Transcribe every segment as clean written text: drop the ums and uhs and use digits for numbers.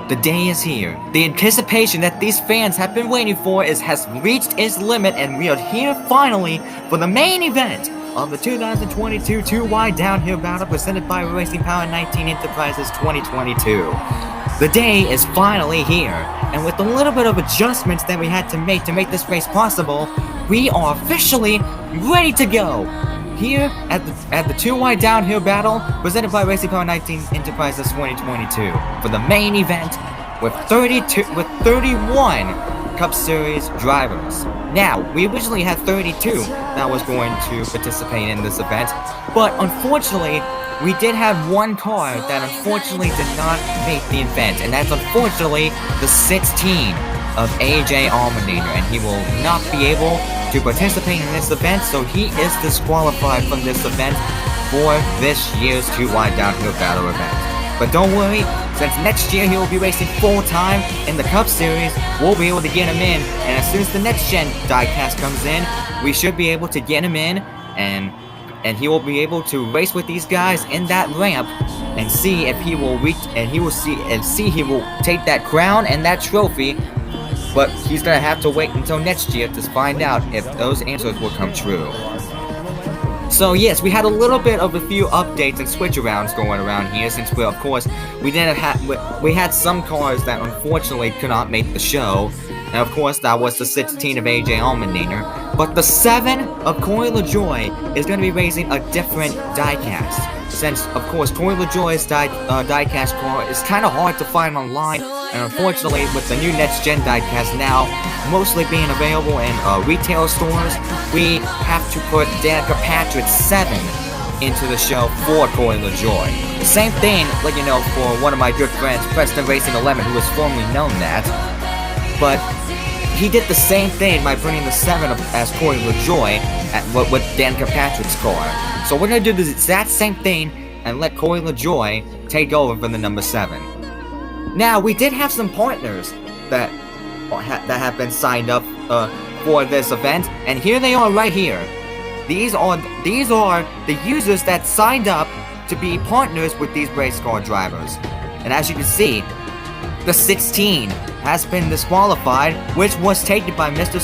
The day is here. The anticipation that these fans have been waiting for has reached its limit, and we are here finally for the main event of the 2022 2-wide downhill battle presented by Racing Power 19 Enterprises 2022. The day is finally here, and with a little bit of adjustments that we had to make this race possible, we are officially ready to go. Here at the 2-wide downhill battle presented by Racing Power 19 Enterprises 2022 for the main event with 31 Cup Series drivers. Now, we originally had 32 that was going to participate in this event, but unfortunately, we did have one car that unfortunately did not make the event, and that's unfortunately the 16 of AJ Allmendinger, and he will not be able to participate in this event, so he is disqualified from this event for this year's 2-wide downhill battle event. But don't worry, since next year he will be racing full-time in the Cup Series, we'll be able to get him in, and as soon as the next gen diecast comes in, we should be able to get him in, and he will be able to race with these guys in that ramp and see if he will reach, and he will take that crown and that trophy. But he's gonna have to wait until next year to find out if those answers will come true. So yes, we had a little bit of a few updates and switch-arounds going around here, since we had some cars that unfortunately could not make the show, and of course that was the 16 of AJ Allmendinger. But the 7 of Corey LaJoie is going to be racing a different diecast, since of course Corey LaJoie's diecast car is kind of hard to find online, and unfortunately with the new next gen diecast now mostly being available in retail stores, we have to put Danica Patrick's 7 into the show for Corey LaJoie. The same thing, like, you know, for one of my good friends, Preston Racing 11, who was formerly known that, but he did the same thing by bringing the 7 as Corey LaJoie with Danica Patrick's car. So we're going to do the exact same thing and let Corey LaJoie take over for the number 7. Now, we did have some partners that have been signed up for this event, and here they are right here. These are the users that signed up to be partners with these race car drivers. And as you can see, the 16 has been disqualified, which was taken by Mr.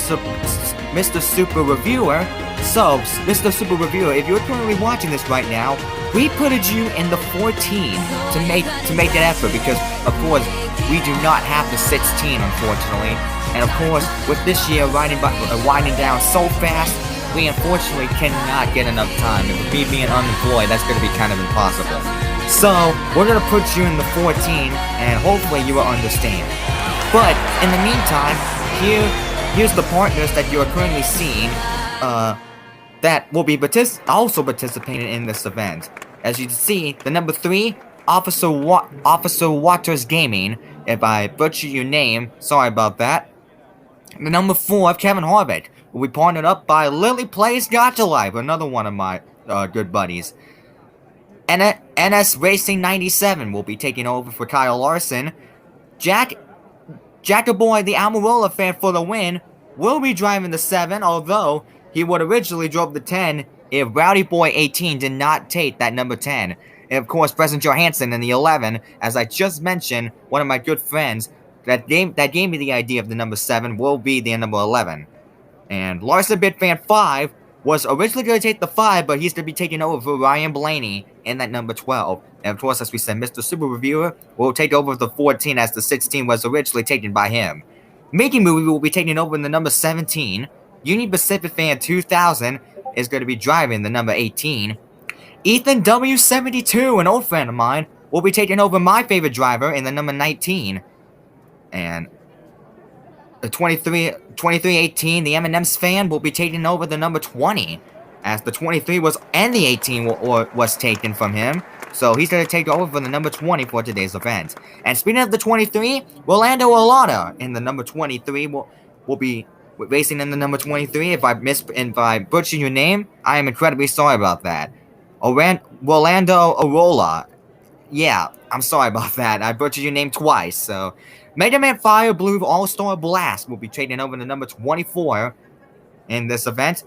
Super Reviewer. So, Mr. Super Reviewer, if you're currently watching this right now, we put you in the 14 to make an effort, because of course we do not have the 16, unfortunately, and of course with this year winding down so fast, we unfortunately cannot get enough time. And with me being unemployed, that's going to be kind of impossible. So we're going to put you in the 14, and hopefully you will understand. But in the meantime, here's the partners that you are currently seeing that will be also participating in this event. As you can see, the number 3, Officer Waters Gaming. If I butcher your name, sorry about that. The number 4 of Kevin Harvick will be partnered up by Lily Plays Gotcha Live, another one of my good buddies. NS Racing 97 will be taking over for Kyle Larson. Jackaboy, the Almirola fan for the win, will be driving the 7, although he would originally drove the 10 if Rowdy Boy 18 did not take that number 10. And of course, President Johansson in the 11, as I just mentioned, one of my good friends that gave me the idea of the number 7 will be the number 11. And Larson Bit Fan 5 was originally going to take the 5, but he's going to be taking over for Ryan Blaney in that number 12. And of course, as we said, Mr. Super Reviewer will take over the 14, as the 16 was originally taken by him. Mickey Movie will be taking over in the number 17. Union Pacific Fan 2000 is going to be driving the number 18. Ethan W72, an old friend of mine, will be taking over my favorite driver in the number 19. And the 2318, the M&M's fan, will be taking over the number 20, as the 23 was and the 18 was taken from him. So he's going to take over for the number 20 for today's event. And speaking of the 23, Rolando Alada in the number 23 will be racing in the number 23. If I butcher your name, I am incredibly sorry about that. Rolando Arola. Yeah, I'm sorry about that. I butchered your name twice. So, Mega Man Fire Blue All-Star Blast will be trading over to number 24 in this event.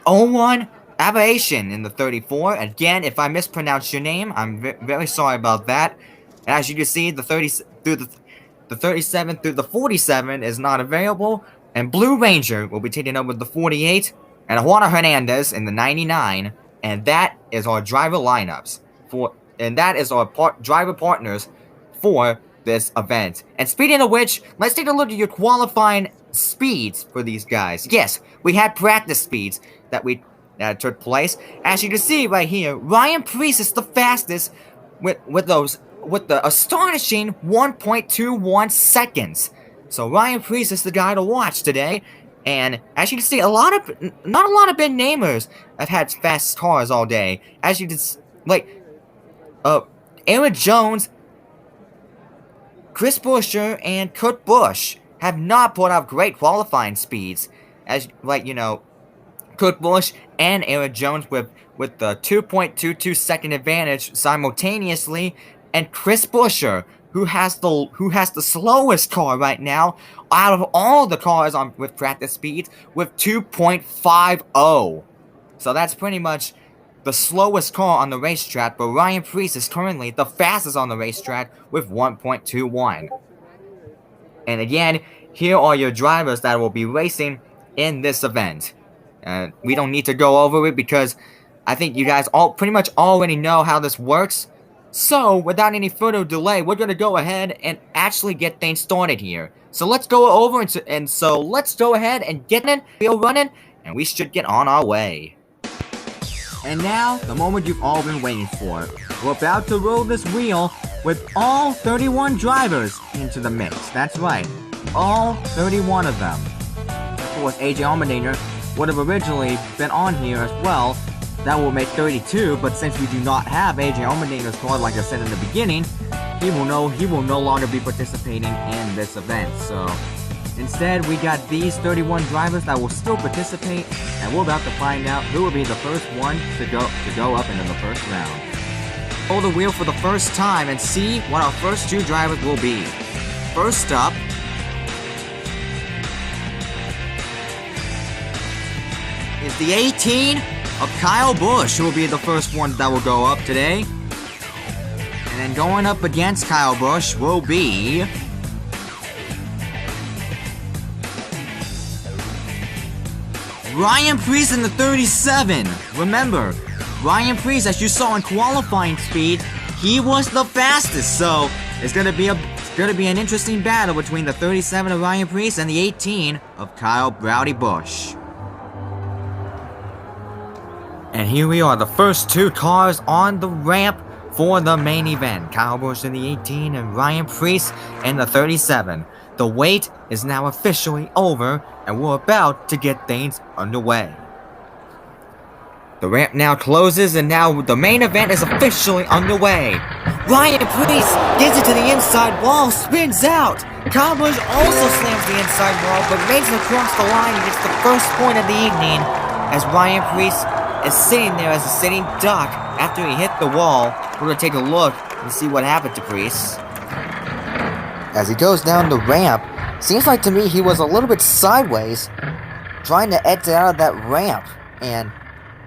01 Aberration in the 34. Again, if I mispronounce your name, I'm very sorry about that. And as you can see, the 37 through the 47 is not available, and Blue Ranger will be taking over the 48, and Juana Hernandez in the 99, and that is our driver lineups that is our driver partners for this event. And speaking of which, let's take a look at your qualifying speeds for these guys. Yes, we had practice speeds that took place. As you can see right here, Ryan Preece is the fastest with the astonishing 1.21 seconds. So Ryan Preece is the guy to watch today. And as you can see, not a lot of big namers have had fast cars all day. As you can Aaron Jones, Chris Buscher, and Kurt Busch have not put out great qualifying speeds. As Kurt Busch and Aaron Jones with the 2.22 second advantage simultaneously, and Chris Buscher, who has the slowest car right now out of all the cars with practice speeds, with 2.50. So that's pretty much the slowest car on the racetrack, but Ryan Preece is currently the fastest on the racetrack with 1.21. And again, here are your drivers that will be racing in this event. We don't need to go over it because I think you guys all pretty much already know how this works. So, without any further delay, we're going to go ahead and actually get things started here. So let's go over let's go ahead and get in, wheel running, and we should get on our way. And now, the moment you've all been waiting for. We're about to roll this wheel with all 31 drivers into the mix. That's right, all 31 of them. Of course, AJ Allmendinger would have originally been on here as well. That will make 32, but since we do not have AJ Allmendinger's car, like I said in the beginning, he will no longer be participating in this event. So instead, we got these 31 drivers that will still participate, and we're about to find out who will be the first one to go up into the first round. Roll the wheel for the first time and see what our first two drivers will be. First up is the 18 of Kyle Busch, who will be the first one that will go up today. And then going up against Kyle Busch will be Ryan Preece in the 37. Remember, Ryan Preece, as you saw in qualifying speed, he was the fastest. So it's gonna be an interesting battle between the 37 of Ryan Preece and the 18 of Kyle Browdy Busch. And here we are, the first two cars on the ramp for the main event. Kyle Busch in the 18 and Ryan Preece in the 37. The wait is now officially over, and we're about to get things underway. The ramp now closes, and now the main event is officially underway. Ryan Preece gets it to the inside wall, spins out. Kyle Busch also slams the inside wall, but makes it across the line and gets the first point of the evening, as Ryan Preece is sitting there as a sitting duck after he hit the wall. We're going to take a look and see what happened to Preece. As he goes down the ramp, seems like to me he was a little bit sideways, trying to exit out of that ramp, and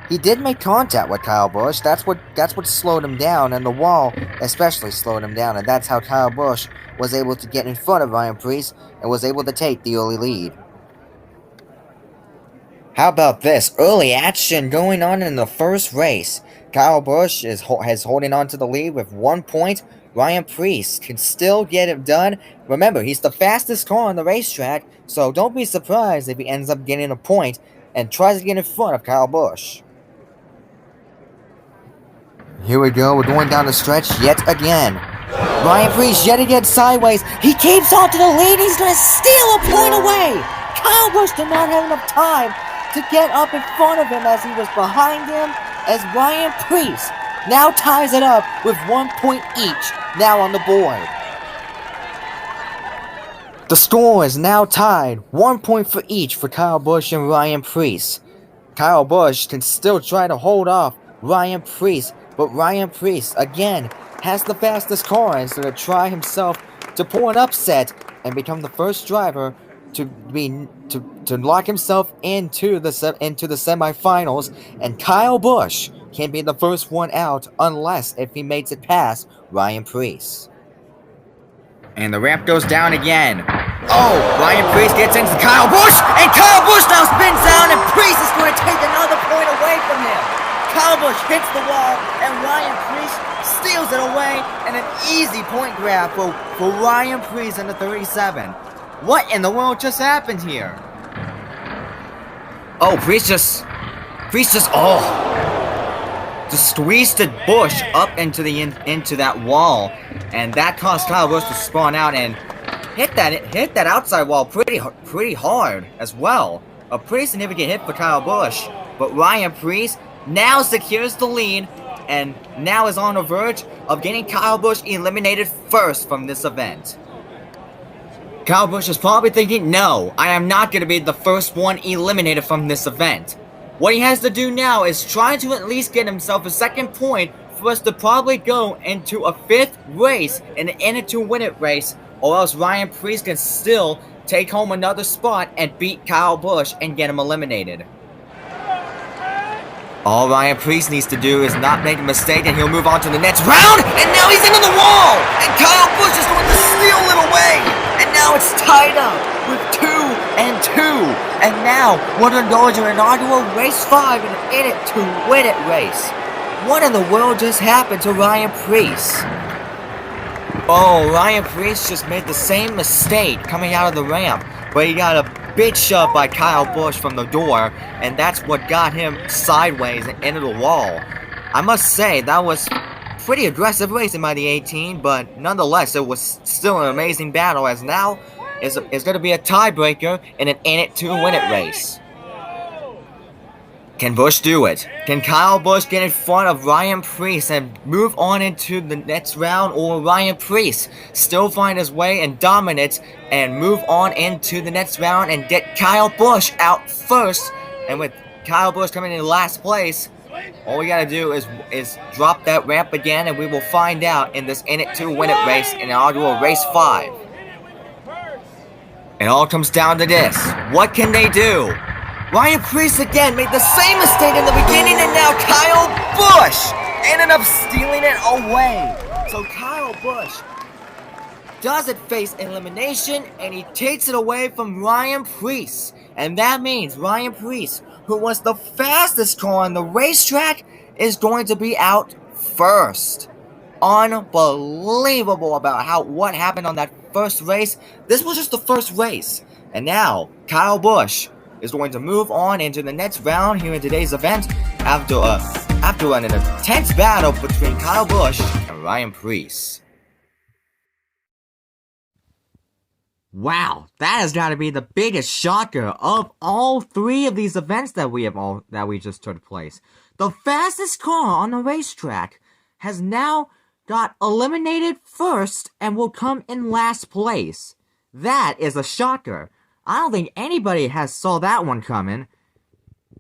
he did make contact with Kyle Busch. That's what slowed him down, and the wall especially slowed him down, and that's how Kyle Busch was able to get in front of Ryan Preece and was able to take the early lead. How about this? Early action going on in the first race. Kyle Busch is holding on to the lead with 1 point. Ryan Preece can still get it done. Remember, he's the fastest car on the racetrack, so don't be surprised if he ends up getting a point and tries to get in front of Kyle Busch. Here we go, we're going down the stretch yet again. Ryan Preece yet again sideways. He keeps on to the lead, he's going to steal a point away. Kyle Busch did not have enough time to get up in front of him as he was behind him, as Ryan Preece now ties it up with 1 point each now on the board. The score is now tied, 1 point for each for Kyle Busch and Ryan Preece. Kyle Busch can still try to hold off Ryan Preece, but Ryan Preece again has the fastest car and is going to try himself to pull an upset and become the first driver to lock himself into the semifinals, and Kyle Busch can be the first one out unless if he makes it past Ryan Preece. And the ramp goes down again. Oh, Ryan Preece gets into Kyle Busch, and Kyle Busch now spins down, and Preece is going to take another point away from him. Kyle Busch hits the wall, and Ryan Preece steals it away, and an easy point grab for Ryan Preece in the 37. What in the world just happened here? Oh, Preece just squeezed the Busch up into that wall, and that caused Kyle Busch to spawn out and hit that outside wall pretty hard as well. A pretty significant hit for Kyle Busch, but Ryan Preece now secures the lead and now is on the verge of getting Kyle Busch eliminated first from this event. Kyle Busch is probably thinking, no, I am not going to be the first one eliminated from this event. What he has to do now is try to at least get himself a second point for us to probably go into a fifth race and in it to win it race, or else Ryan Preece can still take home another spot and beat Kyle Busch and get him eliminated. All Ryan Preece needs to do is not make a mistake, and he'll move on to the next round, and now he's into the wall! And Kyle Busch is going to steal it away! And now it's tied up with 2 and 2. And now we're going to go into an inaugural race 5 and in it to win it race. What in the world just happened to Ryan Preece? Oh, Ryan Preece just made the same mistake coming out of the ramp, but he got a big shove by Kyle Busch from the door, and that's what got him sideways and into the wall. I must say, that was pretty aggressive racing by the 18, but nonetheless, it was still an amazing battle, as now is going to be a tiebreaker in an in-it-to-win-it race. Can Busch do it? Can Kyle Busch get in front of Ryan Preece and move on into the next round, or Ryan Preece still find his way and dominate and move on into the next round and get Kyle Busch out first? And with Kyle Busch coming in last place, all we gotta do is drop that ramp again, and we will find out in this in-it-to-win-it race in inaugural race 5. It all comes down to this. What can they do? Ryan Preece again made the same mistake in the beginning, and now Kyle Busch ended up stealing it away. So Kyle Busch doesn't face elimination, and he takes it away from Ryan Preece. And that means Ryan Preece, who was the fastest car on the racetrack, is going to be out first. Unbelievable about what happened on that first race. This was just the first race. And now Kyle Busch is going to move on into the next round here in today's event after an intense battle between Kyle Busch and Ryan Preece. Wow, that has got to be the biggest shocker of all 3 of these events that we just took place. The fastest car on the racetrack has now got eliminated first and will come in last place. That is a shocker. I don't think anybody has saw that one coming,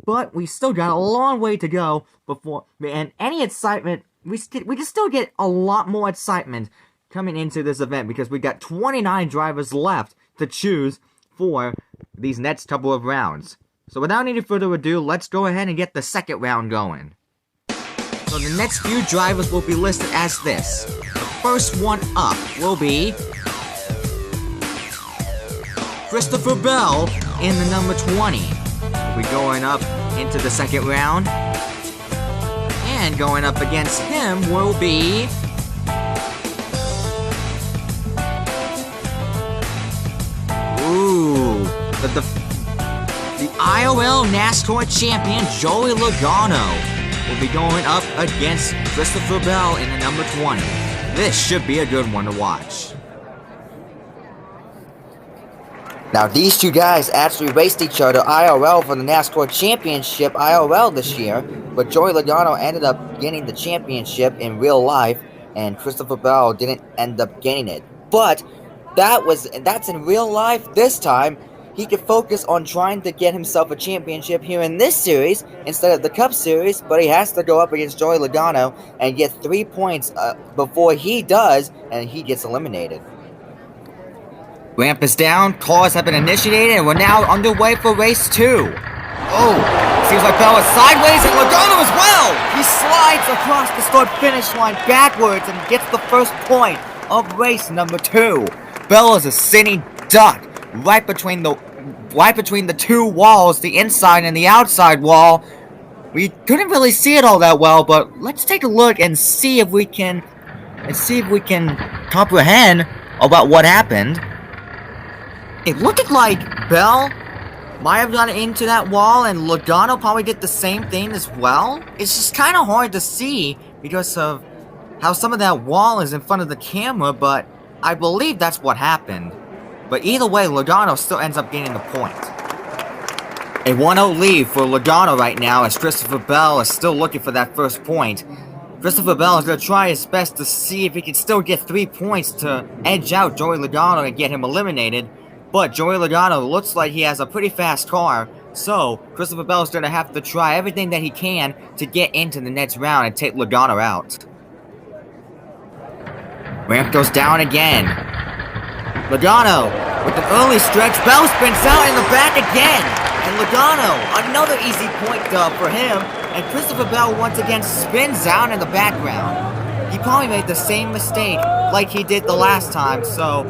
but we still got a long way to go before, and any excitement, we can still get a lot more excitement coming into this event, because we got 29 drivers left to choose for these next couple of rounds. So without any further ado, let's go ahead and get the second round going. So the next few drivers will be listed as this. The first one up will be Christopher Bell in the number 20. We'll be going up into the second round. And going up against him will be the IRL NASCAR champion Joey Logano will be going up against Christopher Bell in the number 20. This should be a good one to watch. Now, these two guys actually raced each other IRL for the NASCAR Championship IRL this year, but Joey Logano ended up getting the championship in real life, and Christopher Bell didn't end up getting it. But that's in real life. This time, he could focus on trying to get himself a championship here in this series instead of the Cup Series, but he has to go up against Joey Logano and get 3 points before he does, and he gets eliminated. Ramp is down, cars have been initiated, and we're now underway for race 2. Oh, seems like Bell is sideways, and Logano as well! He slides across the start-finish line backwards and gets the first point of race number 2. Bell is a sitting duck right between the two walls, the inside and the outside wall. We couldn't really see it all that well, but let's take a look and see if we can comprehend about what happened. It looked like Bell might have gone into that wall, and Logano probably did the same thing as well. It's just kind of hard to see because of how some of that wall is in front of the camera, but I believe that's what happened. But either way, Logano still ends up getting the point. A 1-0 lead for Logano right now, as Christopher Bell is still looking for that first point. Christopher Bell is going to try his best to see if he can still get 3 points to edge out Joey Logano and get him eliminated. But Joey Logano looks like he has a pretty fast car, so Christopher Bell is going to have to try everything that he can to get into the next round and take Logano out. Ramp goes down again. Logano with an early stretch. Bell spins out in the back again. And Logano, another easy point dub for him. And Christopher Bell once again spins out in the background. He probably made the same mistake like he did the last time, so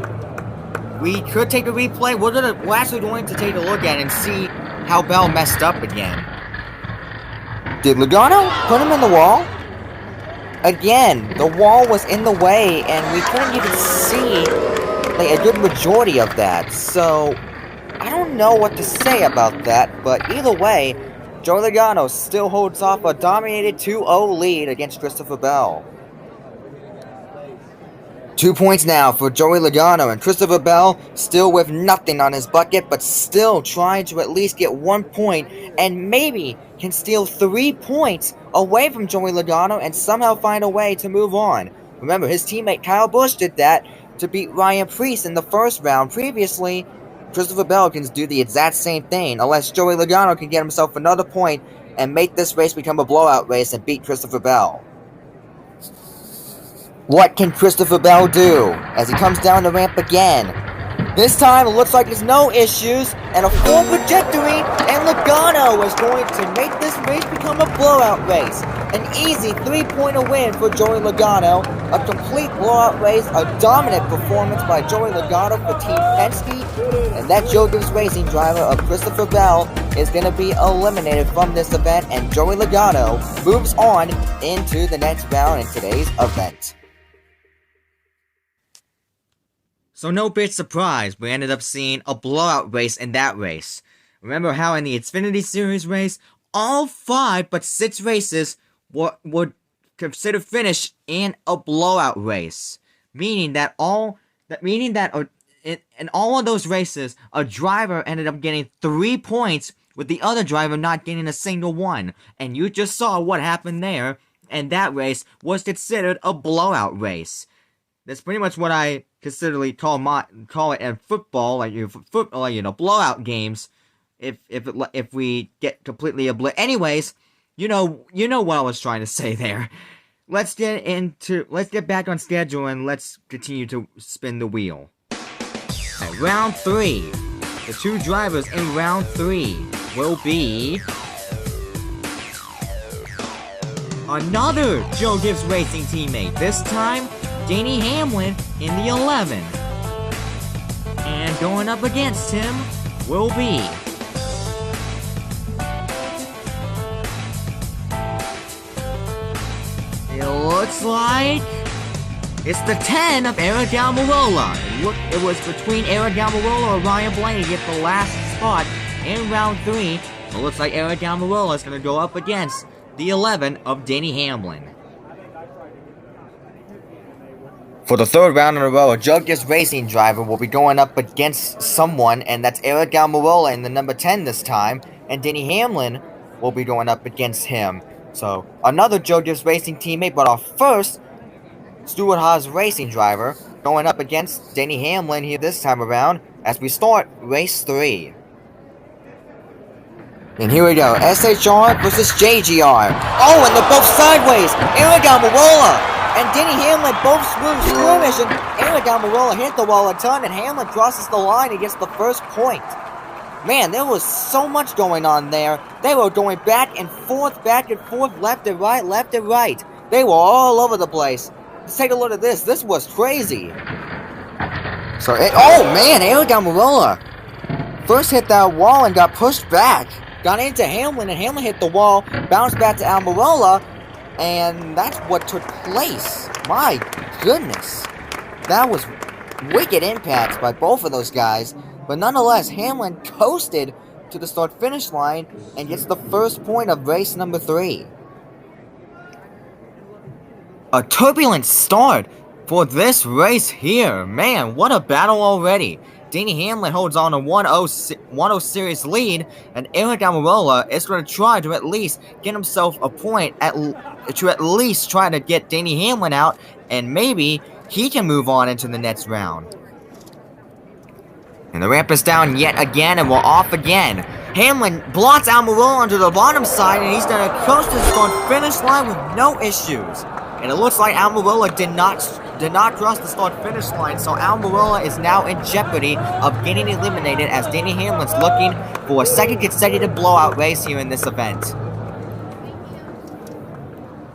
we could take a replay. We're actually going to take a look at it and see how Bell messed up again. Did Logano put him in the wall? Again, the wall was in the way, and we couldn't even see like a good majority of that. So I don't know what to say about that, but either way, Joey Logano still holds off a dominated 2-0 lead against Christopher Bell. 2 points now for Joey Logano, and Christopher Bell still with nothing on his bucket, but still trying to at least get 1 point, and maybe can steal 3 points away from Joey Logano and somehow find a way to move on. Remember, his teammate Kyle Busch did that to beat Ryan Preece in the first round previously. Christopher Bell can do the exact same thing, unless Joey Logano can get himself another point and make this race become a blowout race and beat Christopher Bell. What can Christopher Bell do as he comes down the ramp again? This time it looks like there's no issues and a full trajectory, and Logano is going to make this race become a blowout race. An easy 3-pointer win for Joey Logano, a complete blowout race, a dominant performance by Joey Logano for Team Penske, and that Joe Gibbs Racing driver of Christopher Bell is going to be eliminated from this event, and Joey Logano moves on into the next round in today's event. So no big surprise, we ended up seeing a blowout race in that race. Remember how in the Xfinity Series race, all 5 but 6 races were considered finished in a blowout race, meaning that in all of those races, a driver ended up getting 3 points, with the other driver not getting a single one. And you just saw what happened there, and that race was considered a blowout race. That's pretty much what I considerably call it in football, blowout games. If we get completely anyways, you know what I was trying to say there. Let's get back on schedule and let's continue to spin the wheel. At round 3, the 2 drivers in round 3 will be another Joe Gibbs Racing teammate. This time, Denny Hamlin in the 11. And going up against him will be it looks like it's the 10 of Eric Almirola. It was between Eric Almirola or Ryan Blaney to get the last spot in round 3. It looks like Eric Almirola is going to go up against the 11 of Denny Hamlin. For the 3rd round in a row, a Joe Gibbs Racing driver will be going up against someone, and that's Eric Almirola in the number 10 this time, and Denny Hamlin will be going up against him. So, another Joe Gibbs Racing teammate, but our first Stewart Haas Racing driver going up against Denny Hamlin here this time around as we start race 3. And here we go, SHR versus JGR. Oh, and they're both sideways. Eric Almirola and Denny Hamlin both skirmish, and Eric Almirola hit the wall a ton, and Hamlin crosses the line and gets the first point. Man, there was so much going on there. They were going back and forth, left and right. They were all over the place. let's take a look at this. This was crazy. So, oh man, Elliott Almirola first hit that wall and got pushed back. Got into Hamlin, and Hamlin hit the wall, bounced back to Almirola, and that's what took place. My goodness. That was wicked impacts by both of those guys. But nonetheless, Hamlin coasted to the start-finish line and gets the first point of race number 3. A turbulent start for this race here. Man, what a battle already. Denny Hamlin holds on a 1-0 series lead, and Elliott Almirola is going to try to at least get himself a point, to at least try to get Denny Hamlin out, and maybe he can move on into the next round. And the ramp is down yet again, and we're off again. Hamlin blots Almirola onto the bottom side, and he's going to coast to the finish line with no issues. And it looks like Almirola did not cross the start-finish line, so Almirola is now in jeopardy of getting eliminated as Denny Hamlin's looking for a second consecutive blowout race here in this event.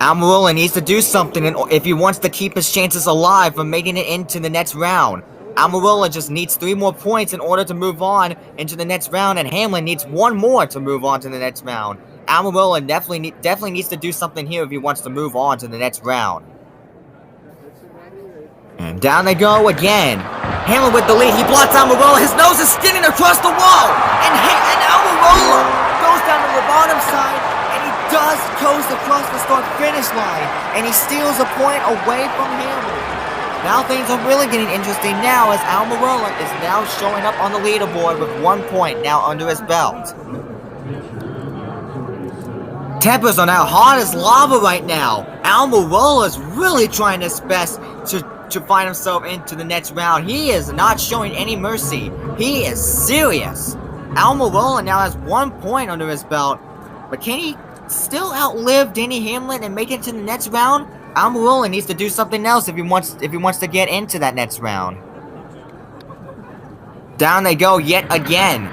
Almirola needs to do something if he wants to keep his chances alive for making it into the next round. Almirola just needs 3 more points in order to move on into the next round, and Hamlin needs 1 more to move on to the next round. Almirola definitely needs to do something here if he wants to move on to the next round. And down they go again. Hamlin with the lead. He blots Almirola. His nose is skinning across the wall. And Almirola goes down to the bottom side. And he does coast across the start-finish line. And he steals a point away from Hamlin. Now things are really getting interesting now as Almirola is now showing up on the leaderboard with 1 point now under his belt. Tempers are now hot as lava right now. Almirola is really trying his best to find himself into the next round. He is not showing any mercy. He is serious. Almirola now has 1 point under his belt, but can he still outlive Denny Hamlin and make it to the next round? Almirola needs to do something else if he wants to get into that next round. Down they go yet again.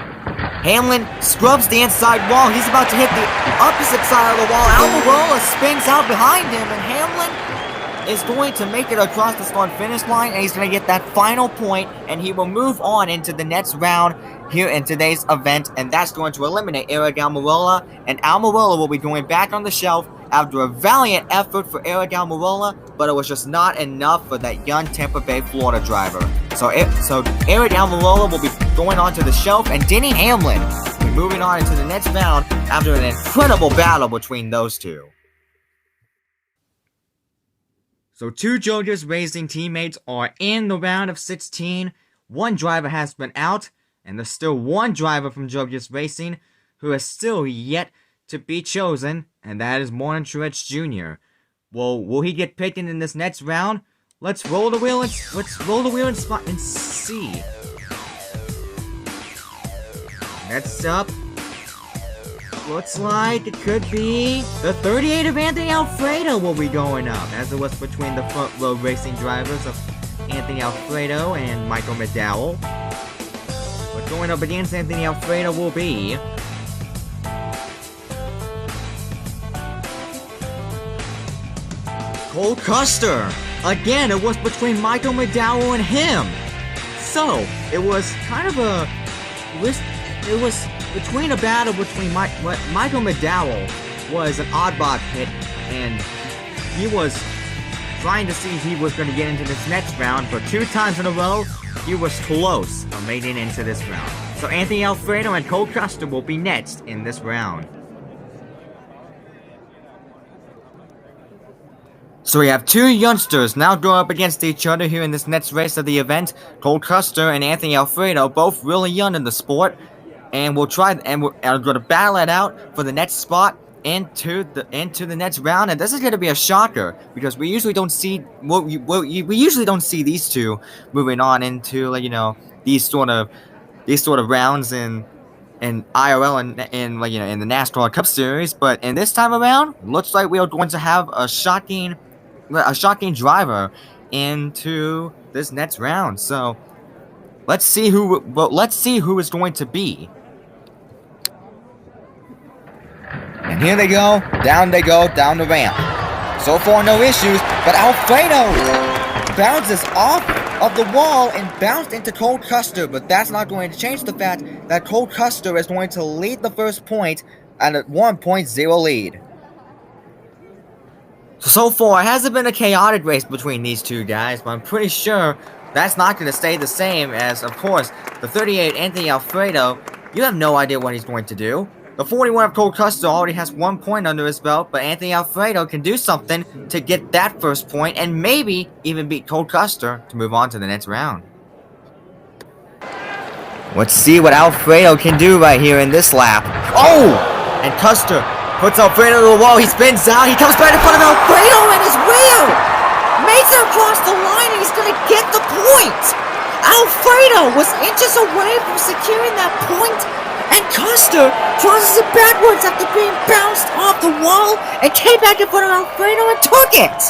Hamlin scrubs the inside wall. He's about to hit the opposite side of the wall. Almirola spins out behind him, and Hamlin is going to make it across the start-finish line, and he's going to get that final point, and he will move on into the next round here in today's event, and that's going to eliminate Elliott Almirola, and Almirola will be going back on the shelf after a valiant effort for Elliott Almirola, but it was just not enough for that young Tampa Bay, Florida driver. So Elliott Almirola will be going on to the shelf, and Denny Hamlin will be moving on into the next round after an incredible battle between those two. So 2 Jodia's Racing teammates are in the round of 16. 1 driver has been out, and there's still 1 driver from Jodia's Racing who is still yet to be chosen, and that is Truex Jr. Well, will he get picked in this next round? Let's roll the wheel and see. Next up, looks like it could be the 38 of Anthony Alfredo will be going up, as it was between the front row racing drivers of Anthony Alfredo and Michael McDowell. But going up against Anthony Alfredo will be Cole Custer. Again, it was between Michael McDowell and him. So, it was kind of a it was between a battle between Michael McDowell was an oddball pit, and he was trying to see if he was going to get into this next round, but 2 times in a row, he was close on making it into this round. So Anthony Alfredo and Cole Custer will be next in this round. So we have 2 youngsters now going up against each other here in this next race of the event. Cole Custer and Anthony Alfredo, both really young in the sport, and we're going to battle it out for the next spot into the next round. And this is going to be a shocker because we usually don't see we usually don't see these 2 moving on into these sort of rounds in IRL and in the NASCAR Cup Series. But in this time around, looks like we are going to have a shocking driver into this next round. So let's see who is going to be. And here they go down the ramp. So far, no issues, but Alfredo bounces off of the wall and bounced into Cole Custer, but that's not going to change the fact that Cole Custer is going to lead the first point at a 1.0 lead. So far, it hasn't been a chaotic race between these two guys, but I'm pretty sure that's not going to stay the same as, of course, the 38 Anthony Alfredo. You have no idea what he's going to do. The 41 of Cole Custer already has 1 point under his belt, but Anthony Alfredo can do something to get that first point and maybe even beat Cole Custer to move on to the next round. Let's see what Alfredo can do right here in this lap. Oh! And Custer puts Alfredo to the wall. He spins out. He comes back in front of Alfredo and his rear makes it across the line and he's going to get the point. Alfredo was inches away from securing that point. And Custer crosses it backwards after being bounced off the wall and came back in front of Alfredo and took it!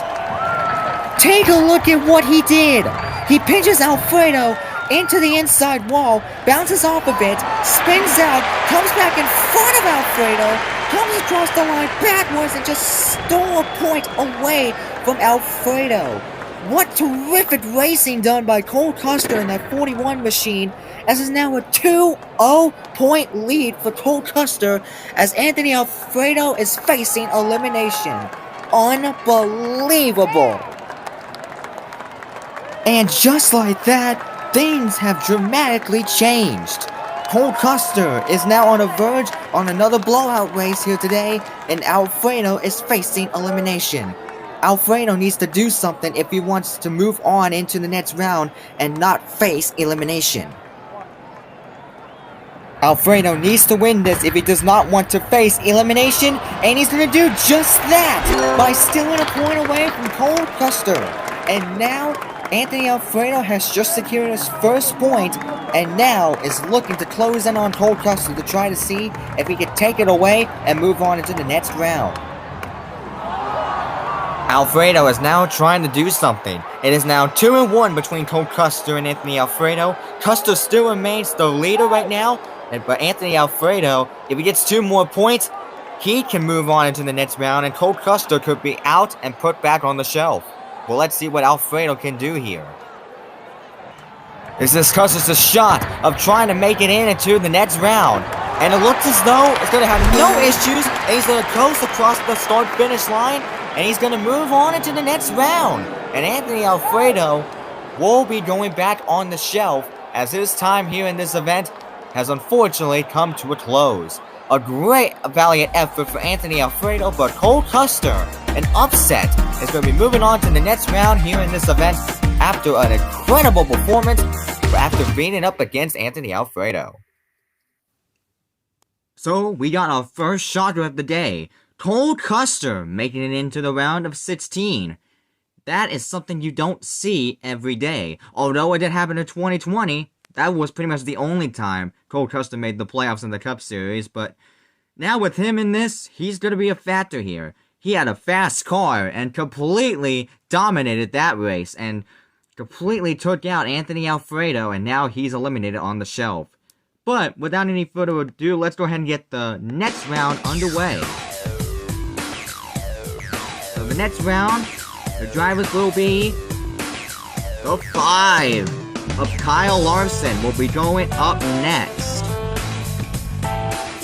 Take a look at what he did. He pinches Alfredo into the inside wall, bounces off of it, spins out, comes back in front of Alfredo, comes across the line backwards and just stole a point away from Alfredo. What terrific racing done by Cole Custer in that 41 machine, as is now a 2-0 point lead for Cole Custer as Anthony Alfredo is facing elimination. Unbelievable. And just like that, things have dramatically changed. Cole Custer is now on the verge on another blowout race here today, and Alfredo is facing elimination. Alfredo needs to do something if he wants to move on into the next round and not face elimination. Alfredo needs to win this if he does not want to face elimination, and he's going to do just that by stealing a point away from Cole Custer. And now, Anthony Alfredo has just secured his first point, and now is looking to close in on Cole Custer to try to see if he can take it away and move on into the next round. Alfredo is now trying to do something. It is now 2-1 between Cole Custer and Anthony Alfredo. Custer still remains the leader right now, but Anthony Alfredo, if he gets 2 more points, he can move on into the next round, and Cole Custer could be out and put back on the shelf. Well, let's see what Alfredo can do here. This is Custer's shot of trying to make it into the next round. And it looks as though it's going to have no issues, and he's going to coast across the start-finish line, and he's going to move on into the next round. And Anthony Alfredo will be going back on the shelf as his time here in this event has unfortunately come to a close. A great valiant effort for Anthony Alfredo, but Cole Custer, an upset, is going to be moving on to the next round here in this event after an incredible performance after beating up against Anthony Alfredo. So, we got our first shocker of the day. Cole Custer making it into the round of 16. That is something you don't see every day. Although it did happen in 2020, that was pretty much the only time Cole Custer made the playoffs in the Cup Series. But now with him in this, he's going to be a factor here. He had a fast car and completely dominated that race and completely took out Anthony Alfredo, and now he's eliminated on the shelf. But without any further ado, let's go ahead and get the next round underway. So the next round, the drivers will be the 5 of Kyle Larson will be going up next.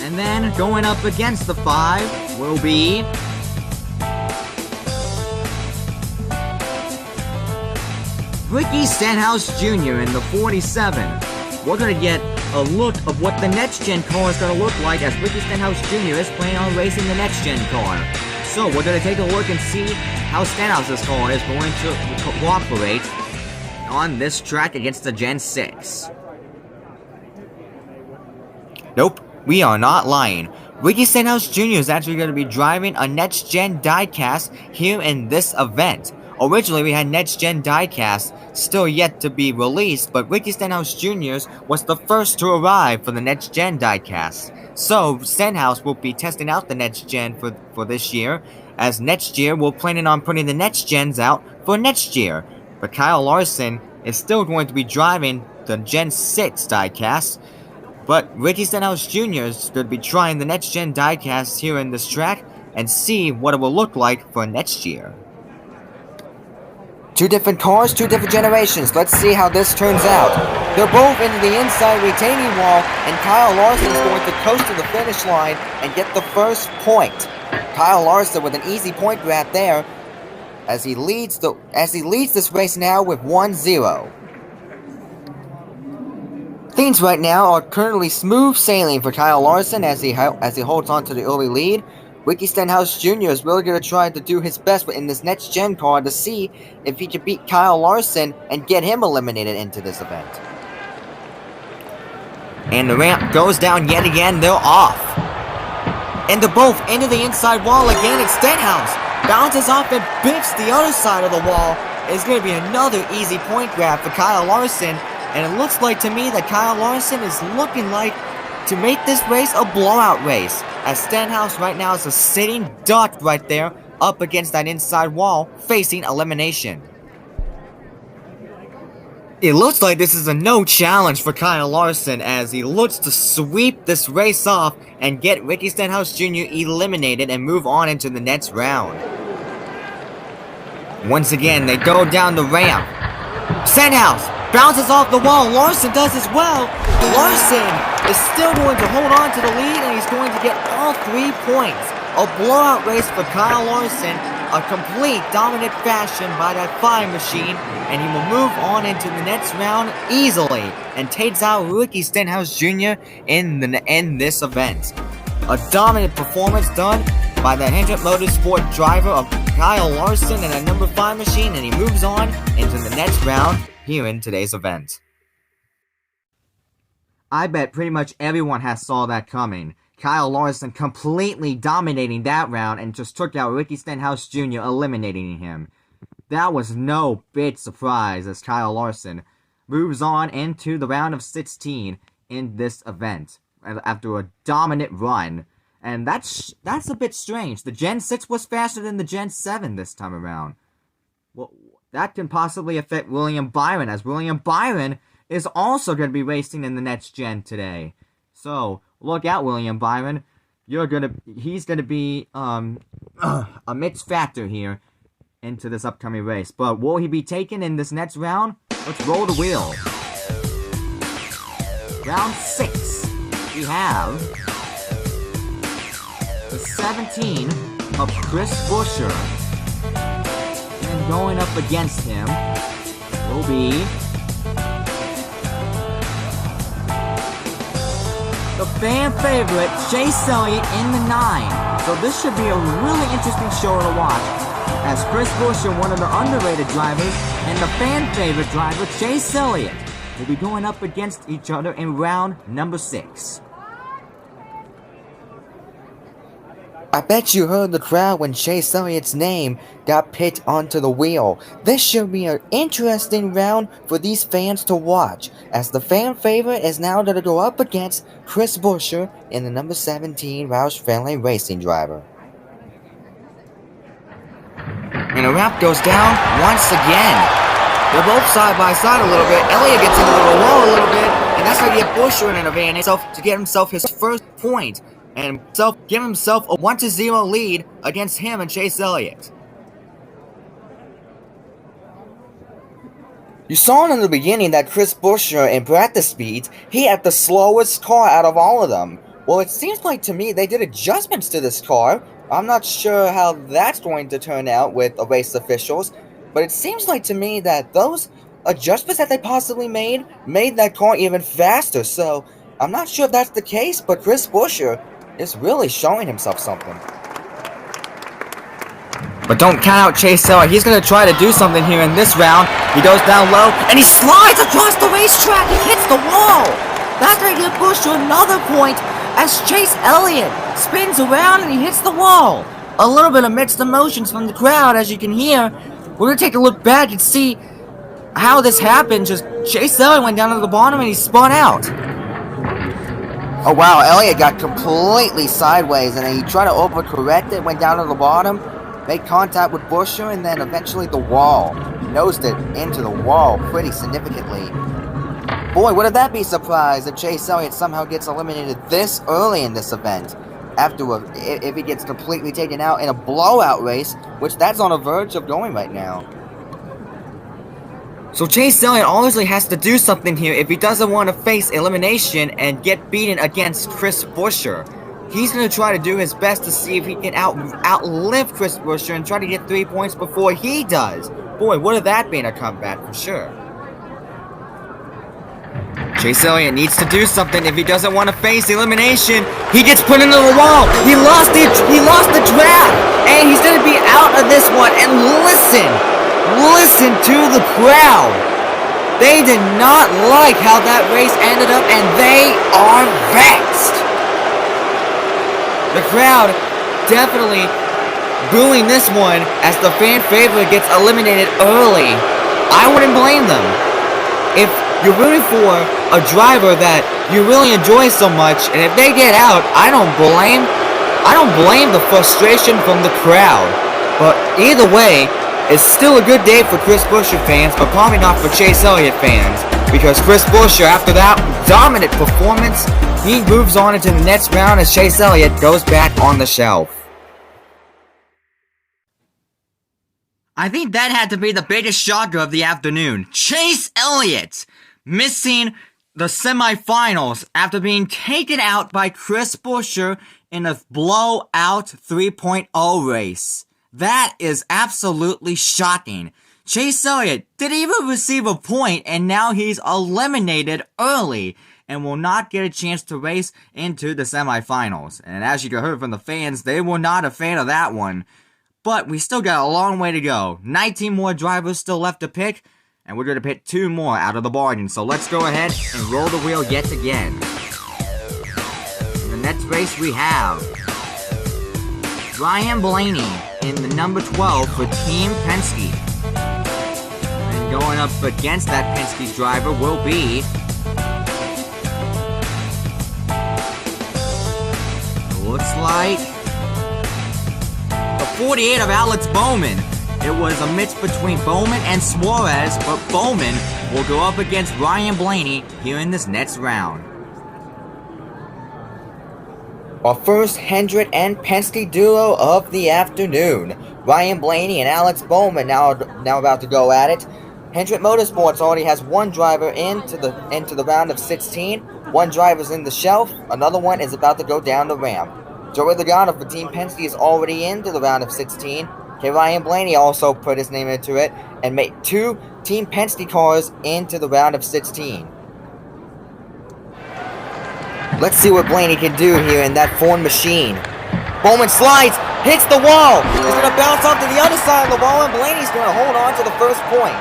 And then going up against the 5 will be Ricky Stenhouse Jr. in the 47. We're going to get a look of what the next-gen car is going to look like as Ricky Stenhouse Jr. is planning on racing the next-gen car. So we're going to take a look and see how Stenhouse's car is going to cooperate on this track against the Gen 6. Nope, we are not lying. Ricky Stenhouse Jr. is actually going to be driving a next-gen diecast here in this event. Originally, we had next-gen diecast still yet to be released, but Ricky Stenhouse Jr.'s was the first to arrive for the next-gen diecast. So, Stenhouse will be testing out the next-gen for this year, as next year we're planning on putting the next-gens out for next year. But Kyle Larson is still going to be driving the Gen 6 diecast, but Ricky Stenhouse Jr. is going to be trying the next-gen diecast here in this track, and see what it will look like for next year. Two different cars, two different generations. Let's see how this turns out. They're both into the inside retaining wall, and Kyle Larson is going to coast to the finish line and get the first point. Kyle Larson with an easy point grab there, as he leads this race now with 1-0. Things right now are currently smooth sailing for Kyle Larson as he holds on to the early lead. Ricky Stenhouse Jr. is really going to try to do his best in this next gen car to see if he can beat Kyle Larson and get him eliminated into this event. And the ramp goes down yet again. They're off. And they're both into the inside wall again. And Stenhouse bounces off and biffs the other side of the wall. It's going to be another easy point grab for Kyle Larson. And it looks like to me that Kyle Larson is looking like to make this race a blowout race, as Stenhouse right now is a sitting duck right there up against that inside wall facing elimination. It looks like this is a no challenge for Kyle Larson as he looks to sweep this race off and get Ricky Stenhouse Jr. eliminated and move on into the next round. Once again, they go down the ramp. Stenhouse bounces off the wall. Larson does as well. Larson is still going to hold on to the lead, and he's going to get all 3 points. A blowout race for Kyle Larson. A complete dominant fashion by that flying machine, and he will move on into the next round easily and takes out Ricky Stenhouse Jr. in this event. A dominant performance done by the Hendrick Motorsport driver of Kyle Larson and a number 5 machine, and he moves on into the next round here in today's event. I bet pretty much everyone has saw that coming. Kyle Larson completely dominating that round and just took out Ricky Stenhouse Jr., eliminating him. That was no big surprise as Kyle Larson moves on into the round of 16 in this event after a dominant run. And that's a bit strange. The Gen 6 was faster than the Gen 7 this time around. Well, that can possibly affect William Byron, as William Byron is also going to be racing in the next gen today. So, look out, William Byron. He's gonna be a mixed factor here into this upcoming race. But will he be taken in this next round? Let's roll the wheel. Round 6. We have the 17 of Chris Buscher. And going up against him will be the fan favorite, Chase Elliott in the 9. So this should be a really interesting show to watch, as Chris Buscher, one of the underrated drivers, and the fan favorite driver, Chase Elliott, will be going up against each other in round number 6. I bet you heard the crowd when Chase Elliott's name got picked onto the wheel. This should be an interesting round for these fans to watch, as the fan favorite is now going to go up against Chris Buscher in the number 17 Roush-friendly racing driver. And a wrap goes down once again. They're both side by side a little bit. Elliott gets into the wall a little bit, and that's how you get Buscher in an advantage to get himself his first point. And give himself a 1-0 lead against him and Chase Elliott. You saw in the beginning that Chris Buscher in practice speeds, he had the slowest car out of all of them. Well, it seems like to me they did adjustments to this car. I'm not sure how that's going to turn out with the race officials, but it seems like to me that those adjustments that they possibly made that car even faster. So I'm not sure if that's the case, but Chris Buscher is really showing himself something. But don't count out Chase Elliott. He's going to try to do something here in this round. He goes down low, and he slides across the racetrack. He hits the wall. That's going to give Buscher another point as Chase Elliott spins around and he hits the wall. A little bit of mixed emotions from the crowd, as you can hear. We're going to take a look back and see how this happened. Just Chase Elliott went down to the bottom and he spun out. Oh wow, Elliott got completely sideways, and he tried to overcorrect it, went down to the bottom, made contact with Buscher, and then eventually the wall. Nosed it into the wall pretty significantly. Boy, wouldn't that be surprised if Chase Elliott somehow gets eliminated this early in this event, if he gets completely taken out in a blowout race, which that's on the verge of going right now. So Chase Elliott obviously has to do something here if he doesn't want to face elimination and get beaten against Chris Buscher. He's going to try to do his best to see if he can outlive Chris Buscher and try to get 3 points before he does. Boy, would have that been a comeback for sure. Chase Elliott needs to do something if he doesn't want to face elimination. He gets put into the wall. He lost the draft, and he's going to be out of this one. And listen to the crowd. They did not like how that race ended up, and they are vexed. The crowd definitely booing this one as the fan favorite gets eliminated early. I wouldn't blame them. If you're rooting for a driver that you really enjoy so much, and if they get out, I don't blame the frustration from the crowd. But either way, it's still a good day for Chris Buscher fans, but probably not for Chase Elliott fans, because Chris Buscher, after that dominant performance, he moves on into the next round as Chase Elliott goes back on the shelf. I think that had to be the biggest shocker of the afternoon. Chase Elliott missing the semifinals after being taken out by Chris Buscher in a blowout 3.0 race. That is absolutely shocking. Chase Elliott didn't even receive a point, and now he's eliminated early and will not get a chance to race into the semifinals. And as you heard from the fans, they were not a fan of that one. But we still got a long way to go. 19 more drivers still left to pick, and we're going to pick 2 more out of the bargain. So let's go ahead and roll the wheel yet again. In the next race we have Ryan Blaney in the number 12 for Team Penske. And going up against that Penske driver will be looks like the 48 of Alex Bowman. It was a mix between Bowman and Suarez, but Bowman will go up against Ryan Blaney here in this next round. Our first Hendrick and Penske duo of the afternoon. Ryan Blaney and Alex Bowman now about to go at it. Hendrick Motorsports already has one driver into the round of 16. One driver's in the shelf. Another one is about to go down the ramp. Joey Logano for Team Penske is already into the round of 16. Ryan Blaney also put his name into it and made 2 Team Penske cars into the round of 16. Let's see what Blaney can do here in that Ford machine. Bowman slides, hits the wall. He's going to bounce off to the other side of the wall, and Blaney's going to hold on to the first point.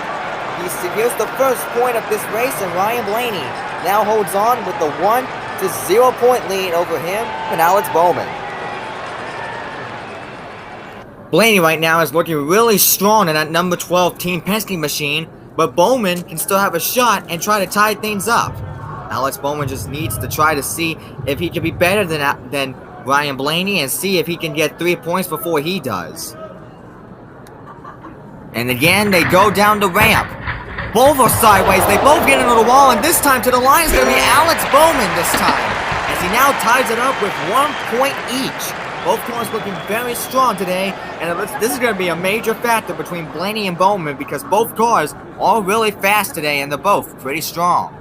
Here's the first point of this race, and Ryan Blaney now holds on with the 1-0 point lead over him and Alex Bowman. Blaney right now is looking really strong in that number 12 Team Penske machine, but Bowman can still have a shot and try to tie things up. Alex Bowman just needs to try to see if he can be better than Ryan Blaney and see if he can get 3 points before he does. And again, they go down the ramp. Both are sideways, they both get into the wall, and this time to the line is going to be Alex Bowman this time, as he now ties it up with 1 point each. Both cars looking very strong today, and this is going to be a major factor between Blaney and Bowman because both cars are really fast today and they're both pretty strong.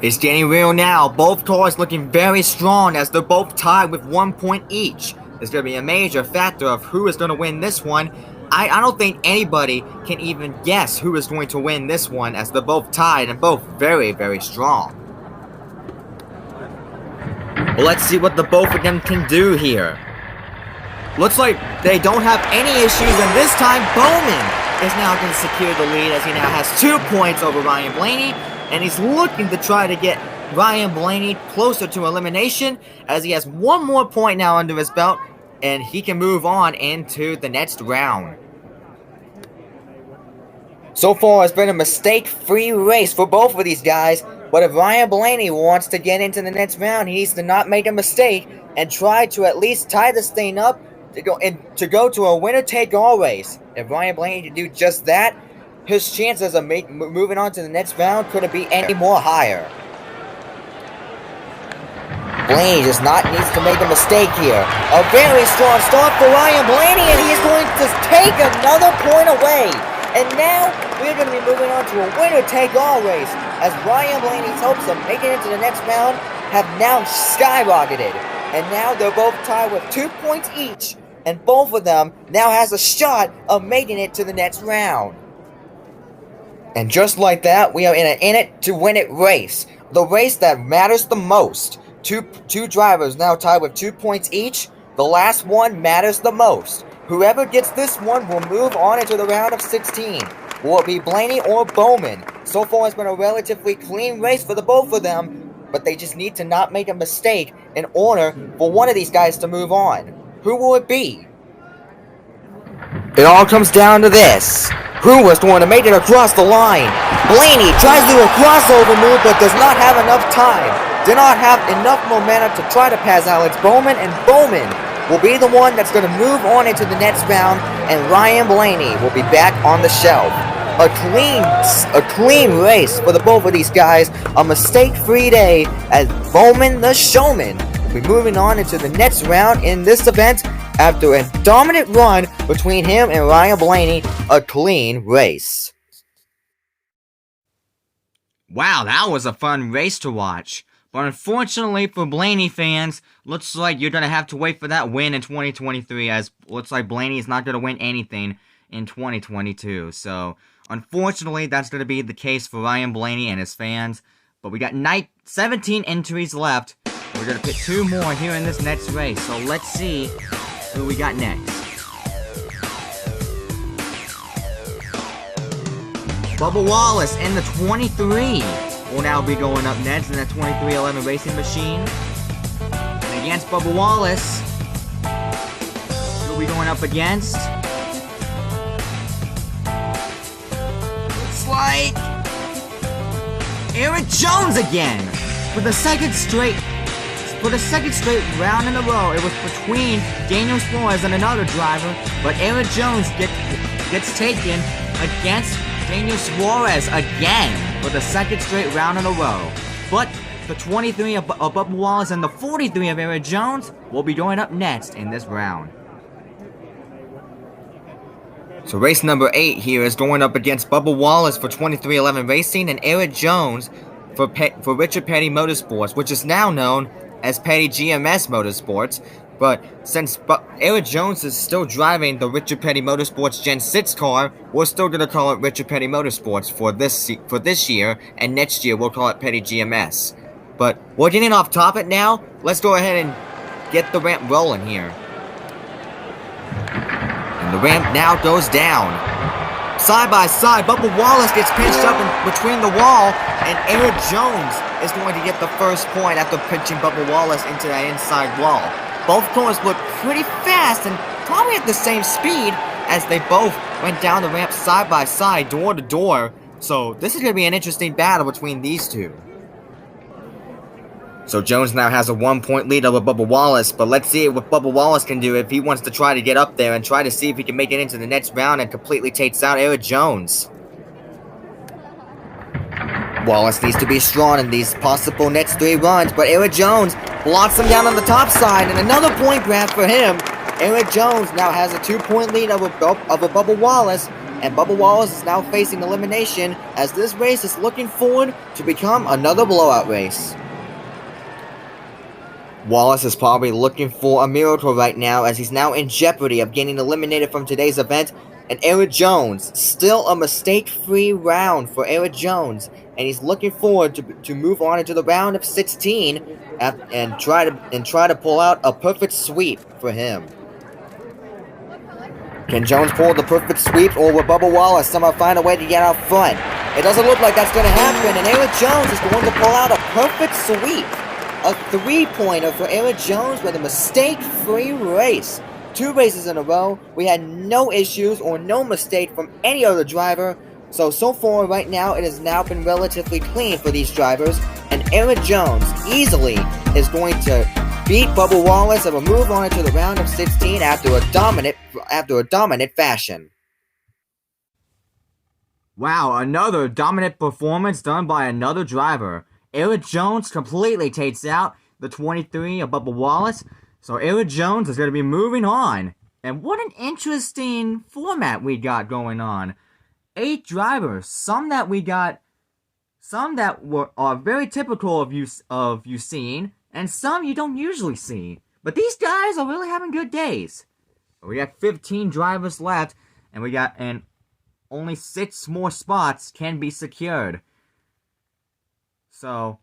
It's getting real now. Both cars looking very strong as they're both tied with 1 point each. It's going to be a major factor of who is going to win this one. I don't think anybody can even guess who is going to win this one as they're both tied and both very, very strong. Well, let's see what the both of them can do here. Looks like they don't have any issues, and this time Bowman is now going to secure the lead as he now has 2 points over Ryan Blaney, and he's looking to try to get Ryan Blaney closer to elimination as he has 1 more point now under his belt, and he can move on into the next round. So far, it's been a mistake-free race for both of these guys, but if Ryan Blaney wants to get into the next round, he needs to not make a mistake and try to at least tie this thing up to go to a winner-take-all race. If Ryan Blaney can do just that, his chances of moving on to the next round couldn't be any more higher. Blaney just needs to make a mistake here. A very strong start for Ryan Blaney, and he is going to take another point away. And now we're going to be moving on to a winner-take-all race, as Ryan Blaney's hopes of making it to the next round have now skyrocketed. And now they're both tied with 2 points each, and both of them now has a shot of making it to the next round. And just like that, we are in an in-it-to-win-it race. The race that matters the most. Two drivers now tied with 2 points each. The last one matters the most. Whoever gets this one will move on into the round of 16. Will it be Blaney or Bowman? So far it's been a relatively clean race for the both of them, but they just need to not make a mistake in order for one of these guys to move on. Who will it be? It all comes down to this. Who was going to make it across the line? Blaney tries to do a crossover move but does not have enough time. Did not have enough momentum to try to pass Alex Bowman, and Bowman will be the one that's going to move on into the next round, and Ryan Blaney will be back on the shelf. A clean race for the both of these guys. A mistake-free day as Bowman the showman will be moving on into the next round in this event after a dominant run between him and Ryan Blaney. A clean race. Wow, that was a fun race to watch. But unfortunately for Blaney fans, looks like you're going to have to wait for that win in 2023, as looks like Blaney is not going to win anything in 2022. So, unfortunately, that's going to be the case for Ryan Blaney and his fans. But we got 17 entries left. We're going to pick 2 more here in this next race. So, let's see who we got next. Bubba Wallace in the 23 will now be going up next in the 2311 racing machine. And against Bubba Wallace, who will be going up against? Looks like Erik Jones again for the second straight round in a row. It was between Daniel Suarez and another driver, but Erik Jones gets taken against Daniel Suarez again for the second straight round in a row. But the 23 of Bubba Wallace and the 43 of Erik Jones will be going up next in this round. So race number 8 here is going up against Bubba Wallace for 2311 Racing and Erik Jones for Richard Petty Motorsports, which is now known as Petty GMS Motorsports. But since Erik Jones is still driving the Richard Petty Motorsports Gen 6 car, we're still going to call it Richard Petty Motorsports for this year, and next year we'll call it Petty GMS. But we're getting off topic now. Let's go ahead and get the ramp rolling here. And the ramp now goes down. Side by side, Bubba Wallace gets pinched up in between the wall, and Erik Jones is going to get the first point after pinching Bubba Wallace into that inside wall. Both cars look pretty fast and probably at the same speed as they both went down the ramp side by side, door to door. So this is going to be an interesting battle between these two. So Jones now has a 1-point lead over Bubba Wallace, but let's see what Bubba Wallace can do if he wants to try to get up there and try to see if he can make it into the next round and completely takes out Erik Jones. Wallace needs to be strong in these possible next 3 runs, but Erik Jones blocks him down on the top side, and another point grab for him. Erik Jones now has a 2-point lead over Bubba Wallace, and Bubba Wallace is now facing elimination as this race is looking forward to become another blowout race. Wallace is probably looking for a miracle right now as he's now in jeopardy of getting eliminated from today's event, and Erik Jones, still a mistake-free round for Erik Jones, and he's looking forward to move on into the round of 16 and try to pull out a perfect sweep for him. Can Jones pull the perfect sweep, or will Bubba Wallace somehow find a way to get out front? It doesn't look like that's going to happen, and Erik Jones is going to pull out a perfect sweep. A 3-pointer for Erik Jones with a mistake-free race. 2 races in a row, we had no issues or no mistake from any other driver. So far right now, it has now been relatively clean for these drivers, and Erik Jones easily is going to beat Bubba Wallace and will move on into the round of 16 after a dominant fashion. Wow, another dominant performance done by another driver. Erik Jones completely takes out the 23 of Bubba Wallace. So Elliott Jones is going to be moving on. And what an interesting format we got going on. 8 drivers, some that are very typical of you seeing, and some you don't usually see. But these guys are really having good days. We got 15 drivers left, and only 6 more spots can be secured. So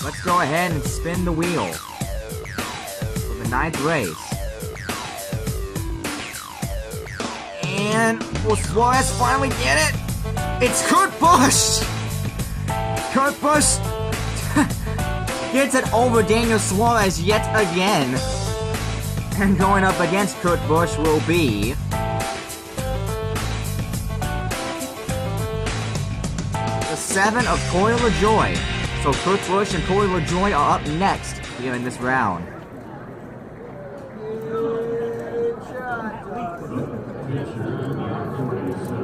let's go ahead and spin the wheel for the 9th race. And will Suarez finally get it? It's Kurt Busch! Kurt Busch gets it over Daniel Suarez yet again. And going up against Kurt Busch will be the 7 of Corey LaJoie. So Kurt Busch and Corey LaJoie are up next here in this round.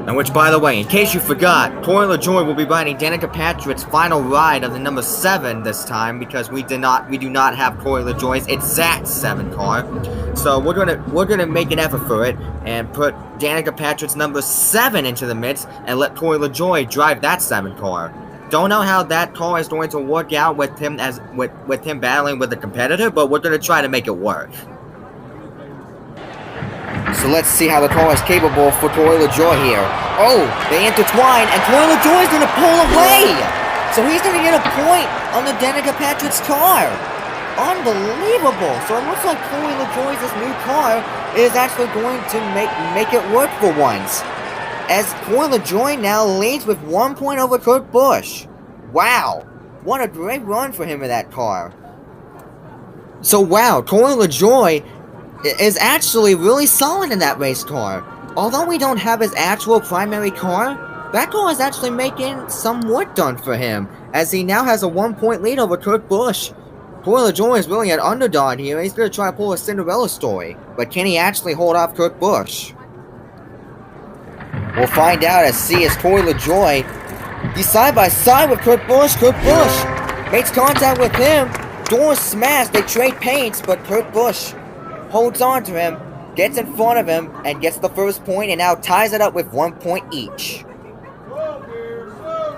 And which, by the way, in case you forgot, Corey LaJoie will be riding Danica Patrick's final ride of the number 7 this time, because we do not have Corey LaJoie's exact 7 car. So we're gonna make an effort for it and put Danica Patrick's number 7 into the mix and let Corey LaJoie drive that 7 car. Don't know how that car is going to work out with him with him battling with a competitor, but we're gonna try to make it work. So let's see how the car is capable for Corey LaJoie here. Oh, they intertwine, and Corey LaJoie is going to pull away! So he's going to get a point on the Danica Patrick's car. Unbelievable! So it looks like Corey LaJoie's new car is actually going to make it work for once. As Corey LaJoie now leads with 1 point over Kurt Busch. Wow! What a great run for him in that car. So wow, Corey LaJoie is actually really solid in that race car. Although we don't have his actual primary car, that car is actually making some work done for him, as he now has a 1-point lead over Kurt Busch. Corey LaJoie is really an underdog here. He's going to try to pull a Cinderella story, but can he actually hold off Kurt Busch? We'll find out as Corey LaJoie, he's side by side with Kurt Busch. Kurt Busch makes contact with him. Doors smash, they trade paints, but Kurt Busch holds on to him, gets in front of him, and gets the first point, and now ties it up with 1 point each.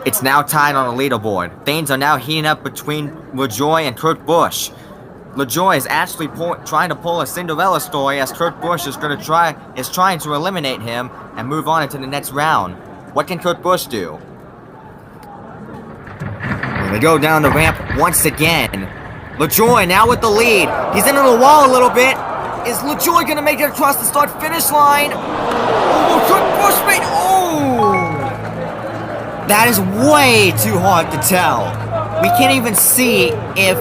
It's now tied on the leaderboard. Things are now heating up between LaJoie and Kurt Busch. LaJoie is actually trying to pull a Cinderella story, as Kurt Busch is trying to eliminate him and move on into the next round. What can Kurt Busch do? And they go down the ramp once again. LaJoie now with the lead. He's into the wall a little bit. Is LaJoie going to make it across the start-finish line? Oh, Kurt Busch made... Oh! That is way too hard to tell. We can't even see if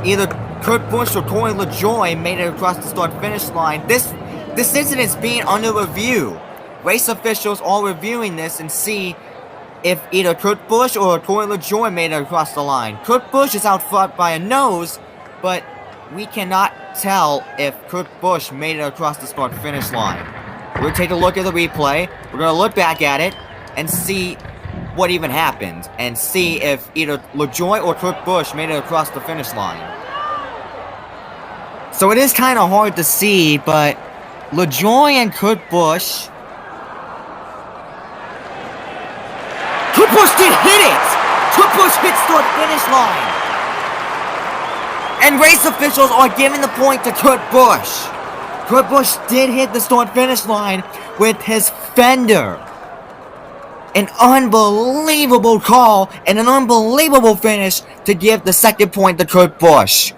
either Kurt Busch or Corey LaJoie made it across the start-finish line. This incident is being under review. Race officials are reviewing this and see if either Kurt Busch or Corey LaJoie made it across the line. Kurt Busch is out front by a nose, but we cannot tell if Kurt Busch made it across the start-finish line. We're going to take a look at the replay. We're going to look back at it and see what even happened, and see if either LaJoie or Kurt Busch made it across the finish line. So it is kind of hard to see, but LaJoie and Kurt Busch... Kurt Busch did hit it! Kurt Busch hit start-finish line! And race officials are giving the point to Kurt Busch. Kurt Busch did hit the start-finish line with his fender. An unbelievable call and an unbelievable finish to give the second point to Kurt Busch.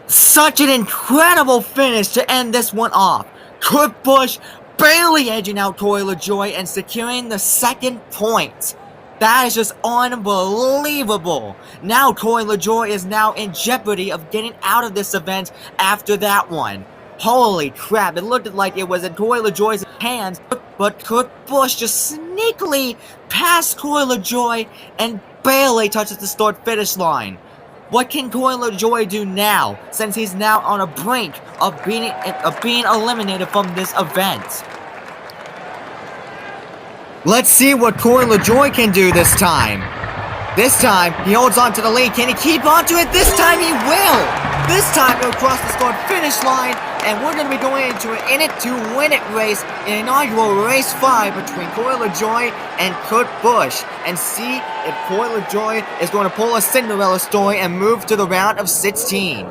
Such an incredible finish to end this one off. Kurt Busch barely edging out Corey LaJoie and securing the second point. That is just unbelievable. Now Corey LaJoie is now in jeopardy of getting out of this event after that one. Holy crap, it looked like it was in Corey LaJoie's hands, but Kurt Busch just sneakily passed Corey LaJoie and barely touches the start-finish line. What can Corey LaJoie do now, since he's now on a brink of being eliminated from this event? Let's see what Corey LaJoie can do this time. This time, he holds on to the lead. Can he keep on to it? This time he will! This time he'll cross the start finish line, and we're going to be going into an in-it-to-win-it race in inaugural race 5 between LaJoie and Busch, and see if LaJoie is going to pull a Cinderella story and move to the round of 16.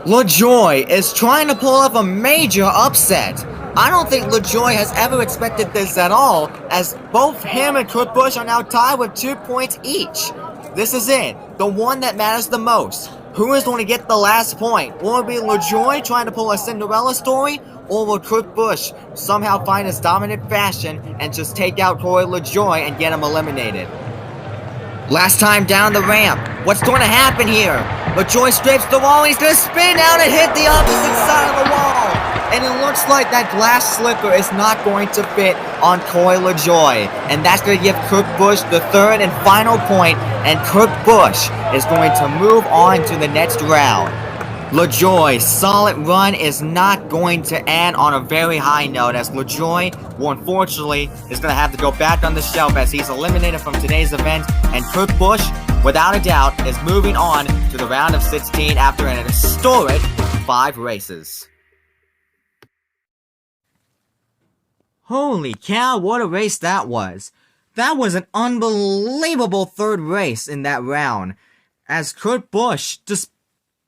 LaJoie is trying to pull off a major upset. I don't think LaJoie has ever expected this at all, as both him and Busch are now tied with 2 points each. This is it, the one that matters the most. Who is going to get the last point? Will it be LaJoie trying to pull a Cinderella story, or will Busch somehow find his dominant fashion and just take out LaJoie and get him eliminated? Last time down the ramp, what's going to happen here? LaJoie scrapes the wall, and he's going to spin out and hit the opposite side of the wall. And it looks like that glass slipper is not going to fit on LaJoie. And that's going to give Busch the third and final point, and Busch is going to move on to the next round. LaJoie's solid run is not going to end on a very high note, as LaJoie, well, unfortunately, is going to have to go back on the shelf as he's eliminated from today's event, and Busch, without a doubt, is moving on to the round of 16 after an historic 5 races. Holy cow, what a race that was. That was an unbelievable third race in that round, as Busch just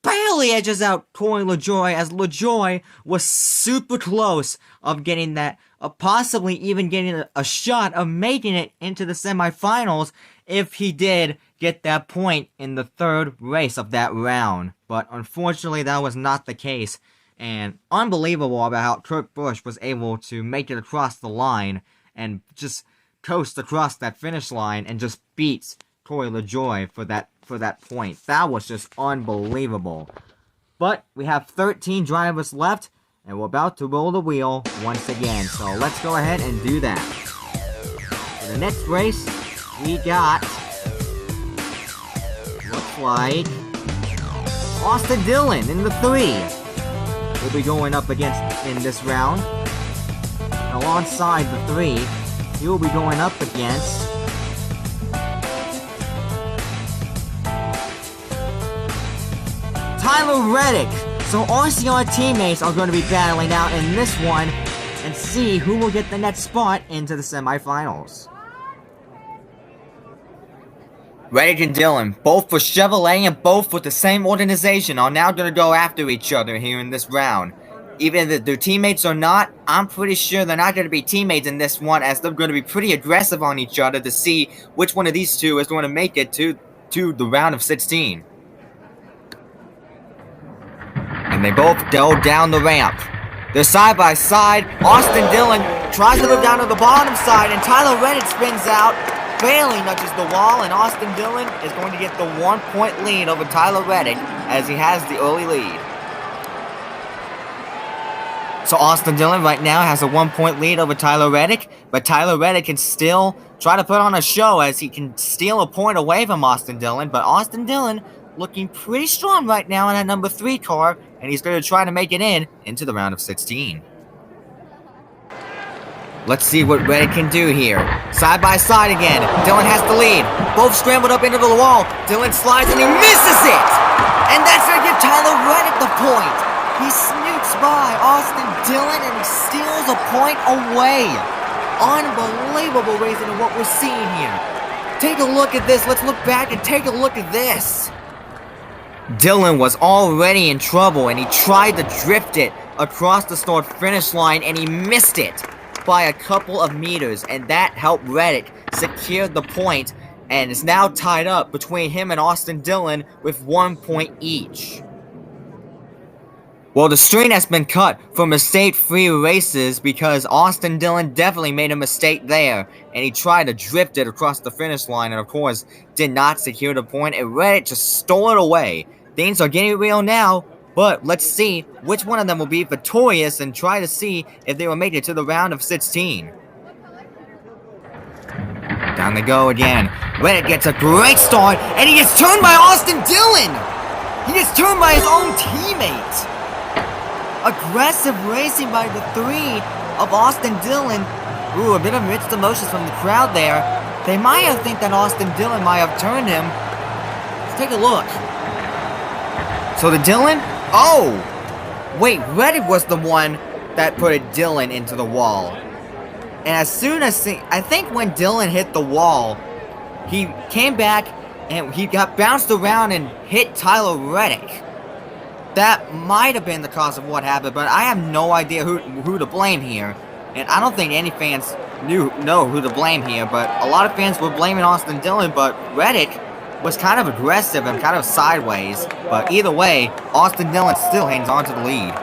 barely edges out LaJoie, as LaJoie was super close of getting that, possibly even getting a shot of making it into the semifinals if he did get that point in the third race of that round. But unfortunately, that was not the case. And unbelievable about how Busch was able to make it across the line and just coast across that finish line and just beats LaJoie for that point. That was just unbelievable. But we have 13 drivers left, and we're about to roll the wheel once again. So let's go ahead and do that. For the next race, we got, looks like, Austin Dillon in the 3. Will be going up against in this round. And alongside the 3, he will be going up against Tyler Reddick. So RCR teammates are going to be battling out in this one and see who will get the next spot into the semifinals. Reddick and Dillon, both for Chevrolet and both with the same organization, are now going to go after each other here in this round. Even if they're teammates or not, I'm pretty sure they're not going to be teammates in this one, as they're going to be pretty aggressive on each other to see which one of these two is going to make it to the round of 16. And they both go down the ramp. They're side by side. Austin Dillon tries to move down to the bottom side, and Tyler Reddick spins out. Barely nudges the wall, and Austin Dillon is going to get the 1-point lead over Tyler Reddick as he has the early lead. So Austin Dillon right now has a 1-point lead over Tyler Reddick, but Tyler Reddick can still try to put on a show as he can steal a point away from Austin Dillon, but Austin Dillon looking pretty strong right now in that number 3 car, and he's going to try to make it into the round of 16. Let's see what Reddick can do here. Side by side again. Dillon has the lead. Both scrambled up into the wall. Dillon slides and he misses it! And that's going to give Tyler Reddick the point. He snoops by Austin Dillon and he steals a point away. Unbelievable racing of what we're seeing here. Take a look at this. Let's look back and take a look at this. Dillon was already in trouble and he tried to drift it across the start finish line and he missed it by a couple of meters, and that helped Reddick secure the point, and is now tied up between him and Austin Dillon with 1 point each. Well, the string has been cut for mistake-free races because Austin Dillon definitely made a mistake there, and he tried to drift it across the finish line and of course did not secure the point, and Reddick just stole it away. Things are getting real now, but let's see which one of them will be victorious and try to see if they will make it to the round of 16. Down they go again. Reddick gets a great start, and he gets turned by Austin Dillon! He gets turned by his own teammate! Aggressive racing by the 3 of Austin Dillon. Ooh, a bit of mixed emotions from the crowd there. They might have think that Austin Dillon might have turned him. Let's take a look. So the Dillon? Oh! Wait, Reddick was the one that put a Dillon into the wall. And as soon as I think when Dillon hit the wall, he came back and he got bounced around and hit Tyler Reddick. That might have been the cause of what happened, but I have no idea who to blame here. And I don't think any fans know who to blame here, but a lot of fans were blaming Austin Dillon, but Reddick was kind of aggressive and kind of sideways. But either way, Austin Dillon still hangs on to the lead.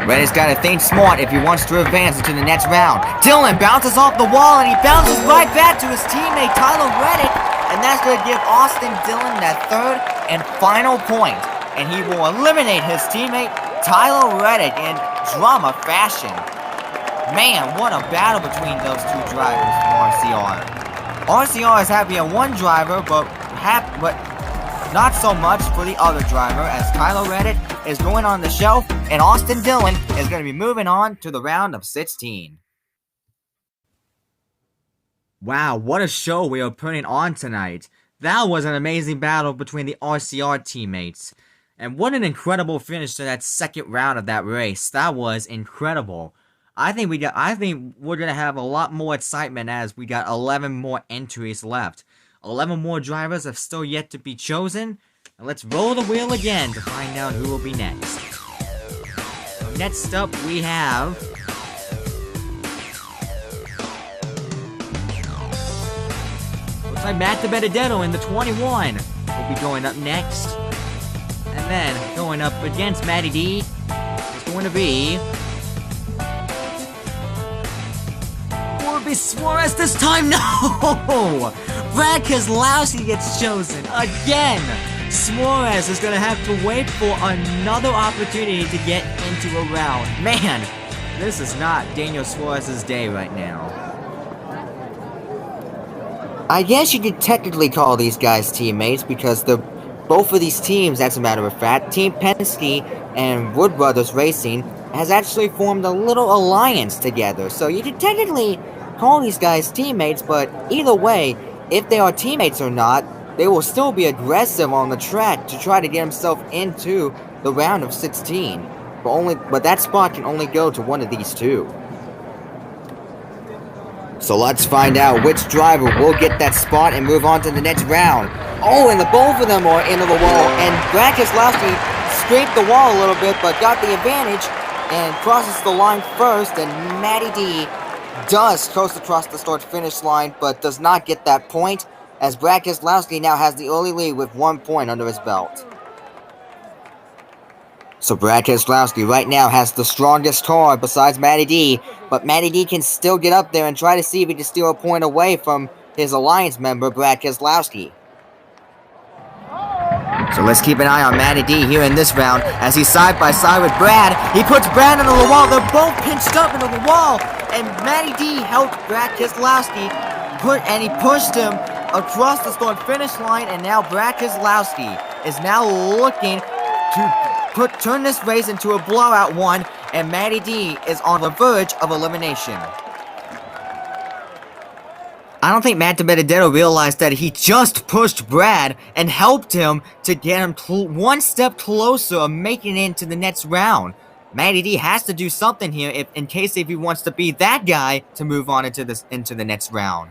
Reddick's got to think smart if he wants to advance into the next round. Dillon bounces off the wall and he bounces right back to his teammate Tyler Reddick. And that's going to give Austin Dillon that third and final point. And he will eliminate his teammate Tyler Reddick in drama fashion. Man, what a battle between those two drivers from RCR. RCR is happy at one driver, but not so much for the other driver, as Tyler Reddick is going on the shelf, and Austin Dillon is going to be moving on to the round of 16. Wow, what a show we are putting on tonight. That was an amazing battle between the RCR teammates. And what an incredible finish to that second round of that race. That was incredible. I think we're going to have a lot more excitement as we got 11 more entries left. 11 more drivers have still yet to be chosen. And let's roll the wheel again to find out who will be next. Next up we have... looks like Matt DiBenedetto in the 21 will be going up next. And then going up against Matty D is going to be... will it be Suarez this time? No! Brad Keselowski gets chosen again! Suarez is going to have to wait for another opportunity to get into a round. Man, this is not Daniel Suarez's day right now. I guess you could technically call these guys teammates because both of these teams, as a matter of fact, Team Penske and Wood Brothers Racing has actually formed a little alliance together. So you could technically call these guys teammates, but either way, if they are teammates or not, they will still be aggressive on the track to try to get himself into the round of 16. But that spot can only go to one of these two. So let's find out which driver will get that spot and move on to the next round. Oh, and both of them are into the wall, and Brad Keselowski scraped the wall a little bit, but got the advantage and crosses the line first, and Matty D does coast across the start-finish line, but does not get that point, as Brad Keselowski now has the early lead with 1 point under his belt. So Brad Keselowski right now has the strongest car besides Matty D, but Matty D can still get up there and try to see if he can steal a point away from his alliance member, Brad Keselowski. So let's keep an eye on Matty D here in this round as he's side by side with Brad. He puts Brad into the wall. They're both pinched up into the wall, and Matty D helped Brad Keselowski and he pushed him across the start-finish line, and now Brad Keselowski is now looking to turn this race into a blowout one, and Matty D is on the verge of elimination. I don't think Matt DiBenedetto realized that he just pushed Brad and helped him to get him one step closer of making it into the next round. Matty D has to do something here in case he wants to be that guy to move on into the next round.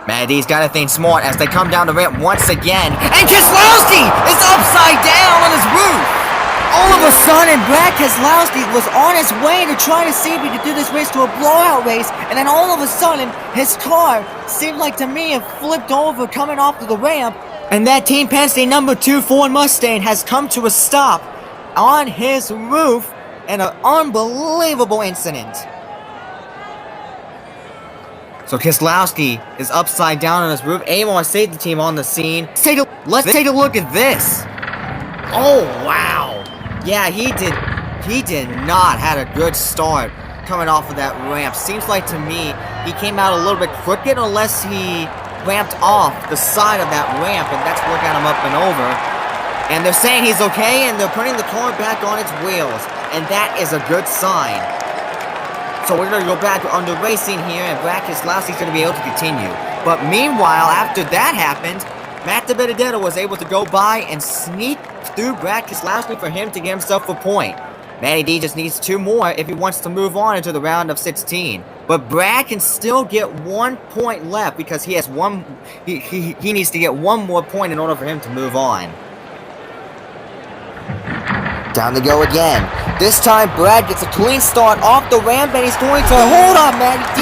Matty D's got to think smart as they come down the ramp once again. And Keselowski is upside down on his roof! All of a sudden, Brad Keselowski was on his way to try to see if he could do this race to a blowout race, and then all of a sudden, his car seemed like to me it flipped over coming off of the ramp, and that Team Penske number 2 Ford Mustang has come to a stop on his roof in an unbelievable incident. So Keselowski is upside down on his roof. A1 safety team on the scene. Let's take a look at this. Oh, wow. Yeah, he did not have a good start coming off of that ramp. Seems like to me he came out a little bit crooked unless he ramped off the side of that ramp, and that's what got him up and over. And they're saying he's okay, and they're putting the car back on its wheels, and that is a good sign. So we're going to go back on the racing here, and Brad Keselowski's going to be able to continue. But meanwhile, after that happened, Matt DiBenedetto was able to go by and sneak through Brad Keselowski for him to get himself a point. Matty D just needs 2 more if he wants to move on into the round of 16. But Brad can still get 1 point left because he has one. He needs to get 1 more point in order for him to move on. Down to go again. This time, Brad gets a clean start off the ramp, and he's going to hold on Matty D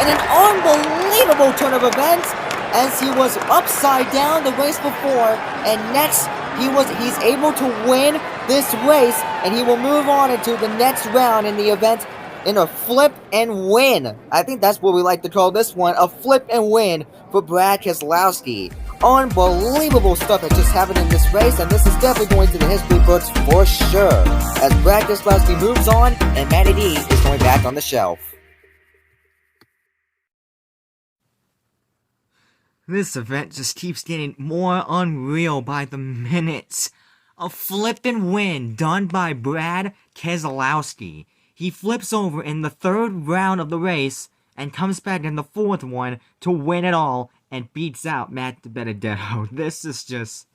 in an unbelievable turn of events as he was upside down the race before, and next he's able to win this race, and he will move on into the next round in the event in a flip and win. I think that's what we like to call this one, a flip and win for Brad Keselowski. Unbelievable stuff that just happened in this race, and this is definitely going to the history books for sure, as Brad Keselowski moves on and Matty D is going back on the shelf. This event just keeps getting more unreal by the minute. A flip and win done by Brad Keselowski. He flips over in the 3rd round of the race and comes back in the 4th one to win it all and beats out Matt DiBenedetto. This is just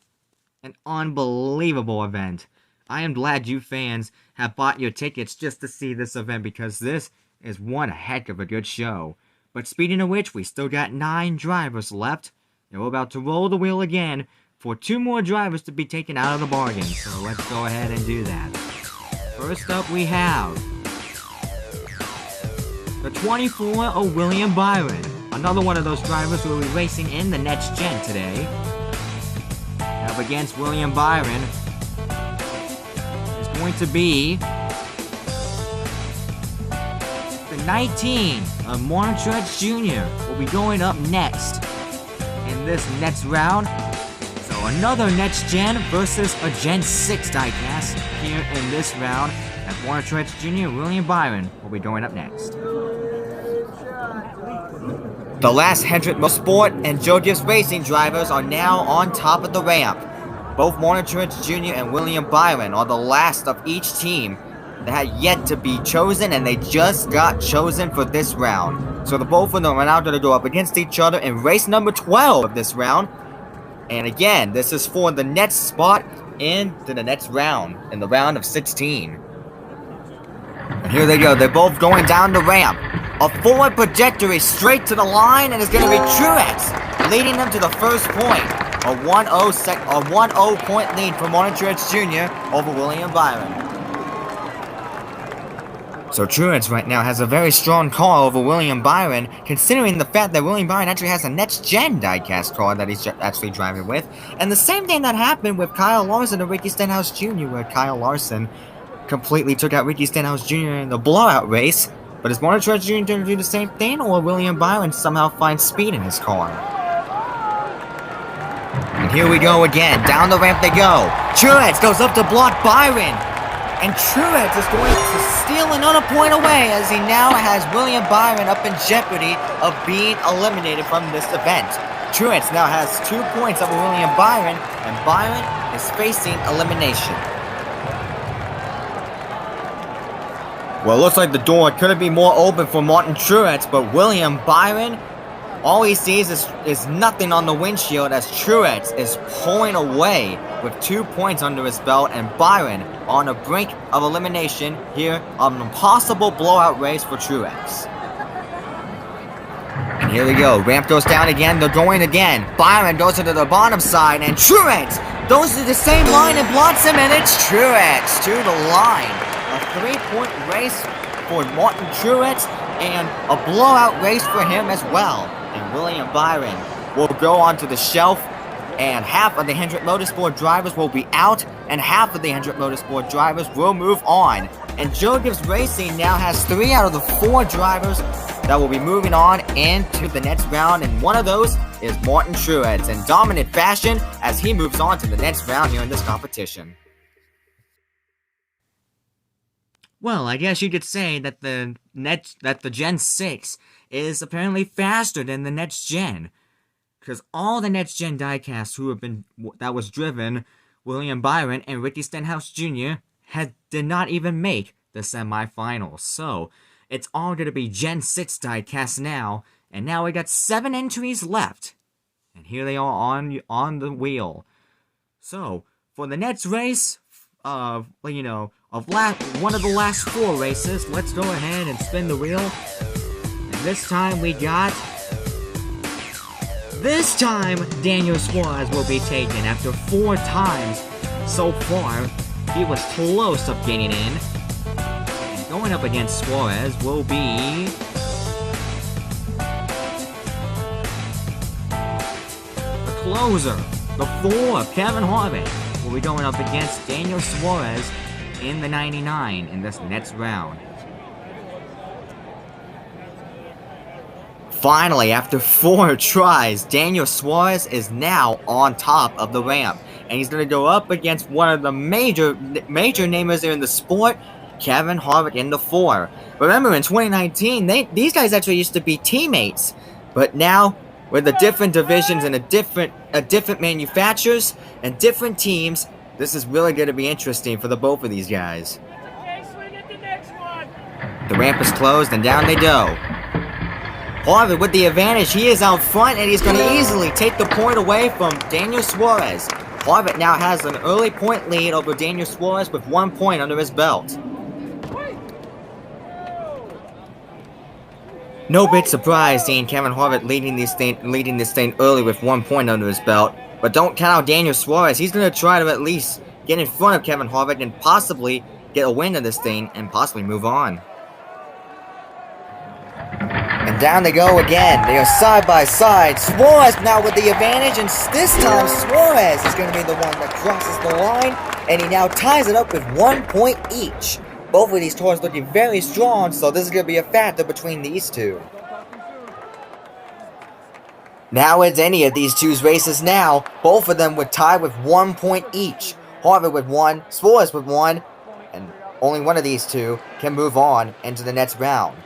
an unbelievable event. I am glad you fans have bought your tickets just to see this event, because this is one heck of a good show. But speaking of which, we still got 9 drivers left, and we're about to roll the wheel again for 2 more drivers to be taken out of the bargain. So let's go ahead and do that. First up, we have the 24 of William Byron. Another one of those drivers who will be racing in the next gen today. Up against William Byron is going to be the 19 of Truex Jr. will be going up next in this next round. So another next gen versus a Gen 6 diecast here in this round. As Truex Jr. William Byron will be going up next. The last Hendrick Motorsport and Joe Gibbs Racing drivers are now on top of the ramp. Both Truex Jr. and William Byron are the last of each team that had yet to be chosen, and they just got chosen for this round. So the both of them are now going to go up against each other in race number 12 of this round. And again, this is for the next spot into the next round, in the round of 16. And here they go, they're both going down the ramp. A forward trajectory straight to the line, and it's going to be Truex leading them to the first point. A 1-0 point lead for Truex Jr. over William Byron. So Truex right now has a very strong car over William Byron, considering the fact that William Byron actually has a next-gen diecast car that he's actually driving with. And the same thing that happened with Kyle Larson and Ricky Stenhouse Jr., where Kyle Larson completely took out Ricky Stenhouse Jr. in the blowout race. But is Truex Jr. going to do the same thing, or will William Byron somehow find speed in his car? And here we go again. Down the ramp they go. Truex goes up to block Byron. And Truex is going to steal another point away, as he now has William Byron up in jeopardy of being eliminated from this event. Truex now has 2 points over William Byron, and Byron is facing elimination. Well, it looks like the door couldn't be more open for Martin Truex, but William Byron, all he sees is nothing on the windshield as Truex is pulling away with 2 points under his belt, and Byron on the brink of elimination here on an impossible blowout race for Truex. And here we go, ramp goes down again, they're going again. Byron goes into the bottom side, and Truex goes to the same line and blocks him, and it's Truex to the line. A 3-point race for Martin Truex, and a blowout race for him as well. And William Byron will go onto the shelf, and half of the Hendrick Motorsport drivers will be out, and half of the Hendrick Motorsport drivers will move on. And Joe Gibbs Racing now has 3 out of the 4 drivers that will be moving on into the next round, and one of those is Martin Truex in dominant fashion as he moves on to the next round here in this competition. Well, I guess you could say that the Gen 6 is apparently faster than the next gen, because all the next gen diecasts that was driven, William Byron and Ricky Stenhouse Jr. did not even make the semifinals. So It's all going to be Gen 6 diecast now. And now we got 7 entries left. And here they are on the wheel. So, for the next race, of one of the last 4 races, let's go ahead and spin the wheel. And this time Daniel Suarez will be taken after 4 times so far. He was close of getting in. And going up against Suarez will be the closer, the 4, Kevin Harvick, will be going up against Daniel Suarez in the 99 in this next round. Finally, after 4 tries, Daniel Suarez is now on top of the ramp. And he's going to go up against one of the major namers in the sport, Kevin Harvick in the 4. Remember, in 2019, these guys actually used to be teammates. But now, with the different divisions and different manufacturers and different teams, this is really going to be interesting for the both of these guys. The ramp is closed, and down they go. Harvick with the advantage, he is out front, and he's going to easily take the point away from Daniel Suarez. Harvick now has an early point lead over Daniel Suarez with 1 point under his belt. No big surprise seeing Kevin Harvick leading this thing early with 1 point under his belt. But don't count out Daniel Suarez. He's going to try to at least get in front of Kevin Harvick and possibly get a win of this thing and possibly move on. And down they go again. They are side by side. Suarez now with the advantage, and this time Suarez is going to be the one that crosses the line, and he now ties it up with 1 point each. Both of these cars looking very strong, so this is going to be a factor between these two. Now it's any of these 2's races now. Both of them would tie with 1 point each. Harvick with 1, Suarez with 1, and only one of these 2 can move on into the next round.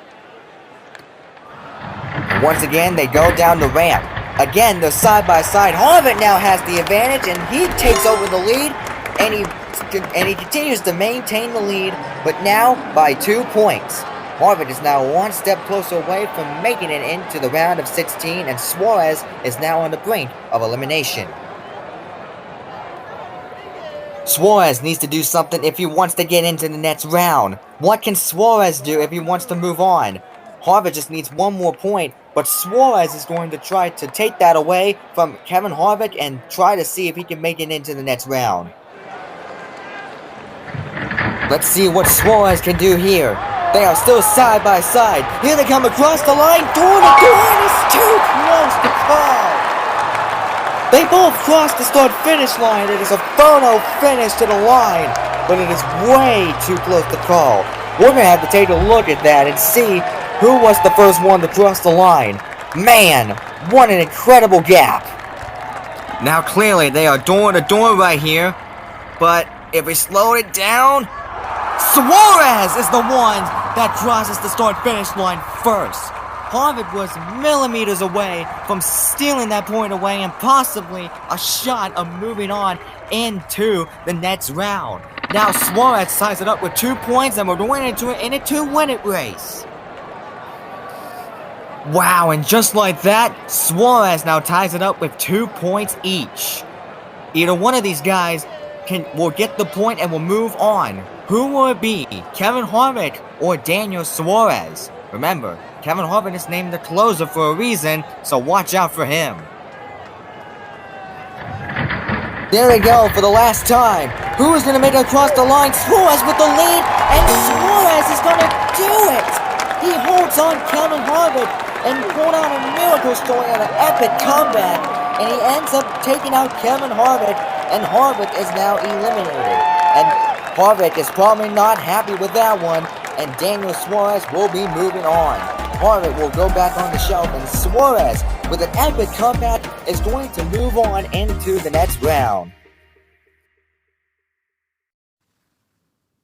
And once again, they go down the ramp. Again, they're side by side. Harvick now has the advantage, and he takes over the lead, and he continues to maintain the lead, but now by 2 points. Harvick is now 1 step closer away from making it into the round of 16, and Suarez is now on the brink of elimination. Suarez needs to do something if he wants to get into the next round. What can Suarez do if he wants to move on? Harvick just needs 1 more point, but Suarez is going to try to take that away from Kevin Harvick and try to see if he can make it into the next round. Let's see what Suarez can do here. They are still side by side. Here they come across the line. Door to door, and it's too close to call. They both crossed the start-finish line. It is a photo finish to the line, but it is way too close to call. We're going to have to take a look at that and see who was the first one to cross the line. Man, what an incredible gap. Now clearly they are door to door right here, but if we slow it down, Suarez is the one that crosses the start-finish line first. Harvick was millimeters away from stealing that point away and possibly a shot of moving on into the next round. Now Suarez ties it up with 2 points, and we're going into it in a 2-minute race. Wow, and just like that, Suarez now ties it up with 2 points each. Either one of these guys will get the point and will move on. Who will it be? Kevin Harvick or Daniel Suarez? Remember, Kevin Harvick is named the closer for a reason, so watch out for him. There they go for the last time. Who is going to make it across the line? Suarez with the lead, and Suarez is going to do it. He holds on Kevin Harvick and pulled out a miracle story and an epic comeback, and he ends up taking out Kevin Harvick, and Harvick is now eliminated. And Harvick is probably not happy with that one, and Daniel Suarez will be moving on. Harvick will go back on the shelf, and Suarez, with an epic comeback, is going to move on into the next round.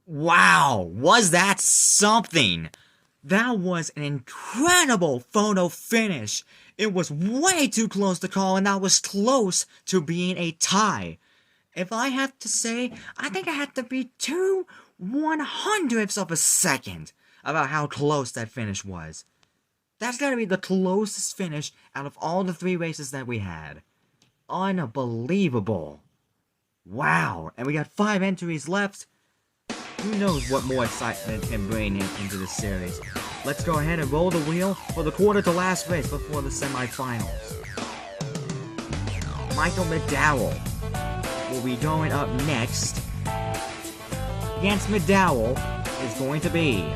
Wow, was that something? That was an incredible photo finish. It was way too close to call, and that was close to being a tie. If I have to say, I think I had to be 2/100ths of a second. about how close that finish was. That's gotta be the closest finish out of all the 3 races that we had. Unbelievable. Wow. And we got 5 entries left. Who knows what more excitement can bring him into this series. Let's go ahead and roll the wheel for the quarter to last race before the semifinals. Michael McDowell will be going up next. Against McDowell is going to be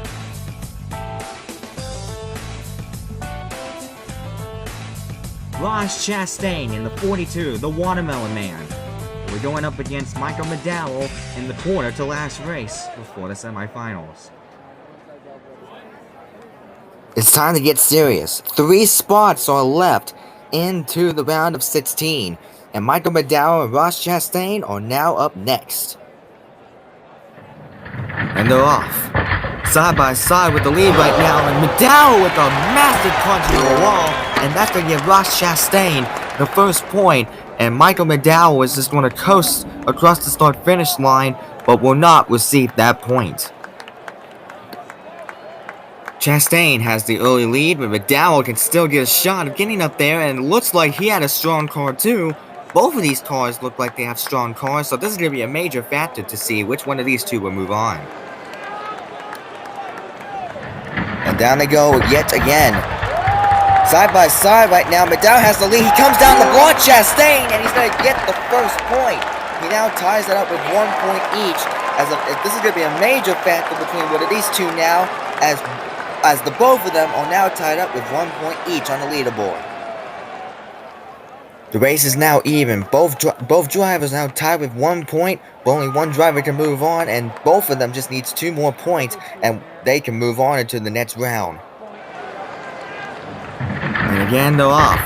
Ross Chastain in the 42, the Watermelon Man. We're going up against Michael McDowell in the quarter to last race before the semifinals. It's time to get serious. 3 spots are left into the round of 16, and Michael McDowell and Ross Chastain are now up next. And they're off. Side by side with the lead right now, and McDowell with a massive punch into the wall, and that's going to give Ross Chastain the first point, and Michael McDowell is just going to coast across the start-finish line, but will not receive that point. Chastain has the early lead, but McDowell can still get a shot of getting up there, and it looks like he had a strong car too. Both of these cars look like they have strong cars, so this is going to be a major factor to see which one of these two will move on. And down they go yet again. Side by side right now, McDowell has the lead. He comes down the block, Chastain, and he's going to get the first point. He now ties it up with 1 point each. This is going to be a major factor between one of these two now, as the both of them are now tied up with 1 point each on the leaderboard. The race is now even. Both drivers now tied with 1 point, but only one driver can move on, and both of them just needs 2 more points, and they can move on into the next round. And again, they're off.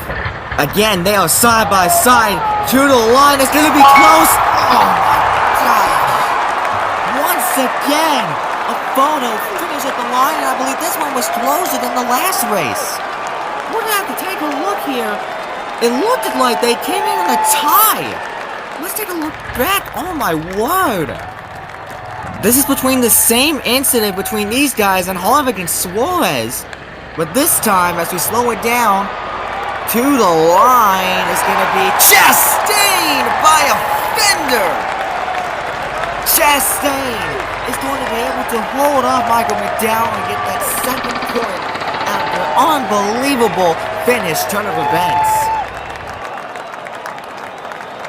Again, they are side by side to the line. It's going to be close. Oh my God! Once again, a photo finish at the line, and I believe this one was closer than the last race. We're going to have to take a look here. It looked like they came in a tie. Let's take a look back. Oh my word. This is between the same incident between these guys and Harvick and Suarez. But this time, as we slow it down, to the line is going to be Chastain by a fender. Chastain is going to be able to hold off Michael McDowell and get that second point after an unbelievable finish turn of events.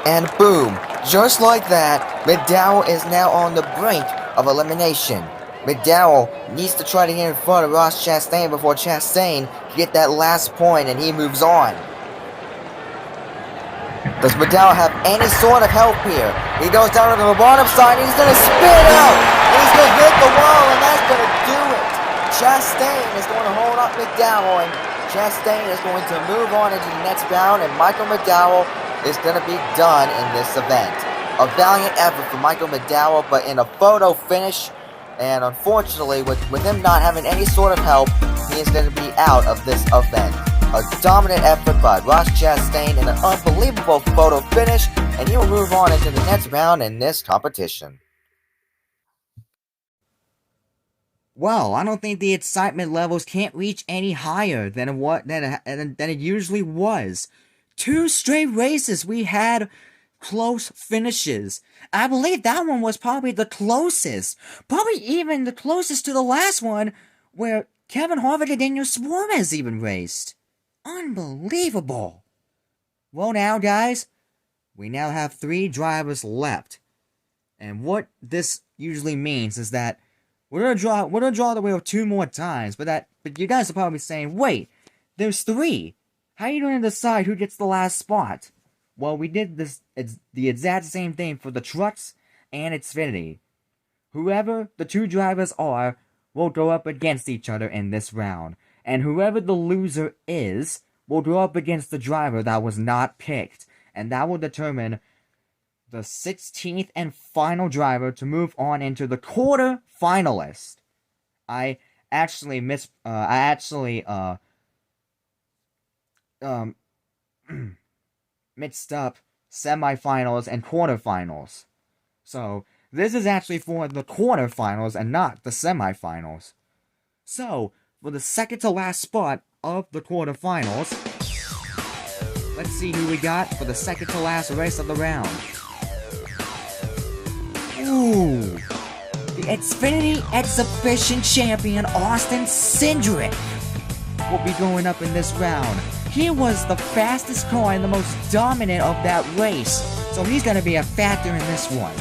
And boom, just like that, McDowell is now on the brink of elimination. McDowell needs to try to get in front of Ross Chastain before Chastain can get that last point and he moves on. Does McDowell have any sort of help here? He goes down to the bottom side and he's going to spin out. And he's going to hit the wall and that's going to do it. Chastain is going to hold up McDowell and Chastain is going to move on into the next round and Michael McDowell is going to be done in this event. A valiant effort for Michael McDowell, but in a photo finish, and unfortunately, with him not having any sort of help, he is going to be out of this event. A dominant effort by Ross Chastain in an unbelievable photo finish, and he will move on into the next round in this competition. Well, I don't think the excitement levels can't reach any higher than it usually was. 2 straight races we had close finishes. I believe that one was probably the closest. Probably even the closest to the last one where Kevin Harvick and Daniel Suarez even raced. Unbelievable. Well now, guys, we now have 3 drivers left. And what this usually means is that we're gonna draw the wheel 2 more times, but you guys are probably saying, wait, there's 3. How are you going to decide who gets the last spot? Well, we did the exact same thing for the trucks and Xfinity. Whoever the 2 drivers are will go up against each other in this round. And whoever the loser is will go up against the driver that was not picked. And that will determine the 16th and final driver to move on into the quarter finalist. I actually mixed up semifinals and quarterfinals. So, this is actually for the quarterfinals and not the semifinals. So, for the second to last spot of the quarterfinals, let's see who we got for the second to last race of the round. Ooh, the Xfinity Exhibition champion Austin Cindric will be going up in this round. He was the fastest car and the most dominant of that race, so he's going to be a factor in this one.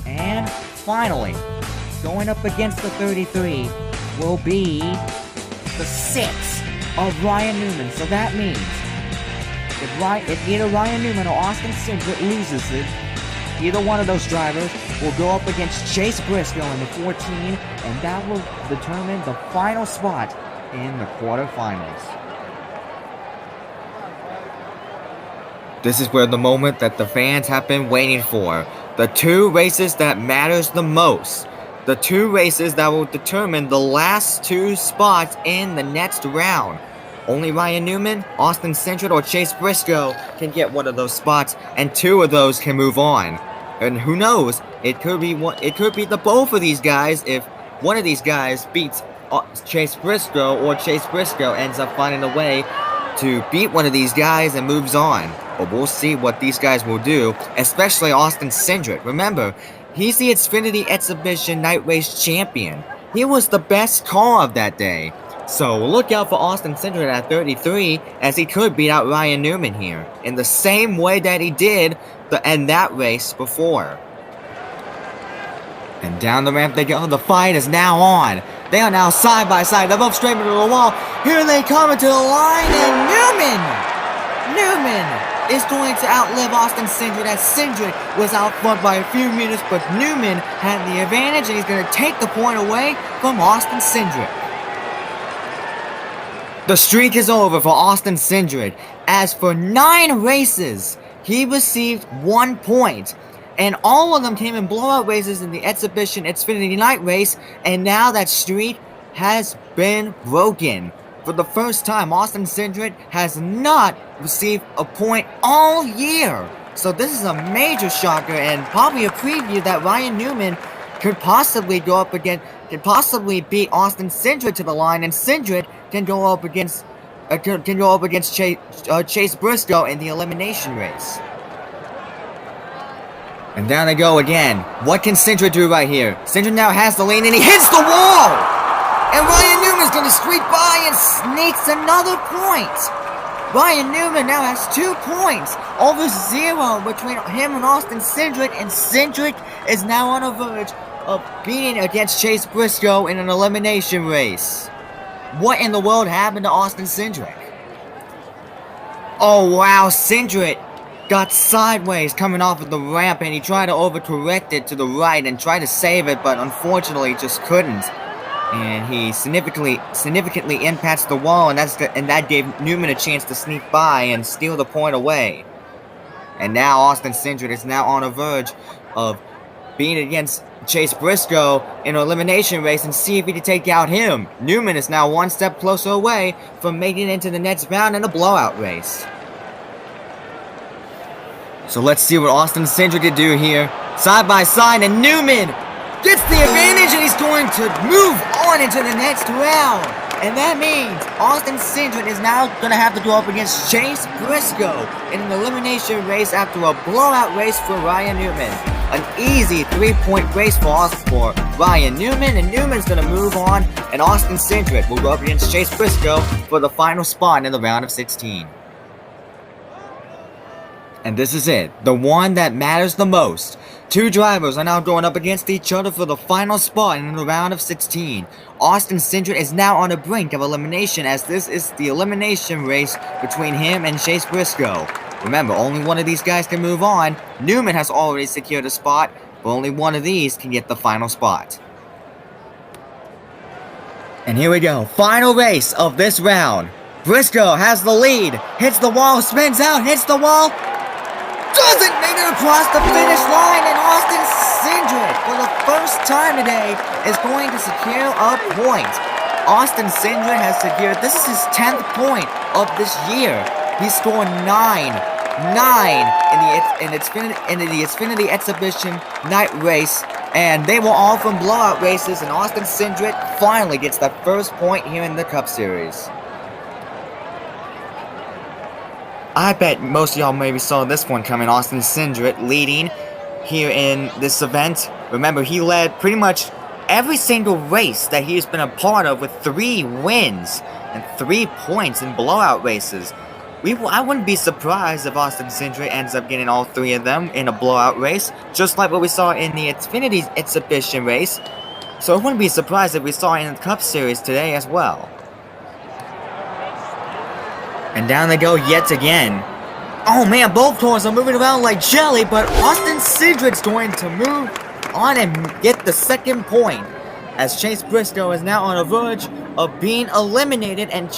And finally, going up against the 33 will be the 6 of Ryan Newman. So that means if either Ryan Newman or Austin Cindric loses it, either one of those drivers will go up against Chase Briscoe in the 14, and that will determine the final spot in the quarterfinals. This is where the moment that the fans have been waiting for. The two races that matters the most. The two races that will determine the last two spots in the next round. Only Ryan Newman, Austin Cindric, or Chase Briscoe can get one of those spots, and two of those can move on. And who knows? It could be the both of these guys if one of these guys beats Chase Briscoe, or Chase Briscoe ends up finding a way to beat one of these guys and moves on. But we'll see what these guys will do, especially Austin Cindric. Remember, he's the Xfinity Exhibition Night Race champion. He was the best car of that day. So look out for Austin Cindric at 33, as he could beat out Ryan Newman here, in the same way that he did in that race before. And down the ramp they go. The fight is now on. They are now side by side. They're both straight into the wall. Here they come into the line, and Newman is going to outlive Austin Cindric, as Cindric was out front by a few minutes, but Newman had the advantage, and he's going to take the point away from Austin Cindric. The streak is over for Austin Cindric, as for 9 races, he received 1 point. And all of them came in blowout races in the Exhibition Xfinity Night Race, and now that streak has been broken. For the first time, Austin Cindric has not received a point all year. So this is a major shocker, and probably a preview that Ryan Newman could possibly beat Austin Cindric to the line, and Cindric can go up against Chase Briscoe in the elimination race. And down they go again. What can Cindric do right here? Cindric now has the lead, and he hits the wall! And Ryan Newman's going to squeak by and sneaks another point. Ryan Newman now has 2 points over 0 between him and Austin Cindric, and Cindric is now on the verge of beating against Chase Briscoe in an elimination race. What in the world happened to Austin Cindric? Oh wow, Cindric got sideways coming off of the ramp, and he tried to overcorrect it to the right and tried to save it, but unfortunately just couldn't. And he significantly impacts the wall, and that gave Newman a chance to sneak by and steal the point away. And now Austin Cindric is now on the verge of being against Chase Briscoe in an elimination race and see if he can take out him. Newman is now 1 step closer away from making it into the next round in a blowout race. So let's see what Austin Cindric can do here. Side by side, and Newman gets the advantage, and he's going to move on into the next round. And that means Austin Cindric is now going to have to go up against Chase Briscoe in an elimination race after a blowout race for Ryan Newman. An easy 3-point race for Ryan Newman, and Newman's going to move on, and Austin Cindric will go up against Chase Briscoe for the final spot in the round of 16. And this is it, the one that matters the most. 2 drivers are now going up against each other for the final spot in the round of 16. Austin Cindric is now on the brink of elimination, as this is the elimination race between him and Chase Briscoe. Remember, only one of these guys can move on. Newman has already secured a spot, but only one of these can get the final spot. And here we go, final race of this round. Briscoe has the lead, hits the wall, spins out, hits the wall, doesn't make it across the finish line, and Austin Cindric, for the first time today, is going to secure a point. Austin Cindric has secured, this is his 10th point of this year. He scored 9 in the Xfinity Exhibition Night Race And they were all from blowout races, and Austin Cindric finally gets the first point here in the Cup Series. I bet most of y'all maybe saw this one coming. Austin Cindric leading here in this event. Remember, he led pretty much every single race that he's been a part of with 3 wins and 3 points in blowout races. I wouldn't be surprised if Austin Cindric ends up getting all 3 of them in a blowout race, just like what we saw in the Xfinity Exhibition race. So I wouldn't be surprised if we saw it in the Cup Series today as well. And down they go yet again. Oh man, both cars are moving around like jelly, but Austin Cindric's going to move on and get the second point, as Chase Briscoe is now on the verge of being eliminated, and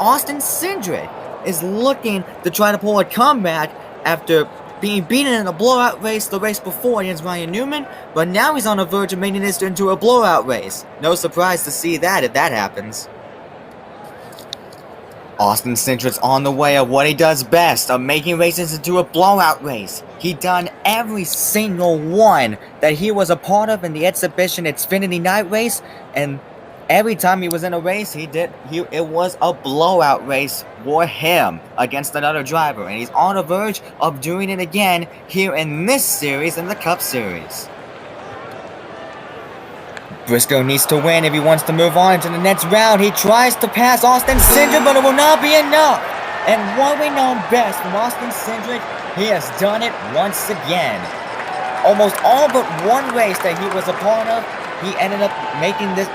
Austin Cindric is looking to try to pull a comeback after being beaten in a blowout race the race before against Ryan Newman, but now he's on the verge of making this into a blowout race. No surprise to see that if that happens. Austin Cindric's on the way of what he does best, of making races into a blowout race. He done every single one that he was a part of in the Exhibition Xfinity Night race, and every time he was in a race, it was a blowout race for him against another driver, and he's on the verge of doing it again here in this series, in the Cup Series. Briscoe needs to win if he wants to move on to the next round. He tries to pass Austin Cindric, but it will not be enough. And what we know best from Austin Cindric, he has done it once again. Almost all but one race that he was a part of, he ended up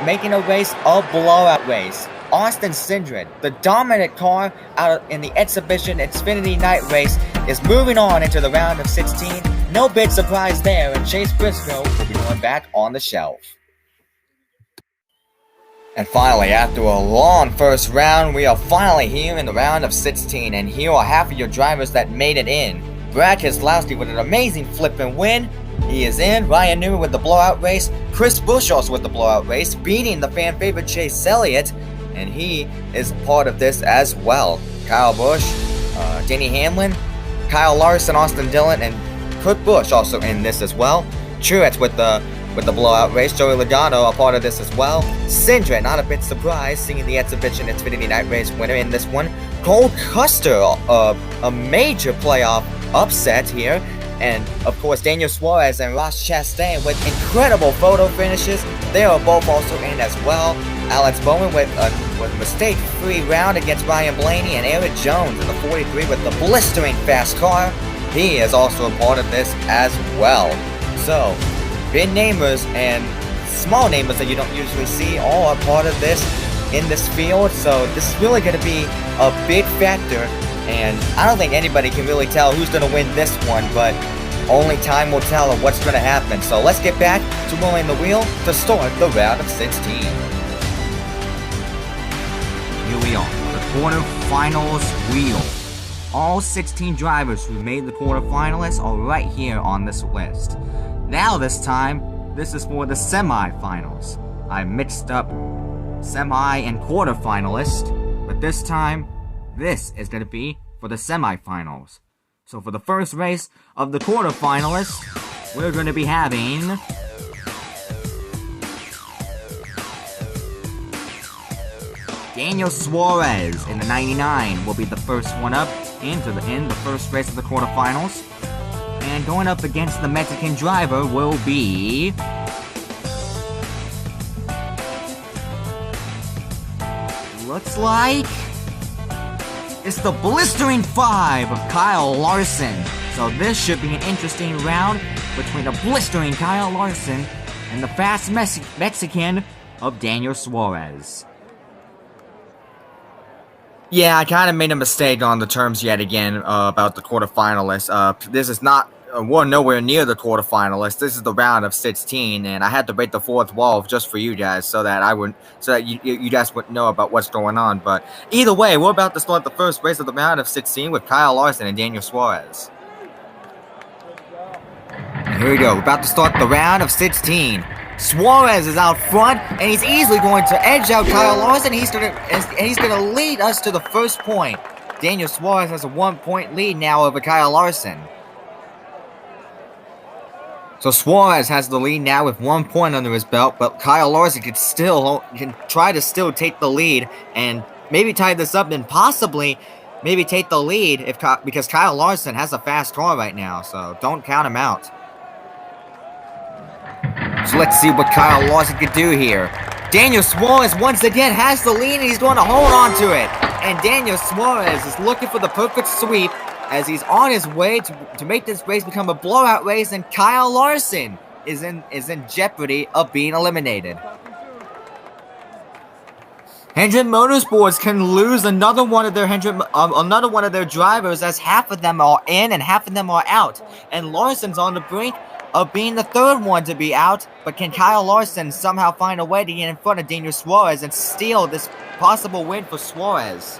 making a race a blowout race. Austin Cindric, the dominant car in the Exhibition Xfinity Night race, is moving on into the round of 16. No big surprise there, and Chase Briscoe will be going back on the shelf. And finally, after a long first round, we are finally here in the round of 16, and here are half of your drivers that made it in. Brad Keselowski with an amazing flip and win. He is in. Ryan Newman with the blowout race. Chris Busch also with the blowout race, beating the fan favorite Chase Elliott, and he is part of this as well. Kyle Busch, Denny Hamlin, Kyle Larson, Austin Dillon, and Kurt Busch also in this as well. Truex with the blowout race. Joey Logano a part of this as well. Cindric, not a bit surprised, seeing the Exhibition Xfinity Night race winner in this one. Cole Custer, a major playoff upset here. And of course, Daniel Suarez and Ross Chastain with incredible photo finishes. They are both also in as well. Alex Bowman with a mistake-free round against Ryan Blaney, and Elliott Jones in the 43 with the blistering fast car. He is also a part of this as well. So, big namers and small namers that you don't usually see all are part of this in this field. So this is really going to be a big factor, and I don't think anybody can really tell who's going to win this one, but only time will tell of what's going to happen. So let's get back to rolling the wheel to start the round of 16. Here we are, the quarterfinals wheel. All 16 drivers who made the quarterfinalists are right here on this list. Now this time, this is for the semifinals. I mixed up semi and quarterfinalist, but this time, this is going to be for the semifinals. So for the first race of the quarterfinalists, we're going to be having Daniel Suarez in the 99 will be the first one up in the first race of the quarterfinals. And going up against the Mexican driver will be looks like it's the blistering 5 of Kyle Larson. So this should be an interesting round between the blistering Kyle Larson and the fast Mexican of Daniel Suarez. Yeah, I kind of made a mistake on the terms yet again about the quarterfinalists. This is not, we're nowhere near the quarterfinalists. This is the round of 16, and I had to break the fourth wall just for you guys so that you guys would know about what's going on. But either way, we're about to start the first race of the round of 16 with Kyle Larson and Daniel Suarez. Here we go. We're about to start the round of 16. Suarez is out front, and he's easily going to edge out Kyle Larson. He's gonna lead us to the first point. Daniel Suarez has a 1-point lead now over Kyle Larson. So Suarez has the lead now with 1 point under his belt, but Kyle Larson can try to still take the lead and maybe tie this up and possibly maybe take the lead because Kyle Larson has a fast car right now, so don't count him out. So let's see what Kyle Larson can do here. Daniel Suarez once again has the lead and he's going to hold on to it. And Daniel Suarez is looking for the perfect sweep as he's on his way to make this race become a blowout race, and Kyle Larson is in jeopardy of being eliminated. Hendrick Motorsports can lose another one of their drivers as half of them are in and half of them are out. And Larson's on the brink of being the third one to be out, but can Kyle Larson somehow find a way to get in front of Daniel Suarez and steal this possible win for Suarez?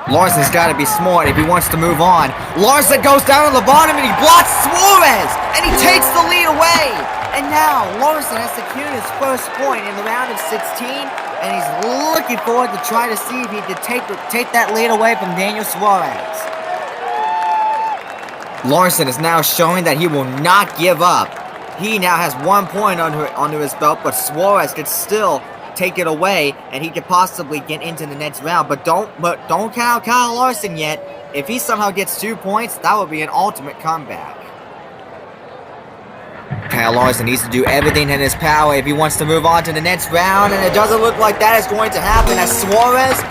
Larson's got to be smart if he wants to move on. Larson goes down to the bottom and he blocks Suarez, and he takes the lead away. And now Larson has secured his first point in the round of 16, and he's looking forward to try to see if he can take that lead away from Daniel Suarez. Larson is now showing that he will not give up. He now has 1 point under his belt, but Suarez could still take it away, and he could possibly get into the next round. But don't count out Kyle Larson yet. If he somehow gets 2 points, that would be an ultimate comeback. Kyle Larson needs to do everything in his power if he wants to move on to the next round, and it doesn't look like that is going to happen as Suarez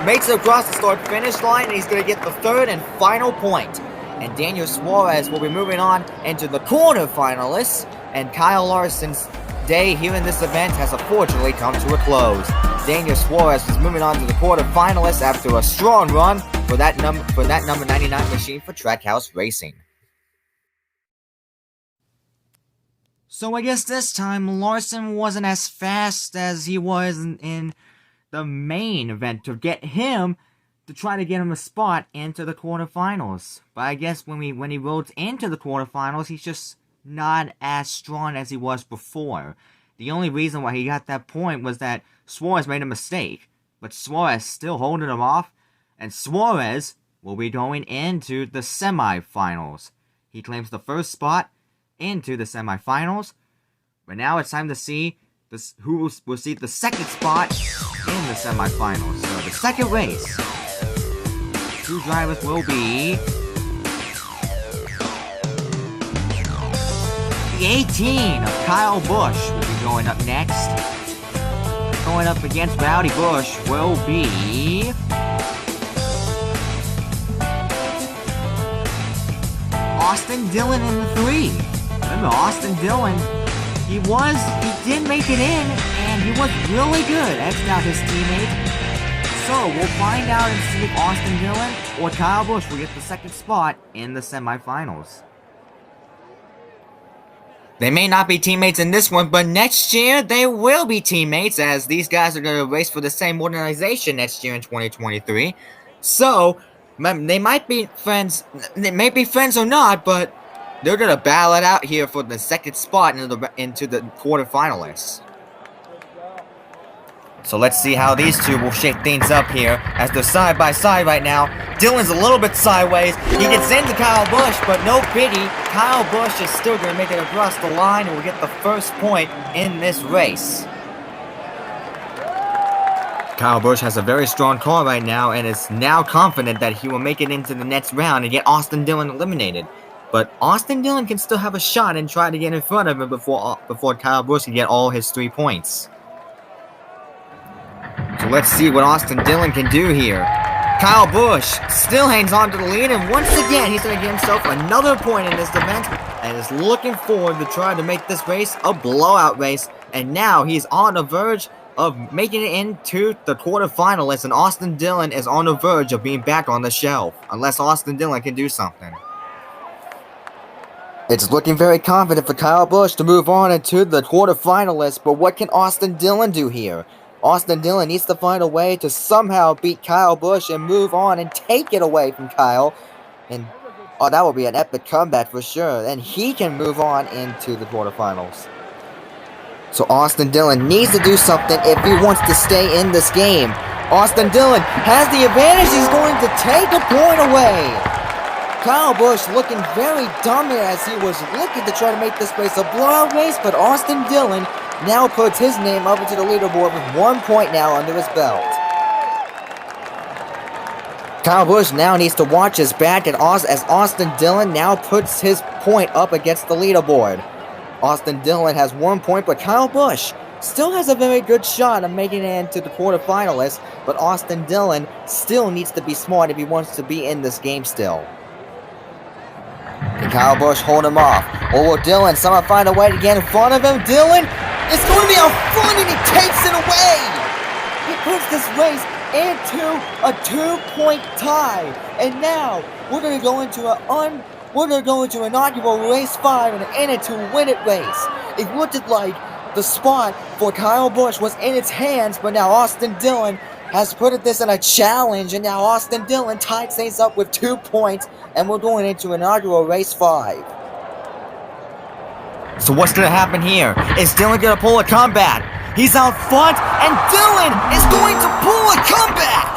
makes it across the start-finish line, and he's going to get the third and final point. And Daniel Suarez will be moving on into the quarterfinalists, and Kyle Larson's day here in this event has unfortunately come to a close. Daniel Suarez is moving on to the quarterfinalists after a strong run for that number 99 machine for Trackhouse Racing. So I guess this time Larson wasn't as fast as he was in the main event to get him to try to get him a spot into the quarterfinals. But I guess when he rode into the quarterfinals, he's just not as strong as he was before. The only reason why he got that point was that Suarez made a mistake, but Suarez still holding him off, and Suarez will be going into the semifinals. He claims the first spot into the semifinals, but now it's time to see who will see the second spot in the semifinals. So the second race, two drivers will be 18 of Kyle Busch will be going up next. Going up against Rowdy Busch will be Austin Dillon in the 3. Remember, Austin Dillon, he did make it in, and he was really good, edged out his teammate. So we'll find out and see if Austin Dillon or Kyle Busch will get the second spot in the semifinals. They may not be teammates in this one, but next year they will be teammates, as these guys are going to race for the same organization next year in 2023. So they might be friends. They may be friends or not, but they're going to battle it out here for the second spot into the quarterfinalists. So let's see how these two will shake things up here as they're side by side right now. Dillon's a little bit sideways. He gets into Kyle Busch, but no pity. Kyle Busch is still going to make it across the line and will get the first point in this race. Kyle Busch has a very strong car right now and is now confident that he will make it into the next round and get Austin Dillon eliminated. But Austin Dillon can still have a shot and try to get in front of him before Kyle Busch can get all his 3 points. So let's see what Austin Dillon can do here. Kyle Busch still hangs on to the lead, and once again, he's going to get himself another point in this event, and is looking forward to trying to make this race a blowout race. And now he's on the verge of making it into the quarterfinalists, and Austin Dillon is on the verge of being back on the shelf, unless Austin Dillon can do something. It's looking very confident for Kyle Busch to move on into the quarterfinalists, but what can Austin Dillon do here? Austin Dillon needs to find a way to somehow beat Kyle Busch and move on and take it away from Kyle. And that will be an epic comeback for sure. And he can move on into the quarterfinals. So Austin Dillon needs to do something if he wants to stay in this game. Austin Dillon has the advantage. He's going to take a point away. Kyle Busch looking very dumb here as he was looking to try to make this race a blowout race, but Austin Dillon now puts his name up into the leaderboard with 1 point now under his belt. Kyle Busch now needs to watch his back as Austin Dillon now puts his point up against the leaderboard. Austin Dillon has 1 point, but Kyle Busch still has a very good shot of making it into the quarterfinalists, but Austin Dillon still needs to be smart if he wants to be in this game still. Can Kyle Busch hold him off? Or will Dillon somehow find a way to get in front of him? Dillon is going to be out front and he takes it away! He puts this race into a 2-point tie. And now we're going to go into inaugural race 5 and in it to win it race. It looked like the spot for Kyle Busch was in its hands, but now Austin Dillon has put this in a challenge, and now Austin Dillon tied things up with 2 points, and we're going into inaugural race 5. So what's going to happen here? Is Dillon going to pull a comeback? He's out front, and Dillon is going to pull a comeback!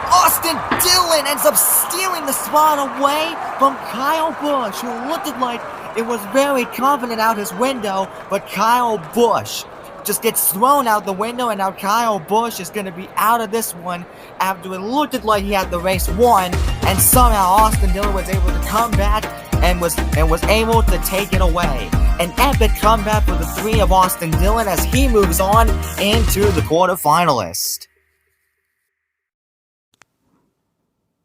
Austin Dillon ends up stealing the spot away from Kyle Busch, who looked like it was very confident out his window, but Kyle Busch just gets thrown out the window, and now Kyle Busch is going to be out of this one after it looked like he had the race won, and somehow Austin Dillon was able to come back and was able to take it away. An epic comeback for the three of Austin Dillon as he moves on into the quarterfinalists.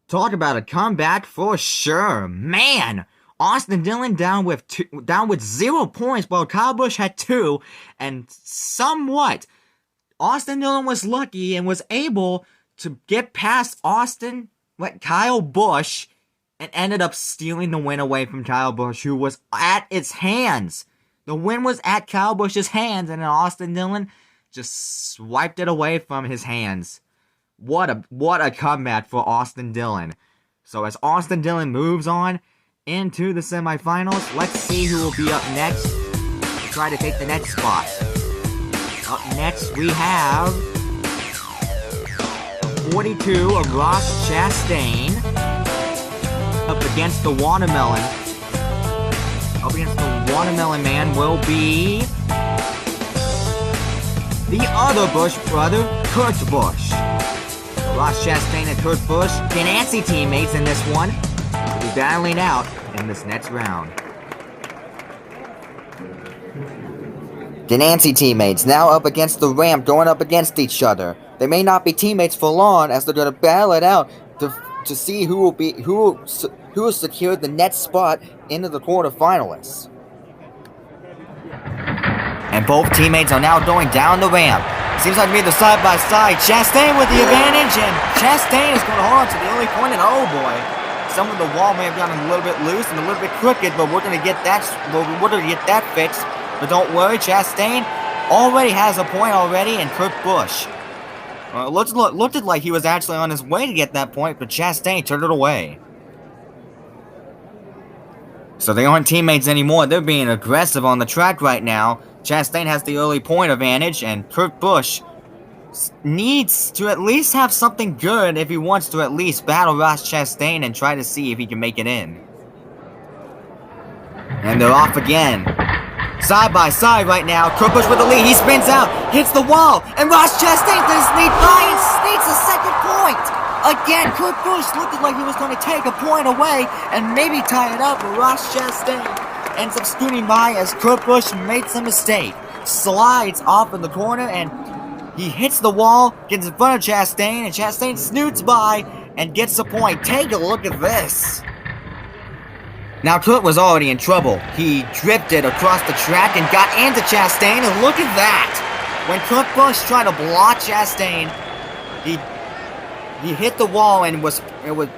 Talk about a comeback for sure, man. Austin Dillon down with 0 points, while Kyle Busch had 2, and somewhat Austin Dillon was lucky and was able to get past Kyle Busch, and ended up stealing the win away from Kyle Busch, who was at its hands. The win was at Kyle Busch's hands, and then Austin Dillon just swiped it away from his hands. What a comeback for Austin Dillon. So as Austin Dillon moves on into the semifinals, let's see who will be up next to try to take the next spot. Up next we have 42 of Ross Chastain up against the Watermelon. Up against the Watermelon man will be the other Busch brother, Kurt Busch. So Ross Chastain and Kurt Busch, Ganassi teammates in this one, will be battling out in this next round. Ganassi teammates now up against the ramp, going up against each other. They may not be teammates for long as they're going to battle it out to see who will secure the next spot into the quarterfinalists. And both teammates are now going down the ramp. Seems like they're side by side. Chastain with the advantage, and Chastain is going to hold on to the early point, and oh boy, some of the wall may have gotten a little bit loose and a little bit crooked, but we're going to get that fixed. But don't worry, Chastain already has a point already, and Kurt Busch looked like he was actually on his way to get that point, but Chastain turned it away. So they aren't teammates anymore. They're being aggressive on the track right now. Chastain has the early point advantage, and Kurt Busch needs to at least have something good if he wants to at least battle Ross Chastain and try to see if he can make it in. And they're off again. Side by side right now. Kurt Busch with the lead. He spins out, hits the wall, and Ross Chastain does sneak by and sneaks a second point. Again, Kurt Busch looked like he was going to take a point away and maybe tie it up, but Ross Chastain ends up scooting by as Kurt Busch makes a mistake. Slides off in the corner, and he hits the wall, gets in front of Chastain, and Chastain snoots by and gets the point. Take a look at this. Now, Kurt was already in trouble. He drifted across the track and got into Chastain, and look at that! When Kurt Busch tried to block Chastain, he hit the wall and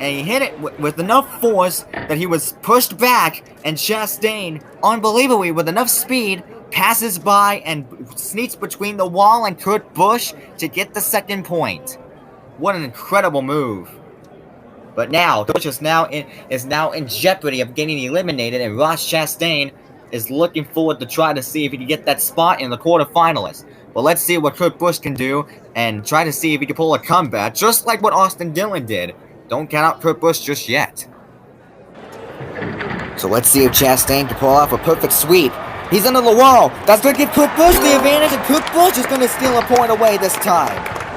he hit it with enough force that he was pushed back, and Chastain, unbelievably with enough speed, passes by and sneaks between the wall and Kurt Busch to get the second point. What an incredible move. But now, Busch is now in jeopardy of getting eliminated, and Ross Chastain is looking forward to try to see if he can get that spot in the quarterfinalists. But let's see what Kurt Busch can do and try to see if he can pull a comeback, just like what Austin Dillon did. Don't count out Kurt Busch just yet. So let's see if Chastain can pull off a perfect sweep. He's under the wall. That's going to give Kurt Busch the advantage, and Kurt Busch is going to steal a point away this time.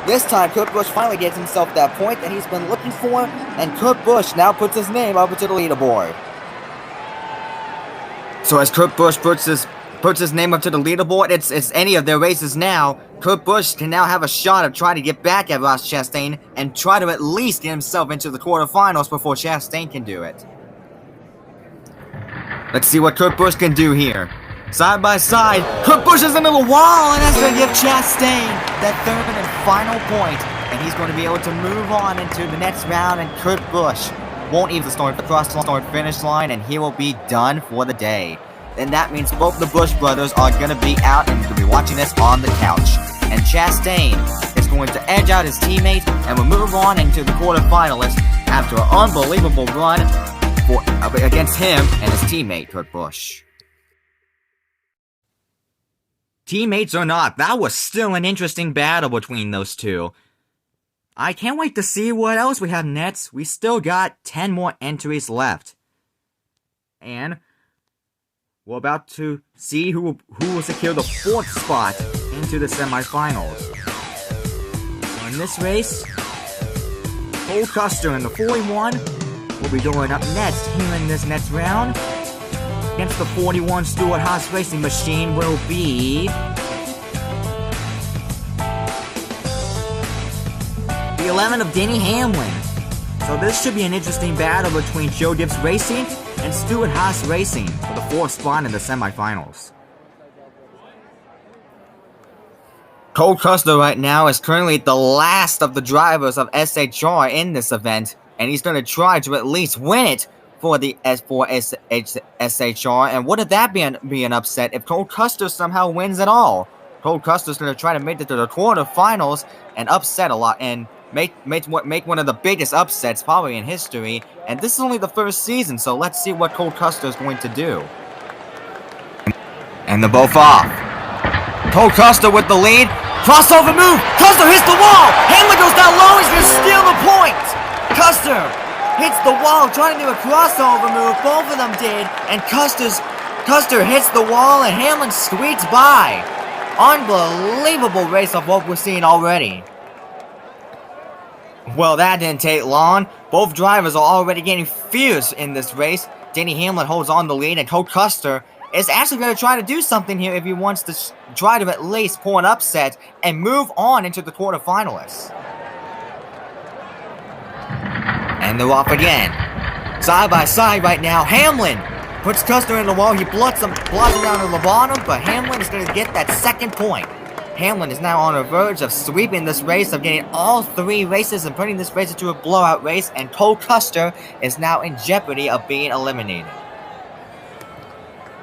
This time, Kurt Busch finally gets himself that point that he's been looking for, and Kurt Busch now puts his name up into the leaderboard. So as Kurt Busch puts his name up to the leaderboard, it's any of their races now. Kurt Busch can now have a shot of trying to get back at Ross Chastain and try to at least get himself into the quarterfinals before Chastain can do it. Let's see what Kurt Busch can do here. Side by side, Kurt Busch is into the wall, and that's going to give Chastain that third and final point, and he's going to be able to move on into the next round, and Kurt Busch won't even cross the finish line, and he will be done for the day. Then that means both the Busch brothers are going to be out, and you'll be watching this on the couch. And Chastain is going to edge out his teammate, and will move on into the quarterfinalists after an unbelievable run against him and his teammate, Kurt Busch. Teammates or not, that was still an interesting battle between those two. I can't wait to see what else we have next. We still got 10 more entries left. And we're about to see who will secure the 4th spot into the semifinals. So in this race, Cole Custer in the 41 will be going up next here in this next round. Against the 41 Stewart Haas Racing Machine will be the 11 of Denny Hamlin. So this should be an interesting battle between Joe Gibbs Racing and Stewart Haas Racing for the 4th spot in the semifinals. Cole Custer right now is currently the last of the drivers of SHR in this event, and he's going to try to at least win it for the SHR. And wouldn't that be an upset if Cole Custer somehow wins it all? Cole Custer's going to try to make it to the quarterfinals and upset a lot and make one of the biggest upsets probably in history. And this is only the first season, so let's see what Cole Custer is going to do. And they're both off. Cole Custer with the lead. Crossover move. Custer hits the wall. Hamlin goes down low. He's going to steal the point. Custer hits the wall trying to do a crossover move. Both of them did. And Custer hits the wall and Hamlin squeaks by. Unbelievable race of what we're seeing already. Well, that didn't take long. Both drivers are already getting fierce in this race. Denny Hamlin holds on the lead, and Cole Custer is actually going to try to do something here if he wants to try to at least pull an upset and move on into the quarterfinalists. And they're off again. Side by side right now. Hamlin puts Custer in the wall. He blots him down to the bottom, but Hamlin is going to get that second point. Hamlin is now on the verge of sweeping this race, of getting all 3 races and putting this race into a blowout race, and Cole Custer is now in jeopardy of being eliminated.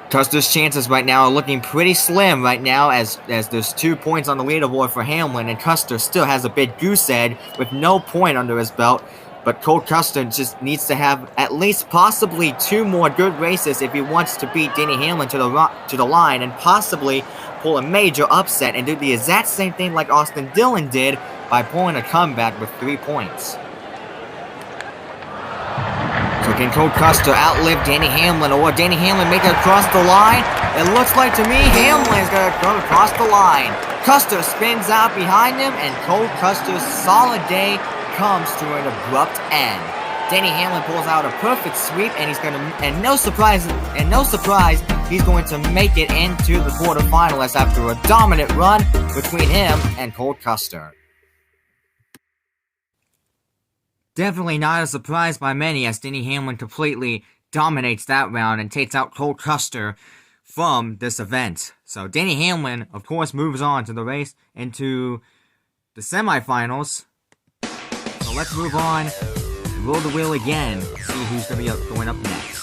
Custer's chances right now are looking pretty slim right now as there's 2 points on the leaderboard for Hamlin, and Custer still has a big goose egg with no point under his belt. But Cole Custer just needs to have at least possibly 2 more good races if he wants to beat Denny Hamlin to the line and possibly pull a major upset and do the exact same thing like Austin Dillon did by pulling a comeback with 3 points. So can Cole Custer outlive Denny Hamlin, or Denny Hamlin make it across the line? It looks like to me Hamlin is going to come across the line. Custer spins out behind him, and Cole Custer's solid day comes to an abrupt end. Denny Hamlin pulls out a perfect sweep, and no surprise, he's going to make it into the quarterfinalists after a dominant run between him and Cole Custer. Definitely not a surprise by many, as Denny Hamlin completely dominates that round and takes out Cole Custer from this event. So Denny Hamlin, of course, moves on to the race into the semifinals. So let's move on, roll the wheel again, see who's going to be going up next.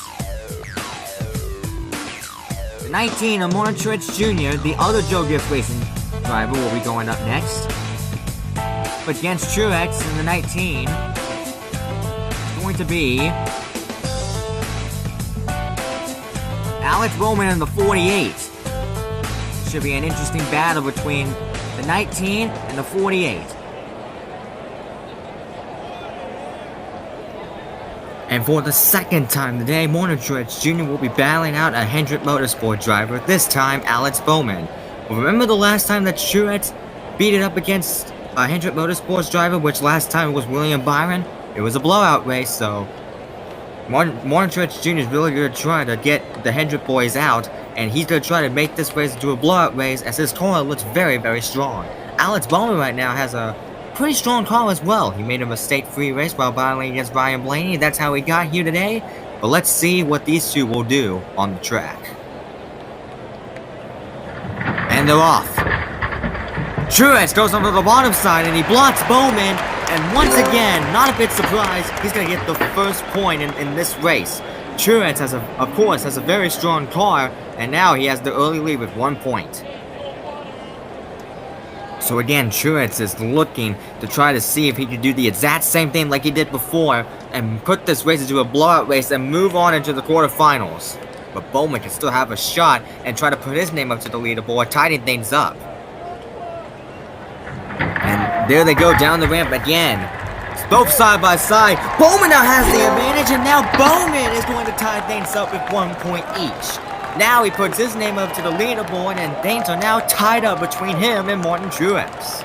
The 19 of Truex Jr., the other Joe Gibbs Racing driver, will be going up next. But against Truex in the 19, it's going to be Alex Bowman in the 48. Should be an interesting battle between the 19 and the 48. And for the second time today, Truex Jr. will be battling out a Hendrick Motorsport driver, this time Alex Bowman. Remember the last time that Truex beat it up against a Hendrick Motorsports driver, which last time was William Byron? It was a blowout race, so Truex Jr. is really going to try to get the Hendrick boys out, and he's going to try to make this race into a blowout race as his car looks very, very strong. Alex Bowman right now has a pretty strong car as well. He made a mistake-free race while battling against Blaney. That's how he got here today. But let's see what these two will do on the track. And they're off. Truex goes onto the bottom side and he blocks Bowman. And once again, not a bit surprised, he's going to get the first point in this race. Truex, of course, has a very strong car, and now he has the early lead with 1 point. So again, Truex is looking to try to see if he can do the exact same thing like he did before and put this race into a blowout race and move on into the quarterfinals. But Bowman can still have a shot and try to put his name up to the leaderboard, tidying things up. And there they go down the ramp again. It's both side by side. Bowman now has the advantage, and now Bowman is going to tie things up with 1 point each. Now he puts his name up to the leaderboard, and things are now tied up between him and Truex.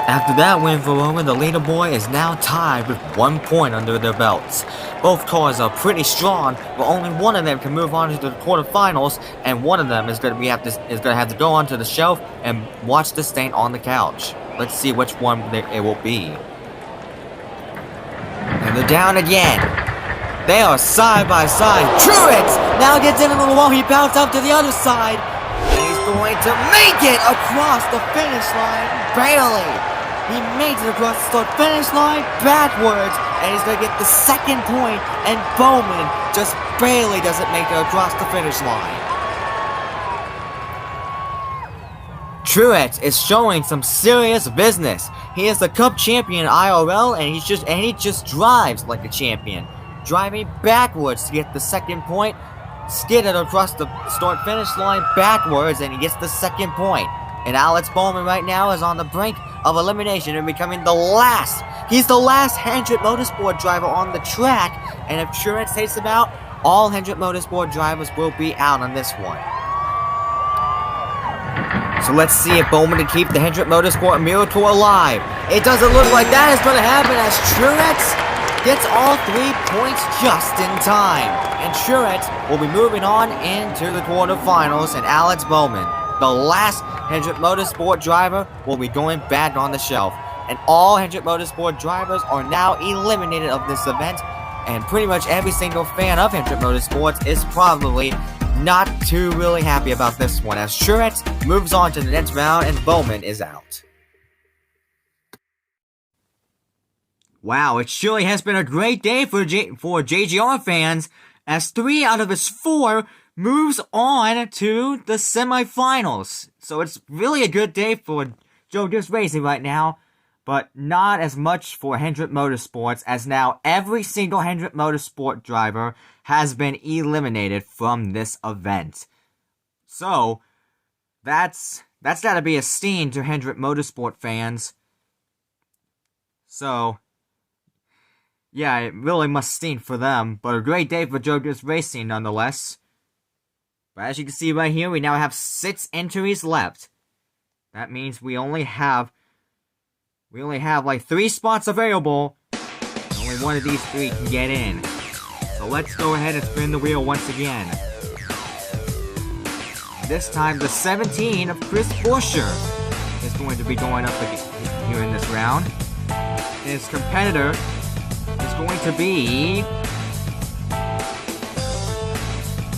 After that win for Bowman, the leaderboard is now tied with 1 point under their belts. Both cars are pretty strong, but only one of them can move on to the quarterfinals, and one of them is going to have to go onto the shelf and watch the stain on the couch. Let's see which one it will be. And they're down again. They are side by side. Truex now gets in a little wall. He bounced up to the other side. And he's going to make it across the finish line. Barely. He makes it across the finish line backwards. And he's going to get the second point. And Bowman just barely doesn't make it across the finish line. Truex is showing some serious business. He is the Cup champion IRL, and he just drives like a champion. Driving backwards to get the second point, skidded across the start-finish line backwards, and he gets the second point. And Alex Bowman right now is on the brink of elimination and becoming he's the last Hendrick Motorsport driver on the track, and if Truex takes him out, all Hendrick Motorsport drivers will be out on this one. So let's see if Bowman can keep the Hendrick Motorsport miracle alive. It doesn't look like that is going to happen as Truex gets all 3 points just in time. And Truex will be moving on into the quarterfinals, and Alex Bowman, the last Hendrick Motorsport driver, will be going back on the shelf. And all Hendrick Motorsport drivers are now eliminated of this event, and pretty much every single fan of Hendrick Motorsports is probably not too really happy about this one, as Truex moves on to the next round and Bowman is out. Wow, it surely has been a great day for JGR fans, as 3 out of his 4 moves on to the semifinals. So it's really a good day for Joe Gibbs Racing right now, but not as much for Hendrick Motorsports, as now every single Hendrick Motorsport driver has been eliminated from this event. So that's gotta be a sting to Hendrick Motorsport fans. So yeah, it really must sting for them, but a great day for Joe Gibbs Racing nonetheless. But as you can see right here, we now have 6 entries left. That means we only have like 3 spots available. Only one of these 3 can get in. So let's go ahead and spin the wheel once again. This time the 17 of Chris Buscher is going to be going up here in this round. His competitor is going to be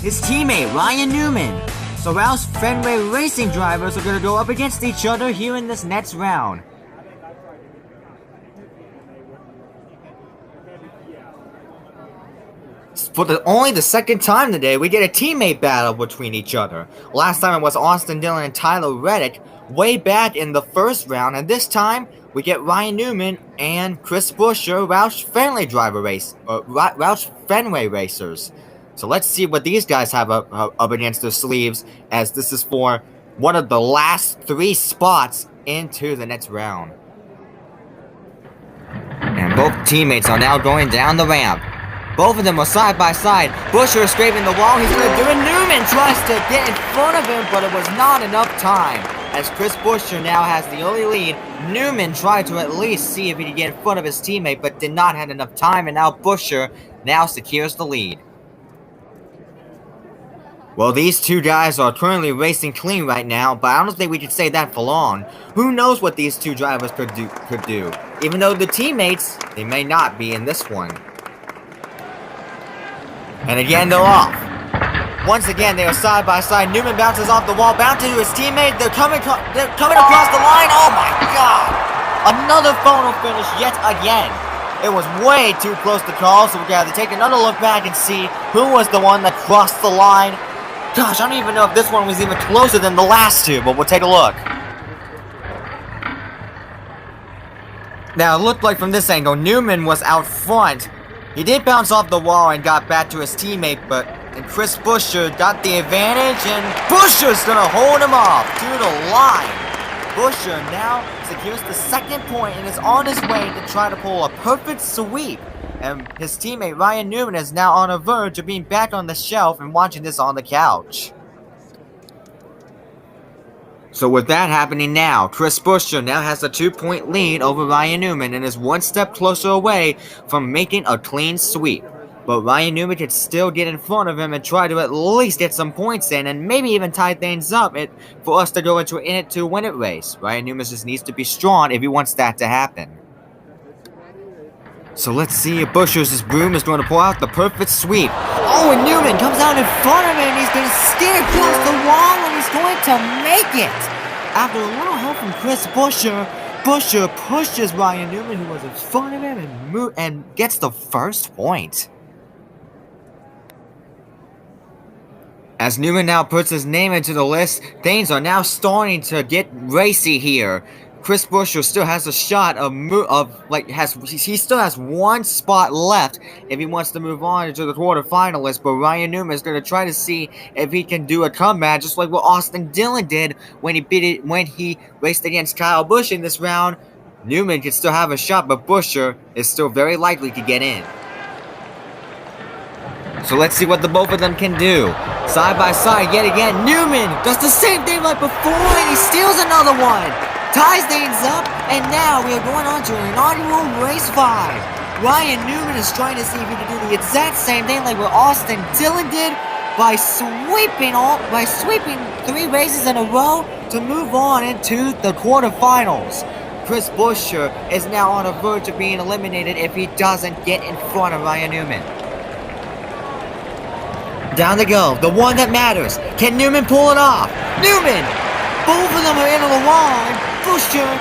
his teammate, Ryan Newman. So Roush Fenway Racing drivers are going to go up against each other here in this next round. For only the second time today, we get a teammate battle between each other. Last time it was Austin Dillon and Tyler Reddick way back in the first round, and this time we get Ryan Newman and Chris Buscher, Roush Fenway Racers. So let's see what these guys have up against their sleeves, as this is for one of the last 3 spots into the next round. And both teammates are now going down the ramp. Both of them are side by side. Buscher is scraping the wall. He's going to do it. Newman tries to get in front of him, but it was not enough time. As Chris Buscher now has the early lead, Newman tried to at least see if he could get in front of his teammate, but did not have enough time, and now Buscher now secures the lead. Well, these two guys are currently racing clean right now, but I don't think we could say that for long. Who knows what these two drivers could do. Even though the teammates, they may not be in this one. And again, they're off. Once again, they are side by side. Newman bounces off the wall, bounces to his teammate. They're coming across the line. Oh my God! Another photo finish yet again. It was way too close to call, so we gotta take another look back and see who was the one that crossed the line. Gosh, I don't even know if this one was even closer than the last two, but we'll take a look. Now, it looked like from this angle, Newman was out front. He did bounce off the wall and got back to his teammate, but Chris Buscher got the advantage, and Buscher's gonna hold him off to the line. Buscher now secures the second point and is on his way to try to pull a perfect sweep. And his teammate Ryan Newman is now on the verge of being back on the shelf and watching this on the couch. So with that happening now, Chris Buscher now has a 2-point lead over Ryan Newman and is one step closer away from making a clean sweep. But Ryan Newman can still get in front of him and try to at least get some points in and maybe even tie things up for us to go into an in-it-to-win-it race. Ryan Newman just needs to be strong if he wants that to happen. So let's see if Buscher's broom is going to pull out the perfect sweep. Oh, and Newman comes out in front of him and he's going to skid across the wall and he's going to make it. After a little help from Chris Buscher, Buscher pushes Ryan Newman, who was in front of him, and gets the first point. As Newman now puts his name into the list, things are now starting to get racy here. Chris Buscher still has a shot he still has one spot left if he wants to move on to the quarterfinalists, but Ryan Newman is going to try to see if he can do a comeback, just like what Austin Dillon did when he raced against Kyle Busch in this round. Newman can still have a shot, but Buscher is still very likely to get in. So let's see what the both of them can do. Side by side yet again, Newman does the same thing like before and he steals another one. Ties things up, and now we are going on to an inaugural race 5. Ryan Newman is trying to see if he can do the exact same thing like what Austin Dillon did by sweeping 3 races in a row to move on into the quarterfinals. Chris Buscher is now on the verge of being eliminated if he doesn't get in front of Ryan Newman. Down they go, the one that matters. Can Newman pull it off? Newman! Both of them are into the wall. Buscher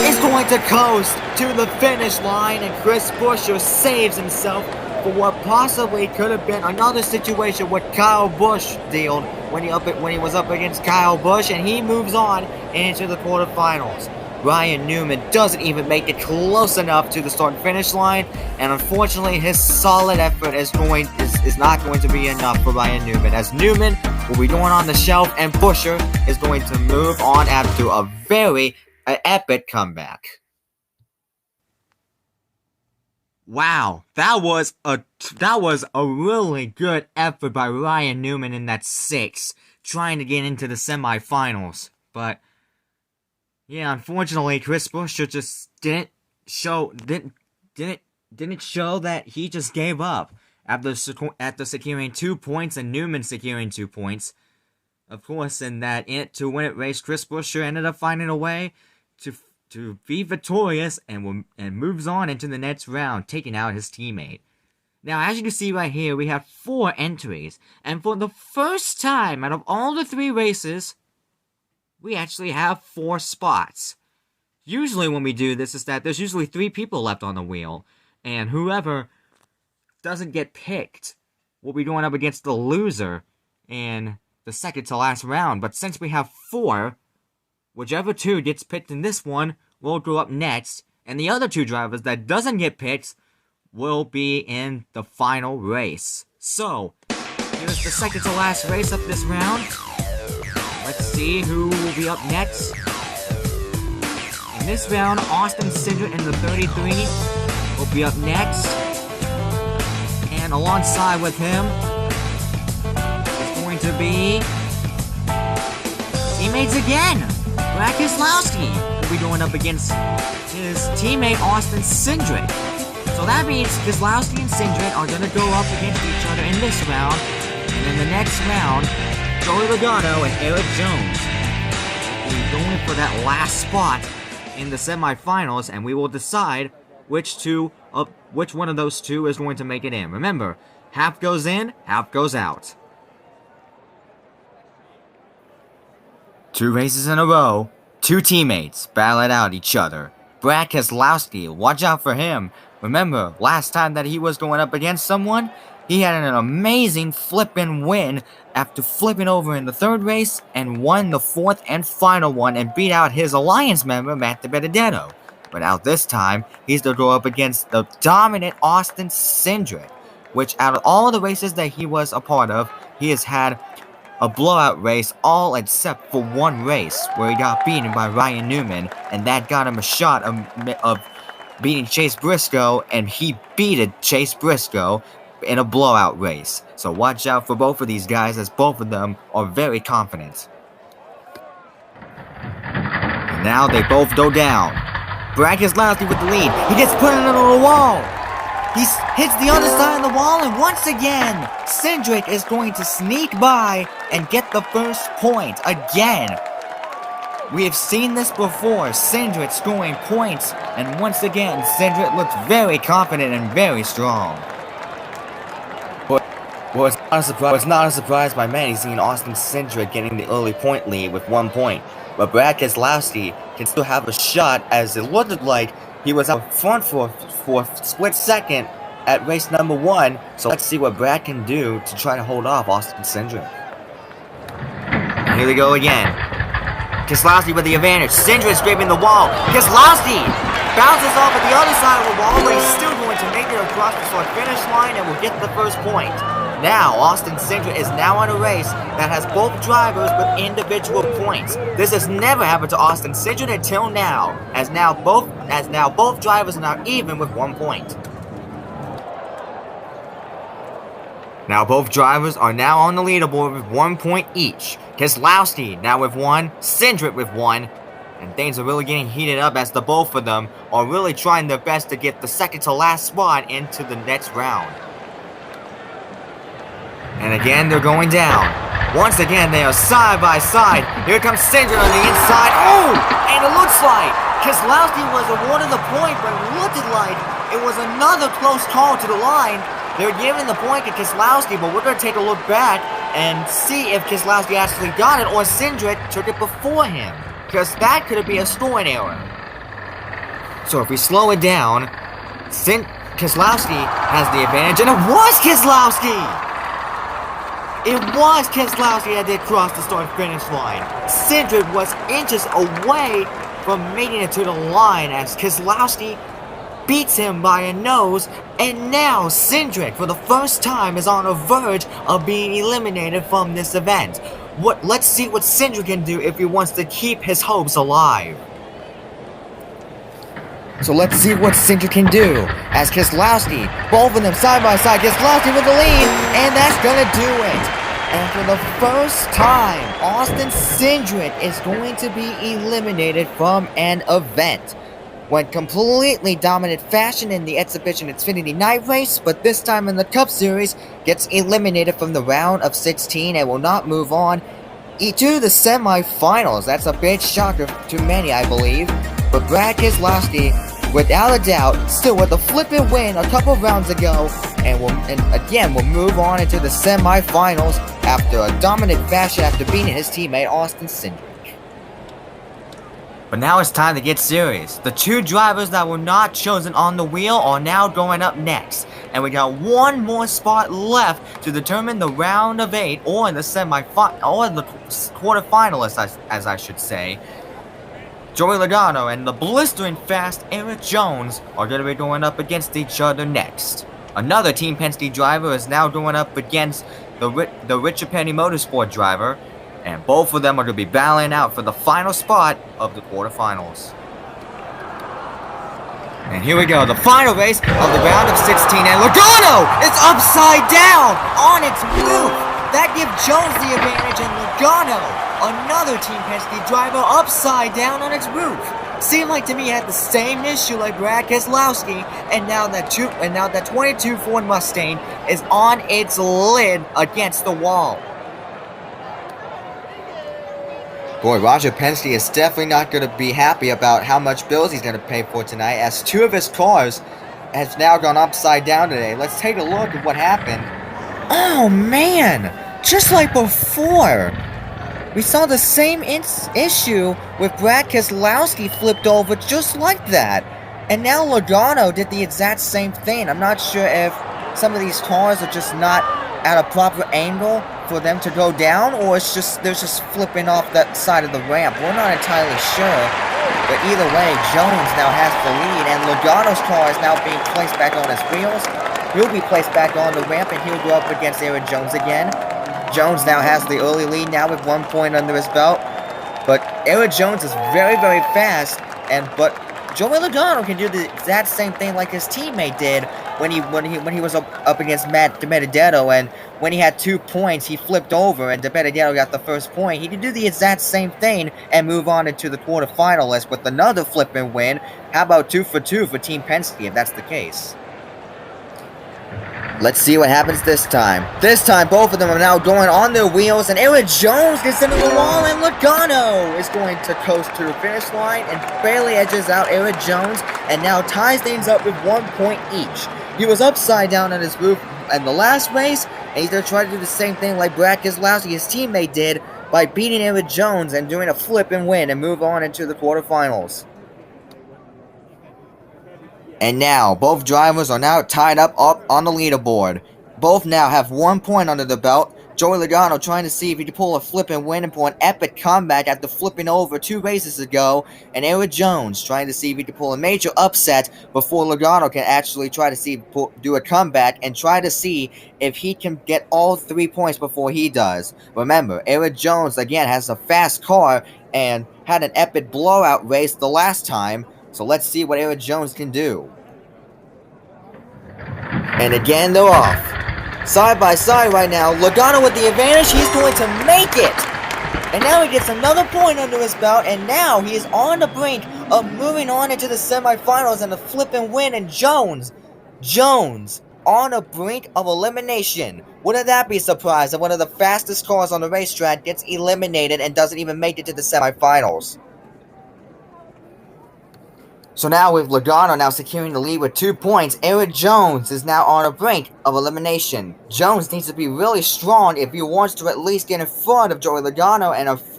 is going to coast to the finish line, and Chris Buscher saves himself for what possibly could have been another situation what Kyle Busch dealt when he was up against Kyle Busch, and he moves on into the quarterfinals. Ryan Newman doesn't even make it close enough to the start and finish line, and unfortunately his solid effort is not going to be enough for Ryan Newman, as Newman will be going on the shelf and Buscher is going to move on after a very epic comeback. Wow, that was a really good effort by Ryan Newman in that 6, trying to get into the semifinals. But yeah, unfortunately, Chris Buscher just didn't show that he just gave up after securing 2 points and Newman securing 2 points. Of course, in that to-win-it race, Chris Buscher ended up finding a way to be victorious and moves on into the next round, taking out his teammate. Now, as you can see right here, we have 4 entries, and for the first time out of all the 3 races, we actually have 4 spots. Usually when we do this is that there's usually 3 people left on the wheel, and whoever doesn't get picked will be going up against the loser in the second to last round. But since we have 4, whichever 2 gets picked in this one will go up next, and the other 2 drivers that doesn't get picked will be in the final race. So, here's the second to last race of this round. Let's see who will be up next. In this round, Austin Cindric in the 33 will be up next. And alongside with him is going to be teammates again. Brad Keselowski will be going up against his teammate Austin Cindric. So that means Keselowski and Cindric are going to go up against each other in this round. And in the next round, Joey Logano and Eric Jones will be going for that last spot in the semifinals, and we will decide which one of those two is going to make it in. Remember, half goes in, half goes out. 2 races in a row, 2 teammates battle it out each other. Brad Keselowski, watch out for him. Remember, last time that he was going up against someone, he had an amazing flippin' win after flipping over in the 3rd race and won the 4th and final one and beat out his alliance member, Matt DiBenedetto. But out this time, he's to go up against the dominant Austin Cindric, which out of all the races that he was a part of, he has had a blowout race all except for one race where he got beaten by Ryan Newman, and that got him a shot of beating Chase Briscoe, and he beat Chase Briscoe in a blowout race. So watch out for both of these guys, as both of them are very confident. And now they both go down. Brad Keselowski with the lead. He gets put into the wall. He hits the other side of the wall, and once again, Cindric is going to sneak by and get the first point again. We have seen this before, Cindric scoring points, and once again, Cindric looks very confident and very strong. But was not a surprise by many seeing Austin Cindric getting the early point lead with 1 point. But Brad Keselowski can still have a shot, as it looked like he was out front for a split second at race number 1. So let's see what Brad can do to try to hold off Austin Cindric. And here we go again. Keselowski with the advantage. Cindric scraping the wall. Keselowski bounces off at the other side of the wall, but he's still going to make it across the start-finish line and will get the first point. Now, Austin Cindric is now on a race that has both drivers with individual points. This has never happened to Austin Cindric until now, as now both drivers are now even with 1 point. Now both drivers are now on the leaderboard with 1 point each. Keselowski now with 1, Cindric with 1, and things are really getting heated up as the both of them are really trying their best to get the second to last spot into the next round. And again, they're going down. Once again, they are side by side. Here comes Cindric on the inside. Oh! And it looks like Keselowski was awarded the point, but it looked like it was another close call to the line. They're giving the point to Keselowski, but we're going to take a look back and see if Keselowski actually got it or Cindric took it before him, because that could be a scoring error. So if we slow it down, Keselowski has the advantage, and it was Keselowski! It was Keselowski that did cross the start-finish line. Cindric was inches away from making it to the line as Keselowski beats him by a nose, and now Cindric, for the first time, is on the verge of being eliminated from this event. Let's see what Cindric can do if he wants to keep his hopes alive. So let's see what Cindric can do as Keselowski, both of them side by side, Keselowski with the lead, and that's gonna do it. And for the first time, Austin Cindric is going to be eliminated from an event. Went completely dominant fashion in the Exhibition Xfinity Night Race, but this time in the Cup Series, gets eliminated from the round of 16 and will not move on to the semifinals. That's a big shocker to many, I believe. But Brad Keselowski, without a doubt, still with a flippin' win a couple rounds ago, and again will move on into the semifinals after a dominant fashion after beating his teammate Austin Cindric. But now it's time to get serious. The 2 drivers that were not chosen on the wheel are now going up next, and we got 1 more spot left to determine the round of 8 or the or the quarterfinalists, as I should say. Joey Logano and the blistering fast Eric Jones are going to be going up against each other next. Another Team Penske driver is now going up against the Richard Petty Motorsport driver, and both of them are going to be battling out for the final spot of the quarterfinals. And here we go, the final race of the round of 16, and Logano is upside down on its roof. That gives Jones the advantage, and Logano, another Team Penske driver, upside down on its roof. Seemed like to me it had the same issue like Brad Keselowski, and now that 22 Ford Mustang is on its lid against the wall. Boy, Roger Penske is definitely not going to be happy about how much bills he's going to pay for tonight, as two of his cars has now gone upside down today. Let's take a look at what happened. Oh man, just like before. We saw the same issue with Brad Keselowski flipped over just like that. And now Logano did the exact same thing. I'm not sure if some of these cars are just not at a proper angle for them to go down, or it's just they're just flipping off that side of the ramp. We're not entirely sure, but either way, Jones now has the lead, and Logano's car is now being placed back on his wheels. He'll be placed back on the ramp, and he'll go up against Aaron Jones again. Jones now has the early lead now with 1 point under his belt, but Aaron Jones is very, very fast, but Joey Logano can do the exact same thing like his teammate did when he was up against DiBenedetto, and when he had 2 points, he flipped over and DiBenedetto got the first point. He can do the exact same thing and move on into the quarterfinalists with another flip and win. How about 2 for 2 for Team Penske if that's the case? Let's see what happens this time. This time, both of them are now going on their wheels, and Aaron Jones gets into the wall, and Logano is going to coast to the finish line and barely edges out Aaron Jones, and now ties things up with 1 point each. He was upside down on his roof in the last race, and he's going to try to do the same thing like Brad Keselowski, his teammate, did by beating Aaron Jones and doing a flip and win and move on into the quarterfinals. And now, both drivers are now tied up on the leaderboard. Both now have 1 point under the belt. Joey Logano trying to see if he can pull a flip and win and pull an epic comeback after flipping over 2 races ago. And Aaron Jones trying to see if he can pull a major upset before Logano can actually try to see do a comeback and try to see if he can get all 3 points before he does. Remember, Aaron Jones again has a fast car and had an epic blowout race the last time. So let's see what Aaron Jones can do. And again, they're off. Side by side right now. Logano with the advantage. He's going to make it. And now he gets another point under his belt. And now he is on the brink of moving on into the semifinals and the flip and win. And Jones on the brink of elimination. Wouldn't that be a surprise that one of the fastest cars on the racetrack gets eliminated and doesn't even make it to the semifinals? So now with Logano now securing the lead with 2 points, Aaron Jones is now on the brink of elimination. Jones needs to be really strong if he wants to at least get in front of Joey Logano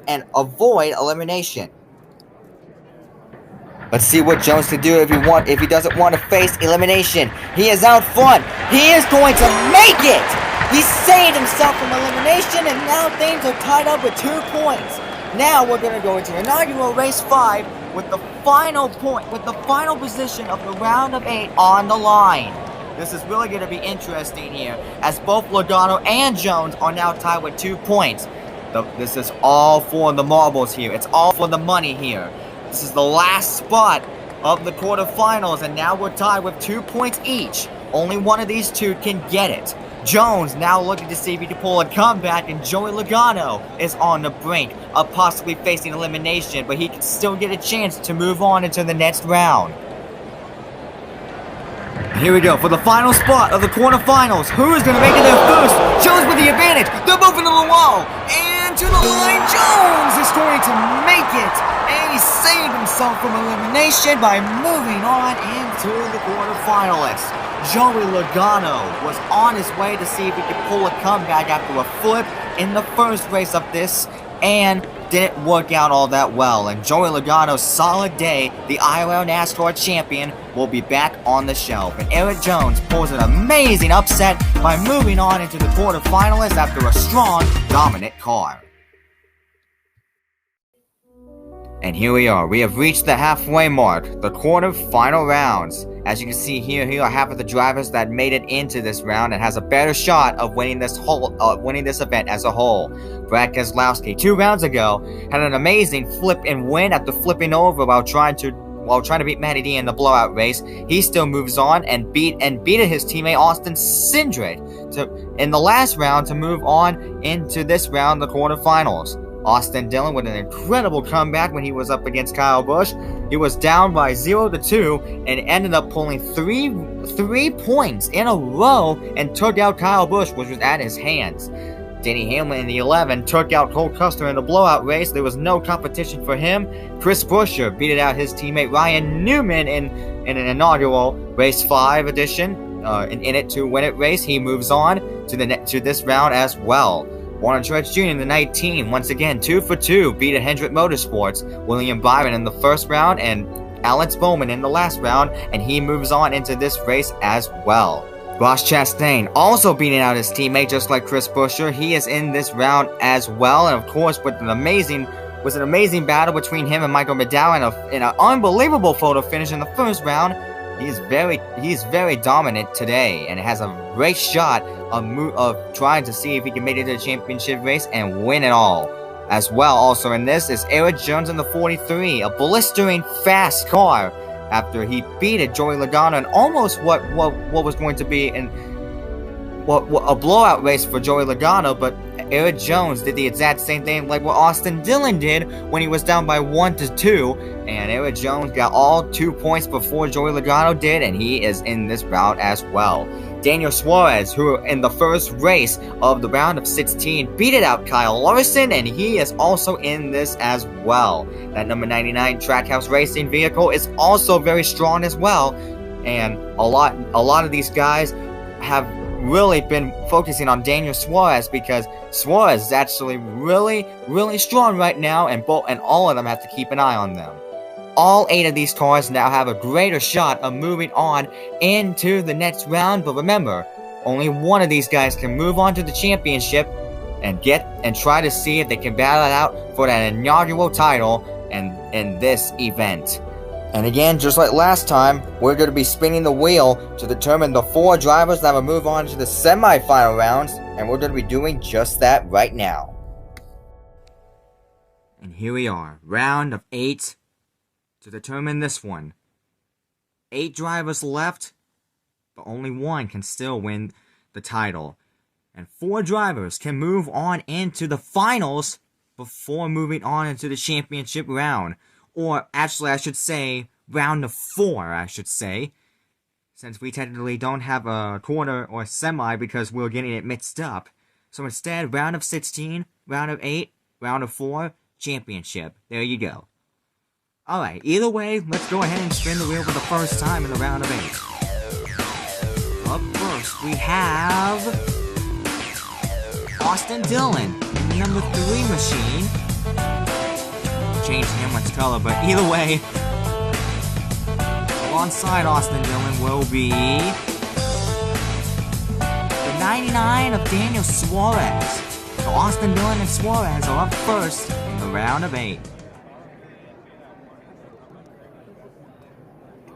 and avoid elimination. Let's see what Jones can do if he doesn't want to face elimination. He is out front. He is going to make it. He saved himself from elimination, and now things are tied up with 2 points. Now we're going to go into inaugural race 5 with the final position of the round of 8 on the line. This is really going to be interesting here, as both Logano and Jones are now tied with 2 points. This is all for the marbles here. It's all for the money here. This is the last spot of the quarterfinals, and now we're tied with 2 points each. Only one of these two can get it. Jones now looking to see if he can pull a comeback, and Joey Logano is on the brink of possibly facing elimination, but he can still get a chance to move on into the next round. Here we go for the final spot of the quarterfinals. Who is going to make it there first? Jones with the advantage. They're moving to the wall. And to the line, Jones is going to make it. And he saved himself from elimination by moving on into the quarterfinalists. Joey Logano was on his way to see if he could pull a comeback after a flip in the first race of this, and didn't work out all that well. And Joey Logano's solid day, the IRL NASCAR champion, will be back on the shelf. And Aaron Jones pulls an amazing upset by moving on into the quarterfinalists after a strong, dominant car. And here we are. We have reached the halfway mark, the quarterfinal rounds. As you can see here are half of the drivers that made it into this round and has a better shot of winning this event as a whole. Brad Keselowski 2 rounds ago had an amazing flip and win after flipping over while trying to while trying to beat Matty D in the blowout race, he still moves on and beat his teammate Austin Cindric in the last round to move on into this round, the quarterfinals. Austin Dillon with an incredible comeback when he was up against Kyle Busch. He was down by 0-2 and ended up pulling three points in a row and took out Kyle Busch, which was at his hands. Denny Hamlin in the 11 took out Cole Custer in the blowout race. There was no competition for him. Chris Buscher beat out his teammate Ryan Newman in an inaugural race 5 edition. In it to win it race, he moves on to this round as well. Truex Jr. in the 19, once again 2 for 2, beat Hendrick Motorsports, William Byron in the first round, and Alex Bowman in the last round, and he moves on into this race as well. Ross Chastain also beating out his teammate, just like Chris Buscher. He is in this round as well, and of course, with an amazing battle between him and Michael McDowell in an unbelievable photo finish in the first round. He's very dominant today, and has a great shot of trying to see if he can make it to the championship race and win it all. As well, also in this is Eric Jones in the 43, a blistering fast car after he beat LaJoie Logano in almost what was going to be a blowout race for Joey Logano, but Eric Jones did the exact same thing like what Austin Dillon did when he was down by 1-2, and Eric Jones got all 2 points before Joey Logano did, and he is in this round as well. Daniel Suarez, who in the first race of the round of 16 beat out Kyle Larson, and he is also in this as well. That number 99 Trackhouse Racing vehicle is also very strong as well, and a lot of these guys have really been focusing on Daniel Suarez because Suarez is actually really strong right now, and all of them have to keep an eye on them. All 8 of these cars now have a greater shot of moving on into the next round, but remember, only one of these guys can move on to the championship and try to see if they can battle it out for that inaugural title in this event. And again, just like last time, we're going to be spinning the wheel to determine the 4 drivers that will move on to the semi-final rounds, and we're going to be doing just that right now. And here we are, round of 8 to determine this one. 8 drivers left, but only one can still win the title. And 4 drivers can move on into the finals before moving on into the championship round. Or actually, I should say, round of 4, I should say. Since we technically don't have a quarter or semi because we're getting it mixed up. So instead, round of 16, round of 8, round of 4, championship. There you go. Alright, either way, let's go ahead and spin the wheel for the first time in the round of 8. Up first, we have Austin Dillon in the number 3 machine. Changing him much color, but either way, alongside Austin Dillon will be the 99 of Daniel Suarez. So Austin Dillon and Suarez are up first in the round of 8.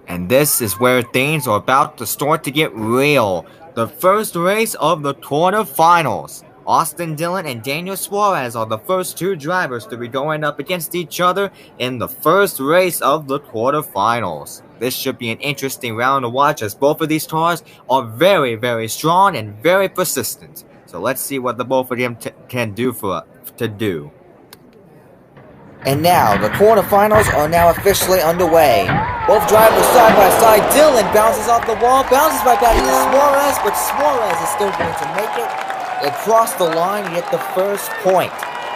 And this is where things are about to start to get real. The first race of the quarterfinals. Austin Dillon and Daniel Suarez are the first 2 drivers to be going up against each other in the first race of the quarterfinals. This should be an interesting round to watch as both of these cars are very strong and very persistent. So let's see what the both of them can do to do. And now, the quarterfinals are now officially underway. Both drivers side by side. Dillon bounces off the wall, bounces right back into Suarez, but Suarez is still going to make it across the line to get the first point.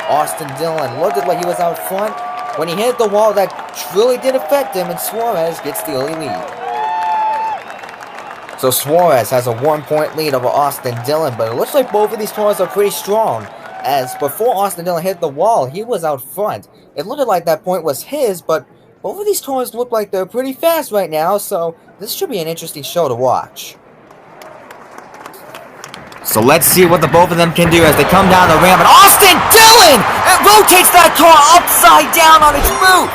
Austin Dillon looked like he was out front. When he hit the wall, that truly did affect him, and Suarez gets the early lead. So Suarez has a 1-point lead over Austin Dillon, but it looks like both of these cars are pretty strong, as before Austin Dillon hit the wall, he was out front. It looked like that point was his, but both of these cars look like they're pretty fast right now, so this should be an interesting show to watch. So let's see what the both of them can do as they come down the ramp. And Austin Dillon rotates that car upside down on its roof.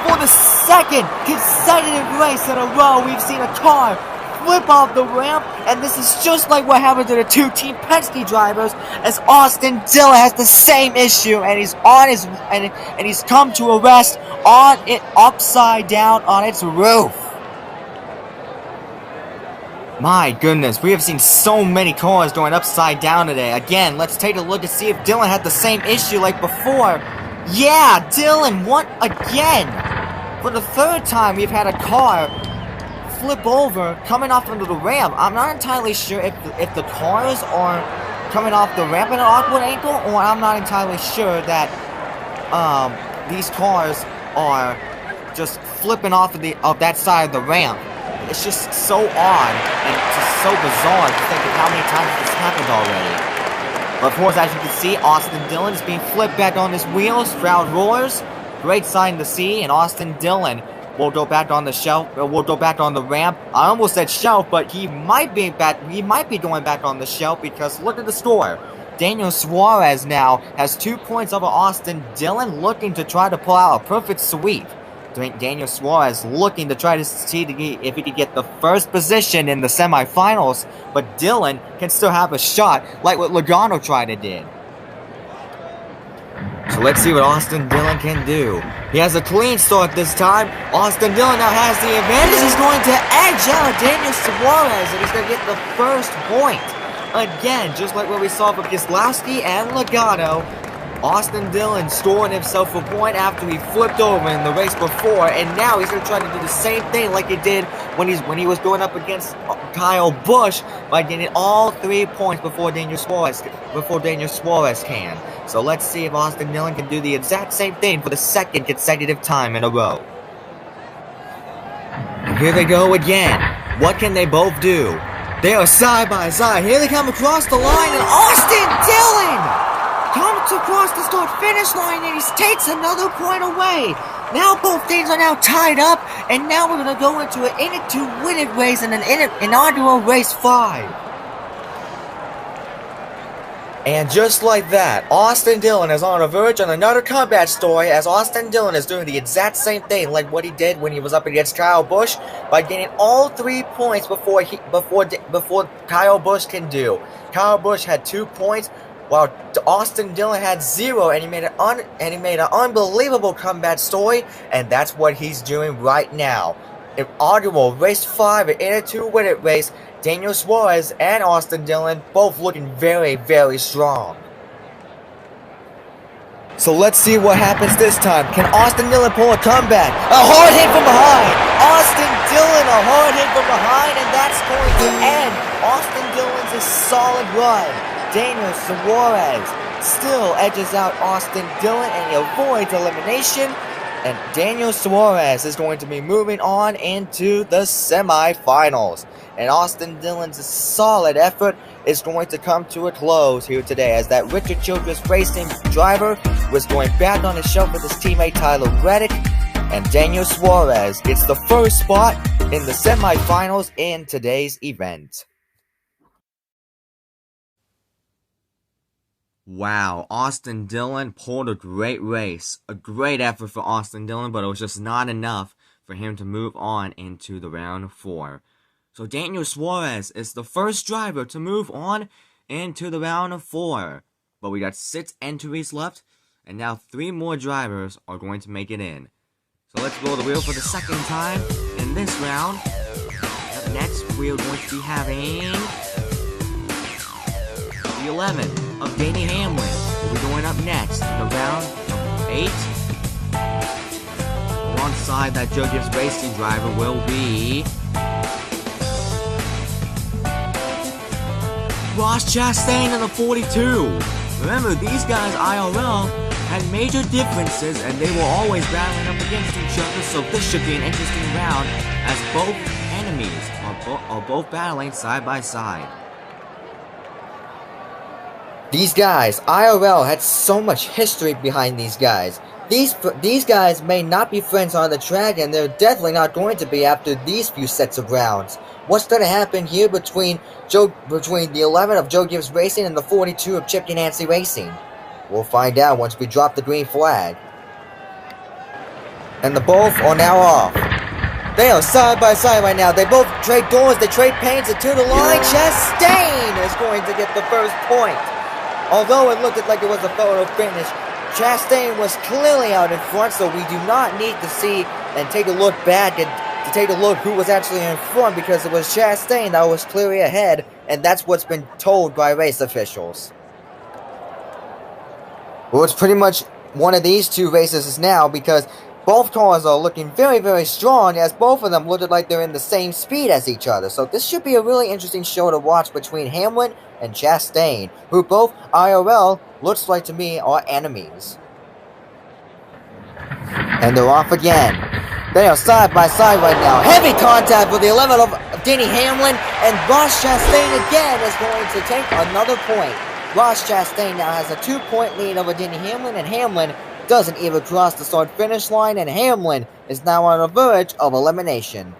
For the second consecutive race in a row, we've seen a car flip off the ramp, and this is just like what happened to the two Team Penske drivers, as Austin Dillon has the same issue, and he's on his and he's come to a rest on it upside down on its roof. My goodness, we have seen so many cars going upside down today. Again, let's take a look to see if Dillon had the same issue like before. Yeah, Dillon won again. For the third time, we've had a car flip over coming off into the ramp. I'm not entirely sure if the cars are coming off the ramp at an awkward angle, or I'm not entirely sure that these cars are just flipping off of that side of the ramp. It's just so odd and just so bizarre to think of how many times this happened already. But of course, as you can see, Austin Dillon is being flipped back on his wheels. Crowd roars. Great sign to see, and Austin Dillon will go back on the shelf. Will go back on the ramp. I almost said shelf, but he might be back. He might be going back on the shelf because look at the score. Daniel Suarez now has 2 points over Austin Dillon, looking to try to pull out a perfect sweep. Daniel Suarez looking to try to see if he could get the first position in the semifinals, but Dillon can still have a shot like what Logano tried to do. So let's see what Austin Dillon can do. He has a clean start this time. Austin Dillon now has the advantage. He's going to edge out Daniel Suarez, and he's going to get the first point. Again, just like what we saw from Keselowski and Logano, Austin Dillon scoring himself a point after he flipped over in the race before, and now he's going to try to do the same thing like he did when he was going up against Kyle Busch by getting all 3 points before Daniel Suarez can. So let's see if Austin Dillon can do the exact same thing for the second consecutive time in a row. And here they go again. What can they both do? They are side by side. Here they come across the line, and Austin Dillon comes across the start-finish line, and he takes another point away. Now both teams are now tied up, and now we're going to go into an in-it-to-win-it race in an inaugural race 5. And just like that, Austin Dillon is on the verge on another comeback story, as Austin Dillon is doing the exact same thing like what he did when he was up against Kyle Busch by getting all 3 points before Kyle Busch can do. Kyle Busch had 2 points, while Austin Dillon had 0, and he made an unbelievable comeback story, and that's what he's doing right now. In inaugural race 5, an in-it-to-win-it race, Daniel Suarez and Austin Dillon both looking very, very strong. So let's see what happens this time. Can Austin Dillon pull a comeback? A hard hit from behind! Austin Dillon, a hard hit from behind, and that's going to end Austin Dillon's solid run. Daniel Suarez still edges out Austin Dillon, and he avoids elimination. And Daniel Suarez is going to be moving on into the semifinals. And Austin Dillon's solid effort is going to come to a close here today, as that Richard Childress Racing driver was going back on the shelf with his teammate Tyler Reddick. And Daniel Suarez gets the first spot in the semifinals in today's event. Wow, Austin Dillon pulled a great race. A great effort for Austin Dillon, but it was just not enough for him to move on into the round 4. So Daniel Suarez is the first driver to move on into the round of 4. But we got 6 entries left, and now 3 more drivers are going to make it in. So let's roll the wheel for the second time in this round. Up next, we are going to be having the 11th of Danny Hamlin will be going up next in the round 8. Alongside that Joe Gibbs Racing driver will be Ross Chastain in the 42. Remember, these guys IRL had major differences, and they were always battling up against each other, so this should be an interesting round as both enemies are both battling side by side. These guys, IRL, had so much history behind these guys. These guys may not be friends on the track, and they're definitely not going to be after these few sets of rounds. What's going to happen here between the 11 of Joe Gibbs Racing and the 42 of Chip Ganassi Racing? We'll find out once we drop the green flag. And the both are now off. They are side by side right now. They both trade doors, they trade paints, and to the line, Chastain is going to get the first point. Although it looked like it was a photo finish, Chastain was clearly out in front, so we do not need to see and take a look back to take a look who was actually in front, because it was Chastain that was clearly ahead, and that's what's been told by race officials. Well, it's pretty much one of these two races now, because both cars are looking very, very strong, as both of them look like they're in the same speed as each other. So this should be a really interesting show to watch between Hamlin and Chastain, who both IRL looks like to me are enemies. And they're off again. They are side by side right now. Heavy contact with the 11th of Denny Hamlin, and Ross Chastain again is going to take another point. Ross Chastain now has a 2-point lead over Denny Hamlin, and Hamlin doesn't even cross the start-finish line, and Hamlin is now on the verge of elimination.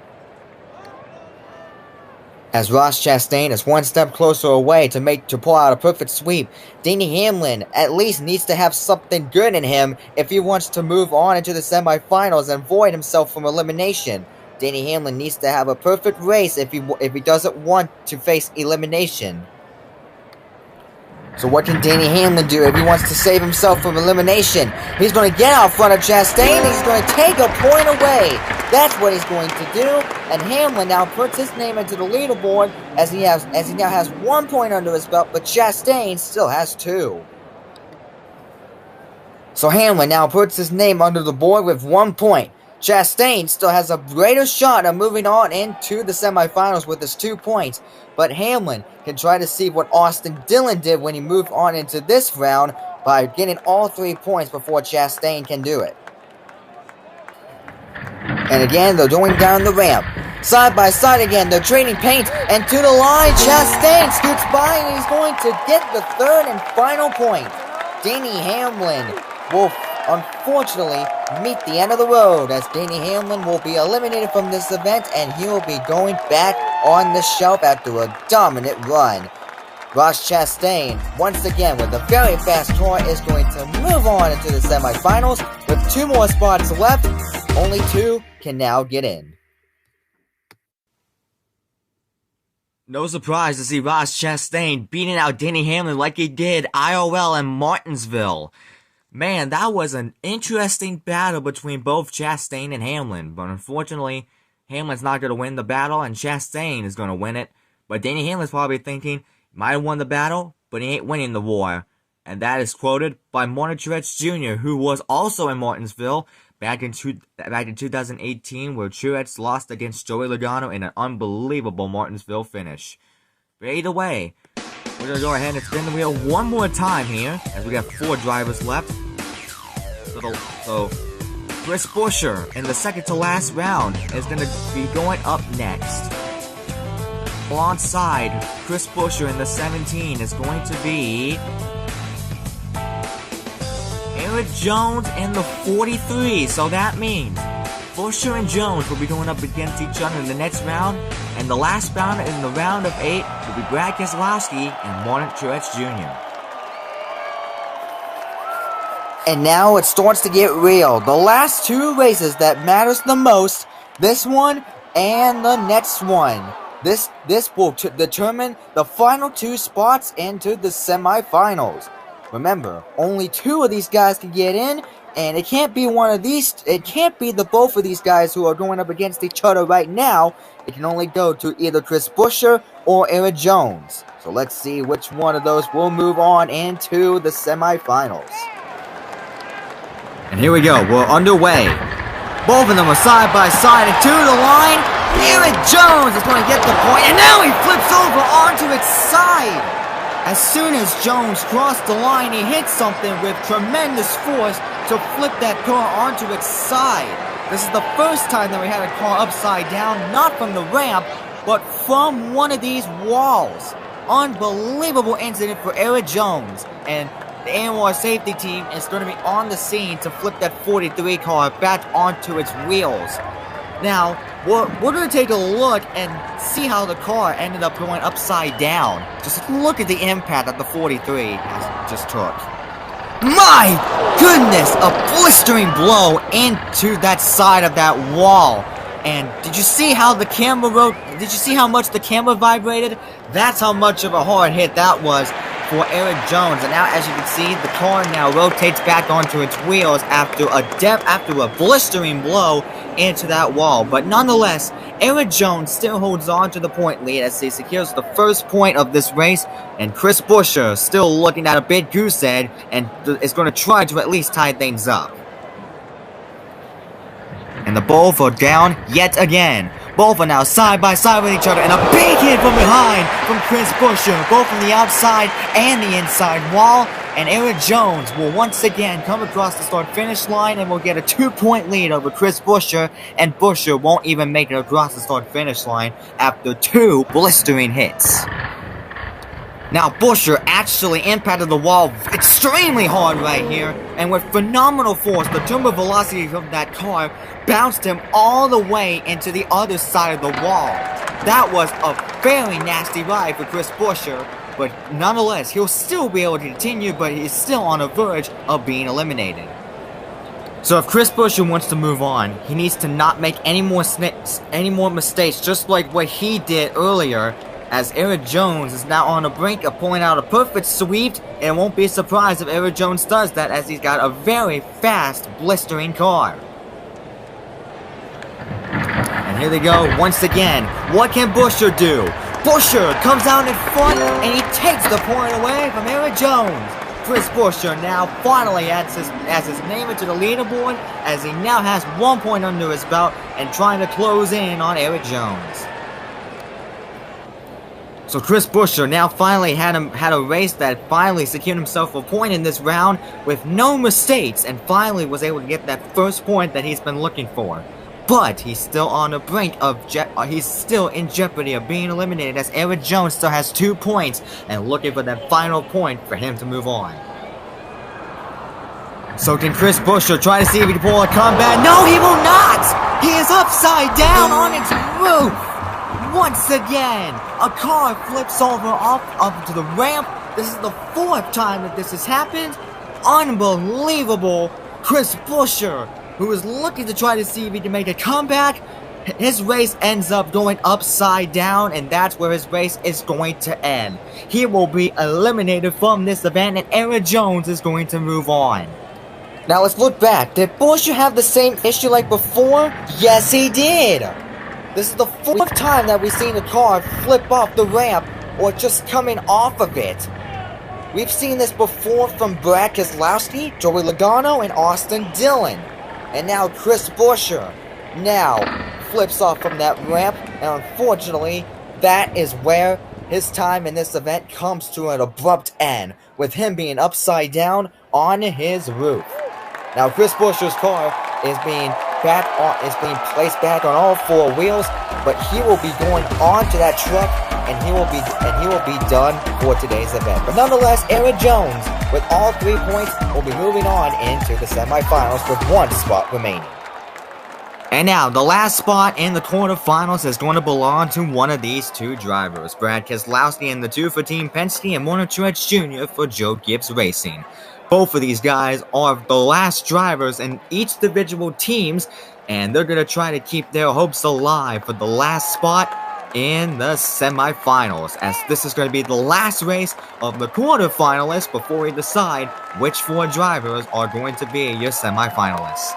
As Ross Chastain is one step closer away to pull out a perfect sweep, Denny Hamlin at least needs to have something good in him if he wants to move on into the semifinals and void himself from elimination. Denny Hamlin needs to have a perfect race if he doesn't want to face elimination. So what can Denny Hamlin do if he wants to save himself from elimination? He's going to get out front of Chastain, and he's going to take a point away. That's what he's going to do. And Hamlin now puts his name into the leaderboard as he now has 1 point under his belt, but Chastain still has 2. So Hamlin now puts his name under the board with 1 point. Chastain still has a greater shot of moving on into the semifinals with his 2 points, but Hamlin can try to see what Dillon did when he moved on into this round by getting all 3 points before Chastain can do it. And again, they're going down the ramp. Side by side again, they're trading paint, and to the line, Chastain scoots by, and he's going to get the 3rd and final point. Denny Hamlin will unfortunately meet the end of the road, as Denny Hamlin will be eliminated from this event, and he will be going back on the shelf after a dominant run. Ross Chastain, once again with a very fast car, is going to move on into the semifinals. With 2 more spots left, only 2 can now get in. No surprise to see Ross Chastain beating out Denny Hamlin like he did IRL in Martinsville. Man, that was an interesting battle between both Chastain and Hamlin, but unfortunately, Hamlin's not going to win the battle, and Chastain is going to win it. But Denny Hamlin's probably thinking, might have won the battle, but he ain't winning the war. And that is quoted by Truex Jr., who was also in Martinsville back in 2018, where Truex lost against Joey Logano in an unbelievable Martinsville finish. But either way, we're going to go ahead and spin the wheel one more time here, as we got 4 drivers left. So Chris Buscher in the second to last round is going to be going up next. Alongside Chris Buscher in the 17 is going to be Eric Jones in the 43. So that means Buscher and Jones will be going up against each other in the next round, and the last round in the round of 8 will be Brad Keselowski and Truex Jr. And now it starts to get real. The last 2 races that matters the most, this one and the next one. This will determine the final 2 spots into the semifinals. Remember, only 2 of these guys can get in, and it can't be one of these. It can't be both of these guys who are going up against each other right now. It can only go to either Chris Buscher or Eric Jones. So let's see which one of those will move on into the semifinals. And here we go. We're underway. Both of them are side by side, and to the line, Eric Jones is going to get the point, and now he flips over onto its side. As soon as Jones crossed the line, he hit something with tremendous force to flip that car onto its side. This is the first time that we had a car upside down, not from the ramp, but from one of these walls. Unbelievable incident for Eric Jones, and the AMR safety team is going to be on the scene to flip that 43 car back onto its wheels. Now, we're going to take a look and see how the car ended up going upside down. Just look at the impact that the 43 just took. My goodness! A blistering blow into that side of that wall. And did you see how the camera did you see how much the camera vibrated? That's how much of a hard hit that was for Eric Jones. And now, as you can see, the car now rotates back onto its wheels after a blistering blow into that wall. But nonetheless, Eric Jones still holds on to the point lead as he secures the first point of this race, and Chris Buscher still looking at a big goose egg and is going to try to at least tie things up. And the both are down yet again. Both are now side by side with each other, and a big hit from behind from Chris Buscher, both from the outside and the inside wall. And Eric Jones will once again come across the start-finish line and will get a 2-point lead over Chris Buscher, and Buscher won't even make it across the start-finish line after 2 blistering hits. Now, Buscher actually impacted the wall extremely hard right here, and with phenomenal force, the turbo velocity of that car bounced him all the way into the other side of the wall. That was a very nasty ride for Chris Buscher, but nonetheless, he'll still be able to continue, but he's still on the verge of being eliminated. So if Chris Buscher wants to move on, he needs to not make any more mistakes, just like what he did earlier, as Eric Jones is now on the brink of pulling out a perfect sweep, and won't be surprised if Eric Jones does that, as he's got a very fast, blistering car. And here they go once again. What can Buscher do? Buscher comes out in front, and he takes the point away from Eric Jones. Chris Buscher now finally adds his name into the leaderboard, as he now has 1 point under his belt and trying to close in on Eric Jones. So Chris Buscher now finally had a race that finally secured himself a point in this round with no mistakes, and finally was able to get that first point that he's been looking for. But he's still on the brink of he's still in jeopardy of being eliminated, as Eric Jones still has 2 points and looking for that final point for him to move on. So can Chris Buscher try to see if he can pull a comeback? No, he will not! He is upside down on its roof! Once again, a car flips over up to the ramp. This is the 4th time that this has happened. Unbelievable. Chris Buscher, who is looking to try to see if he can make a comeback, his race ends up going upside down, and that's where his race is going to end. He will be eliminated from this event, and Eric Jones is going to move on. Now let's look back. Did Buscher have the same issue like before? Yes, he did. This is the 4th time that we've seen a car flip off the ramp or just coming off of it. We've seen this before from Brad Keselowski, Joey Logano, and Austin Dillon. And now Chris Buscher now flips off from that ramp, and unfortunately, that is where his time in this event comes to an abrupt end, with him being upside down on his roof. Now Chris Buscher's car is being placed back on all 4 wheels, but he will be going on to that truck, and he will be done for today's event. But nonetheless, Eric Jones, with all 3 points, will be moving on into the semifinals with 1 spot remaining. And now, the last spot in the quarterfinals is going to belong to one of these 2 drivers, Brad Keselowski in the 2 for Team Penske, and Warner Truex Jr. for Joe Gibbs Racing. Both of these guys are the last drivers in each individual teams, and they're going to try to keep their hopes alive for the last spot in the semifinals, as this is going to be the last race of the quarterfinalists before we decide which 4 drivers are going to be your semifinalists.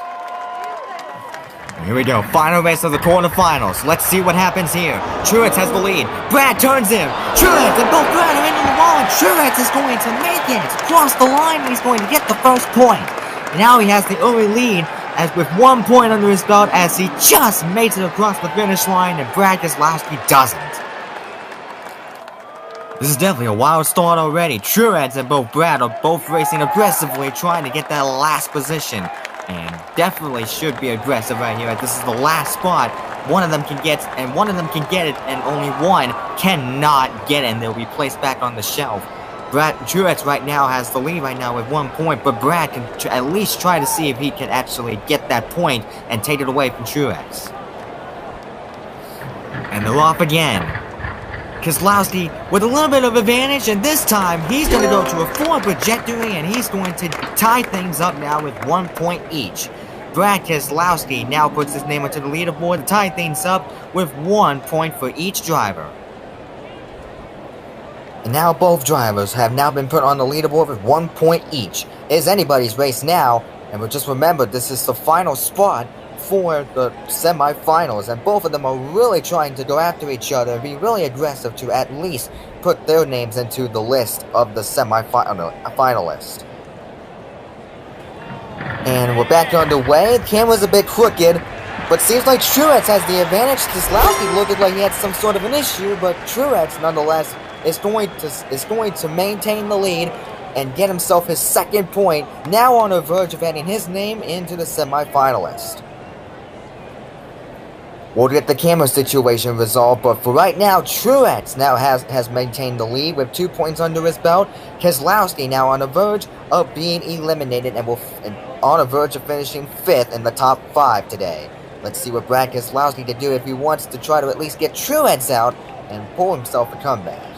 Here we go, final race of the quarterfinals. Let's see what happens here. Truex has the lead. Brad turns him. Truex and both Brad are into the wall, and Truex is going to make it across the line, and he's going to get the first point. And now he has the early lead, as with 1 point under his belt, as he just makes it across the finish line, and Brad Keselowski doesn't. This is definitely a wild start already. Truex and both Brad are both racing aggressively, trying to get that last position. And definitely should be aggressive right here, as this is the last spot. One of them can get it, and only one cannot get it, and they'll be placed back on the shelf. Truex right now has the lead right now with 1 point, but Brad can at least try to see if he can actually get that point and take it away from Truex. And they're off again. Keselowski with a little bit of advantage, and this time he's going to go to a 4 trajectory, and he's going to tie things up now with 1 point each. Brad Keselowski now puts his name onto the leaderboard to tie things up with 1 point for each driver. And now both drivers have now been put on the leaderboard with 1 point each. It is anybody's race now, and we'll just remember this is the final spot for the semi-finals, and both of them are really trying to go after each other and be really aggressive to at least put their names into the list of the semi-finalists. And we're back underway. The camera's a bit crooked, but seems like Truex has the advantage. Keselowski looked like he had some sort of an issue, but Truex nonetheless is going to maintain the lead and get himself his 2nd point, now on the verge of adding his name into the semi-finalist. We'll get the camera situation resolved, but for right now, Truex now has maintained the lead with 2 points under his belt. Keselowski now on the verge of being eliminated and on the verge of finishing 5th in the top 5 today. Let's see what Brad Keselowski can do if he wants to try to at least get Truex out and pull himself a comeback.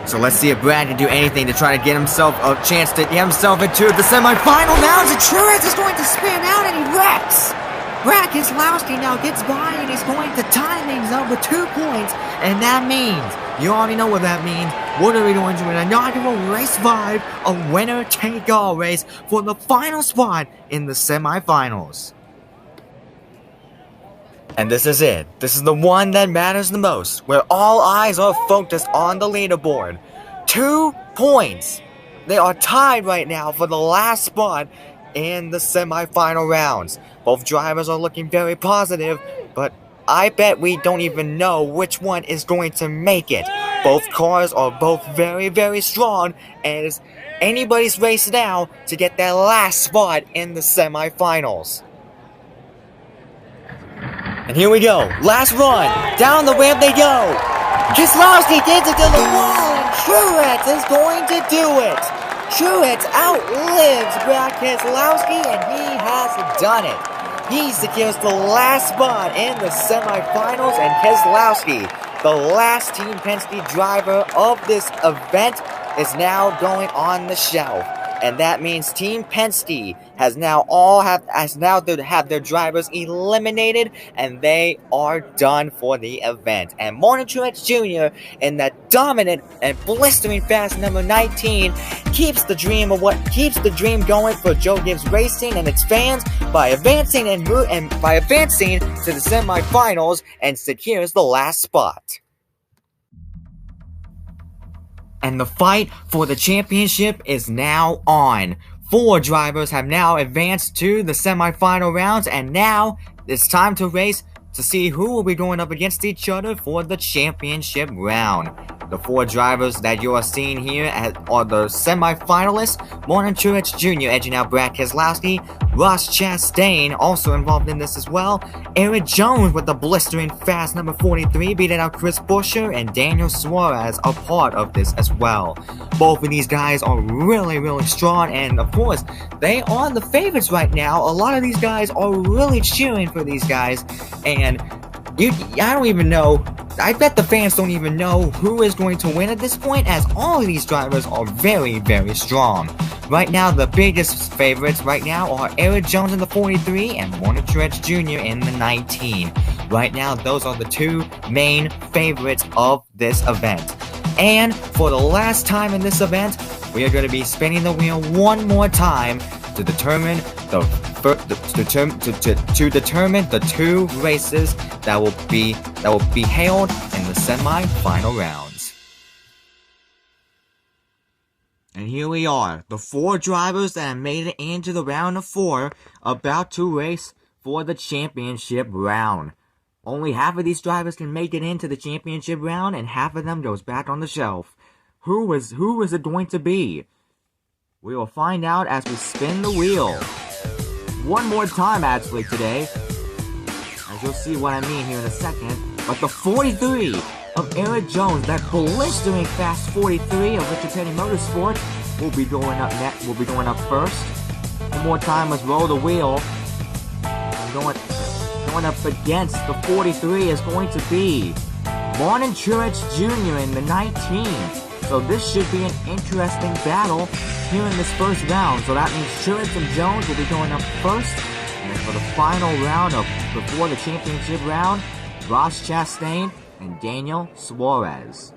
So let's see if Brad can do anything to try to get himself a chance to get himself into the semi-final rounds, and Truex is going to spin out and he wrecks! Brad Keselowski now gets by and he's going to tie things up with 2 points, and that means, you already know what that means, what are we doing to an inaugural Race 5, a winner-take-all race for the final spot in the semi-finals. And this is it. This is the one that matters the most, where all eyes are focused on the leaderboard. 2 points. They are tied right now for the last spot in the semi-final rounds. Both drivers are looking very positive, but I bet we don't even know which one is going to make it. Both cars are both very, very strong, and it's anybody's race now to get that last spot in the semi-finals. And here we go, last run, down the ramp they go. Keselowski gets it to the wall, and Truex is going to do it. Truex outlives Brad Keselowski, and he has done it. He secures the last spot in the semifinals, and Keselowski, the last Team Penske driver of this event, is now going on the shelf. And that means Team Penske has now have their drivers eliminated, and they are done for the event. And Truex Jr. in that dominant and blistering fast number 19 keeps the dream going for Joe Gibbs Racing and its fans by advancing to the semifinals and secures the last spot. And the fight for the championship is now on. 4 drivers have now advanced to the semifinal rounds, and now it's time to race to see who will be going up against each other for the championship round. The 4 drivers that you are seeing here are the semi-finalists. Truex Jr. edging out Brad Keselowski. Ross Chastain also involved in this as well. Erik Jones with the blistering fast number 43 beating out Chris Buscher, and Daniel Suarez a part of this as well. Both of these guys are really, really strong, and of course, they are the favorites right now. A lot of these guys are really cheering for these guys, and I don't even know. I bet the fans don't even know who is going to win at this point, as all of these drivers are very, very strong. Right now, the biggest favorites right now are Erik Jones in the 43 and Truex Jr. in the 19. Right now, those are the 2 main favorites of this event. And for the last time in this event, we are going to be spinning the wheel one more time to determine the 2 races that will be held in the semi-final rounds. And here we are, the 4 drivers that have made it into the round of 4, about to race for the championship round. Only half of these drivers can make it into the championship round, and half of them goes back on the shelf. Who is it going to be? We will find out as we spin the wheel. One more time, actually, today. As you'll see what I mean here in a second. But the 43 of Erik Jones, that blistering fast 43 of Richard Petty Motorsports, will be going up next. Will be going up first. One more time, let's roll the wheel. And going up against the 43 is going to be Truex Jr. in the 19. So this should be an interesting battle here in this first round. So that means Truex and Jones will be going up first. And then for the final round of before the championship round, Ross Chastain and Daniel Suarez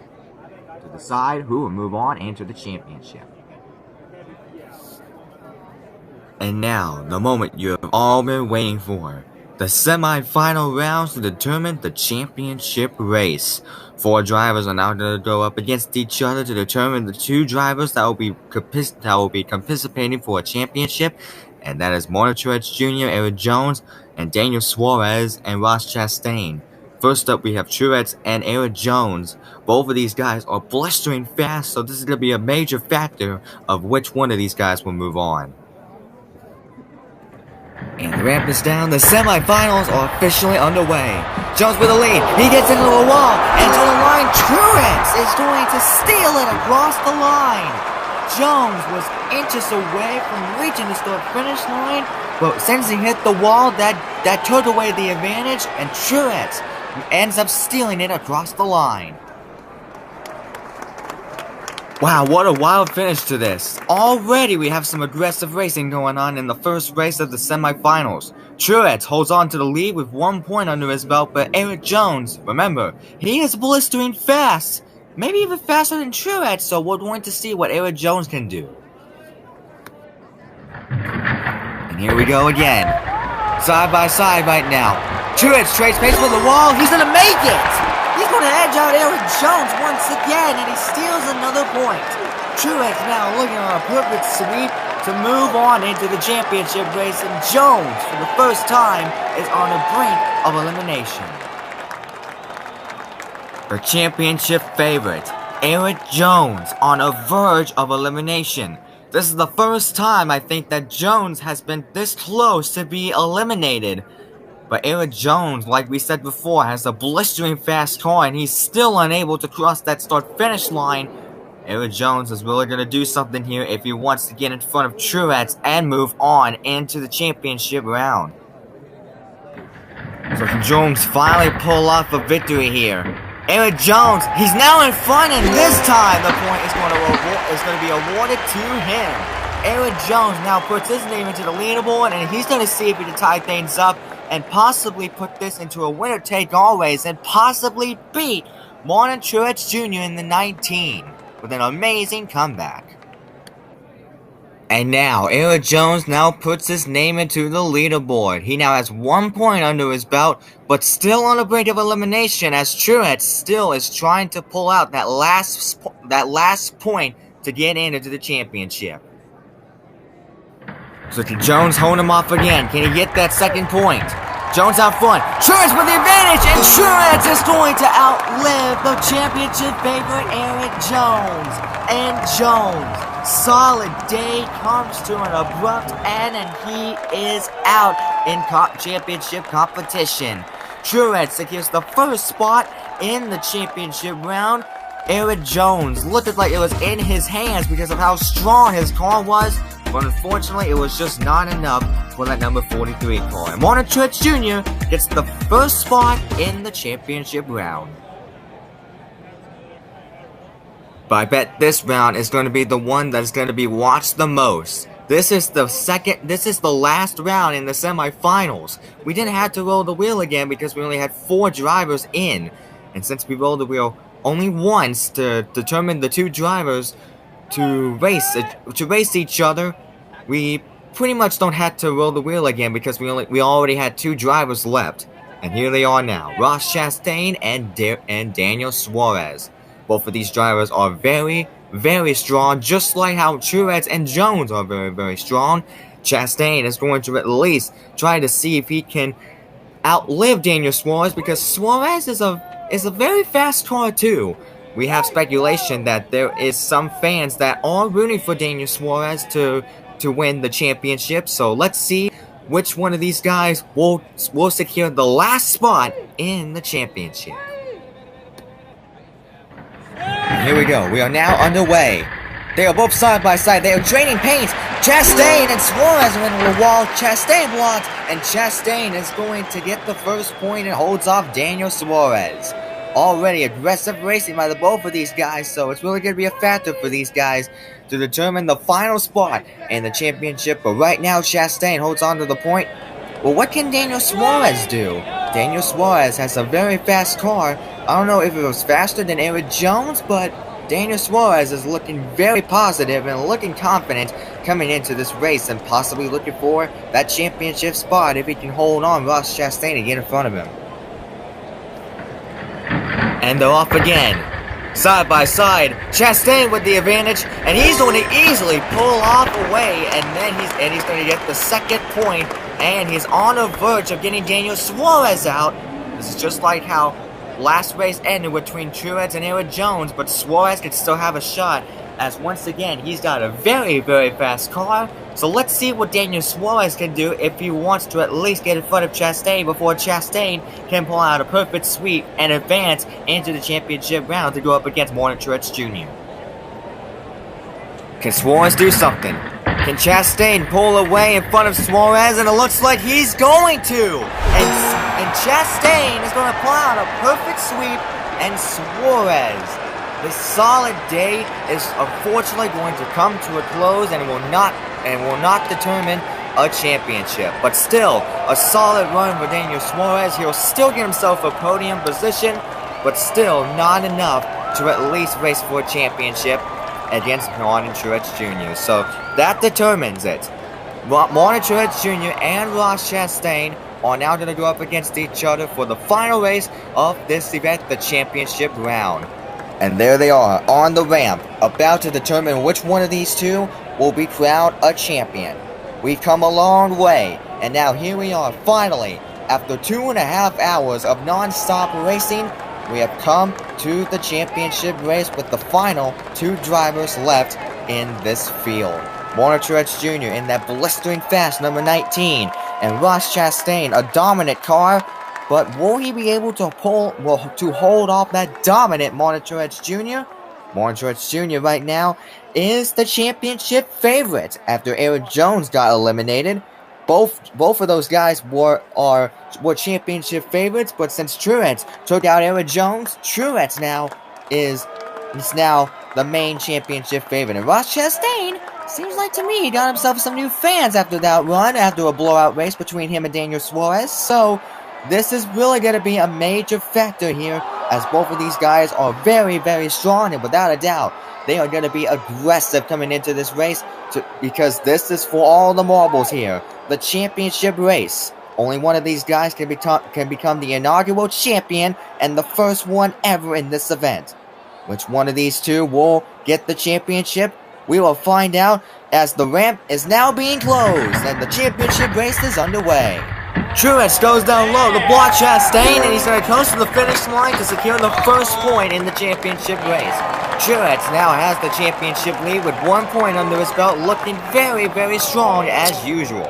to decide who will move on into the championship. And now, the moment you have all been waiting for. The semi-final rounds to determine the championship race. 4 drivers are now going to go up against each other to determine the 2 drivers that will be participating for a championship. And that is Truex Jr., Erik Jones, and Daniel Suarez and Ross Chastain. First up, we have Truex and Erik Jones. Both of these guys are blistering fast, so this is going to be a major factor of which one of these guys will move on. And the ramp is down, the semifinals are officially underway. Jones with the lead, he gets into the wall, and to the line, Truex is going to steal it across the line. Jones was inches away from reaching the start-finish line, but since he hit the wall, that took away the advantage, and Truex ends up stealing it across the line. Wow, what a wild finish to this. Already we have some aggressive racing going on in the first race of the semifinals. Truex holds on to the lead with 1 point under his belt, but Erik Jones, remember, he is blistering fast. Maybe even faster than Truex, so we're going to see what Erik Jones can do. And here we go again. Side by side right now. Truex trades pace for the wall, he's gonna make it! He's going to edge out Erik Jones once again, and he steals another point. Truex now looking on a perfect sweep to move on into the championship race, and Jones, for the first time, is on the brink of elimination. The championship favorite, Erik Jones, on a verge of elimination. This is the first time I think that Jones has been this close to be eliminated. But Erik Jones, like we said before, has a blistering fast car, and he's still unable to cross that start-finish line. Erik Jones is really going to do something here if he wants to get in front of Truex and move on into the championship round. So can Jones finally pull off a victory here? Erik Jones, he's now in front, and this time the point is going to be awarded to him. Erik Jones now puts his name into the leaderboard, and he's going to see if he can tie things up and possibly put this into a winner-take-all race and possibly beat Truex Jr. in the 19 with an amazing comeback. And now, Erik Jones now puts his name into the leaderboard. He now has 1 point under his belt, but still on the brink of elimination as Truex still is trying to pull out that last point to get into the championship. So can Jones hold him off again? Can he get that second point? Jones out front. Truex with the advantage, and Truex is going to outlive the championship favorite Erik Jones. And Jones, solid day comes to an abrupt end, and he is out in championship competition. Truex secures the first spot in the championship round. Erik Jones looked like it was in his hands because of how strong his car was. But unfortunately, it was just not enough for that number 43 car. And Truex Jr. gets the first spot in the championship round. But I bet this round is going to be the one that is going to be watched the most. This is the last round in the semifinals. We didn't have to roll the wheel again because we only had 4 drivers in. And since we rolled the wheel only once to determine the 2 drivers to race each other, we pretty much don't have to roll the wheel again because we already had 2 drivers left. And here they are now, Ross Chastain and Daniel Suarez. Both of these drivers are very, very strong, just like how Truex and Jones are very, very strong. Chastain is going to at least try to see if he can outlive Daniel Suarez because Suarez is a very fast car too. We have speculation that there is some fans that are rooting for Daniel Suarez to win the championship. So let's see which one of these guys will secure the last spot in the championship. And here we go. We are now underway. They are both side by side. They are trading paints. Chastain and Suarez are into the wall. Chastain blocks, and Chastain is going to get the first point and holds off Daniel Suarez. already aggressive racing by the both of these guys, so it's really going to be a factor for these guys to determine the final spot in the championship. But right now, Chastain holds on to the point. Well, what can Daniel Suarez do? Daniel Suarez has a very fast car. I don't know if it was faster than Erik Jones, but Daniel Suarez is looking very positive and looking confident coming into this race and possibly looking for that championship spot if he can hold on Ross Chastain and get in front of him. And they're off again. Side by side, Chastain with the advantage, and he's going to easily pull off away, and then he's going to get the second point, and he's on the verge of getting Daniel Suarez out. This is just like how last race ended between Truex and Erik Jones, but Suarez could still have a shot, as once again, he's got a very, very fast car. So let's see what Daniel Suarez can do if he wants to at least get in front of Chastain before Chastain can pull out a perfect sweep and advance into the championship round to go up against Truex Jr. Can Suarez do something? Can Chastain pull away in front of Suarez? And it looks like he's going to! And Chastain is going to pull out a perfect sweep, and Suarez, this solid day is unfortunately going to come to a close and will not determine a championship. But still, a solid run for Daniel Suarez. He'll still get himself a podium position, but still not enough to at least race for a championship against Truex Jr. So that determines it. Truex Jr. and Ross Chastain are now going to go up against each other for the final race of this event, the championship round. And there they are, on the ramp, about to determine which one of these two will be crowned a champion. We've come a long way, and now here we are, finally, after 2.5 hours of non-stop racing, we have come to the championship race with the final 2 drivers left in this field. Truex Jr. in that blistering fast number 19, and Ross Chastain, a dominant car. But will he be able to hold off that dominant Truex Jr.? Truex Jr. right now is the championship favorite after Erik Jones got eliminated. Both of those guys were championship favorites, but since Truex took out Erik Jones, Truex now is now the main championship favorite. And Ross Chastain, seems like to me, he got himself some new fans after that run, after a blowout race between him and Daniel Suarez. So this is really going to be a major factor here, as both of these guys are very, very strong, and without a doubt, they are going to be aggressive coming into this race, because this is for all the marbles here. The championship race. Only one of these guys can become the inaugural champion, and the first one ever in this event. Which one of these two will get the championship? We will find out as the ramp is now being closed, and the championship race is underway. Truex goes down low to block Chastain, and he's going to coast to the finish line to secure the first point in the championship race. Truex now has the championship lead with 1 point under his belt, looking very, very strong as usual.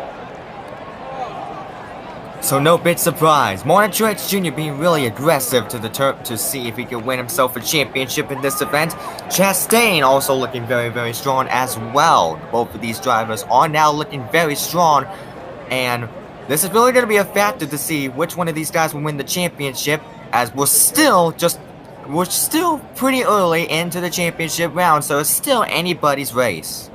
So no big surprise, Truex Jr. being really aggressive to see if he can win himself a championship in this event. Chastain also looking very, very strong as well. Both of these drivers are now looking very strong, and this is really going to be a factor to see which one of these guys will win the championship, as we're still pretty early into the championship round, so it's still anybody's race.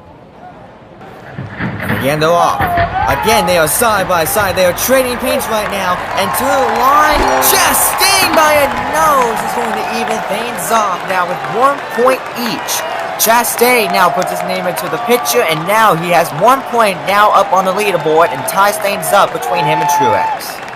And again, they're off. Again, they are side by side. They are trading paints right now, and to the line, Chastain by a nose is going to even things off now with 1 point each. Chastain now puts his name into the picture, and now he has 1 point now up on the leaderboard and ties things up between him and Truex.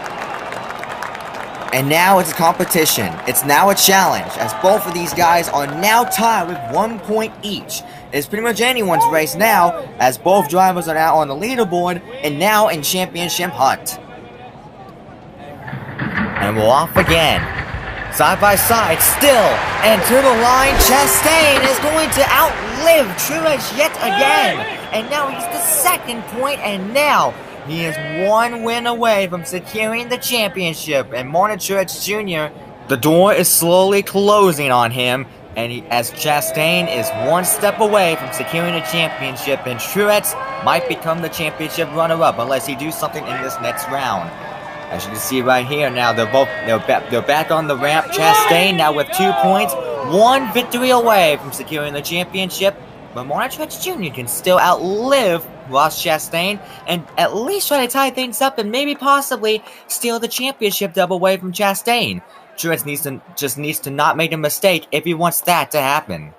And now it's a competition. It's now a challenge, as both of these guys are now tied with 1 point each. It's pretty much anyone's race now, as both drivers are now on the leaderboard and now in championship hunt. And we're off again. Side by side, still, and to the line, Chastain is going to outlive Truex yet again. And now he's the second point, and now he is 1 win away from securing the championship. And Truex Jr., the door is slowly closing on him, and as Chastain is 1 step away from securing a championship, and Truex might become the championship runner-up unless he does something in this next round. As you can see right here now, they're back on the ramp. Chastain now with 2 points, 1 victory away from securing the championship. But Truex Jr. can still outlive Ross Chastain and at least try to tie things up and maybe possibly steal the championship double away from Chastain. Truex needs to not make a mistake if he wants that to happen.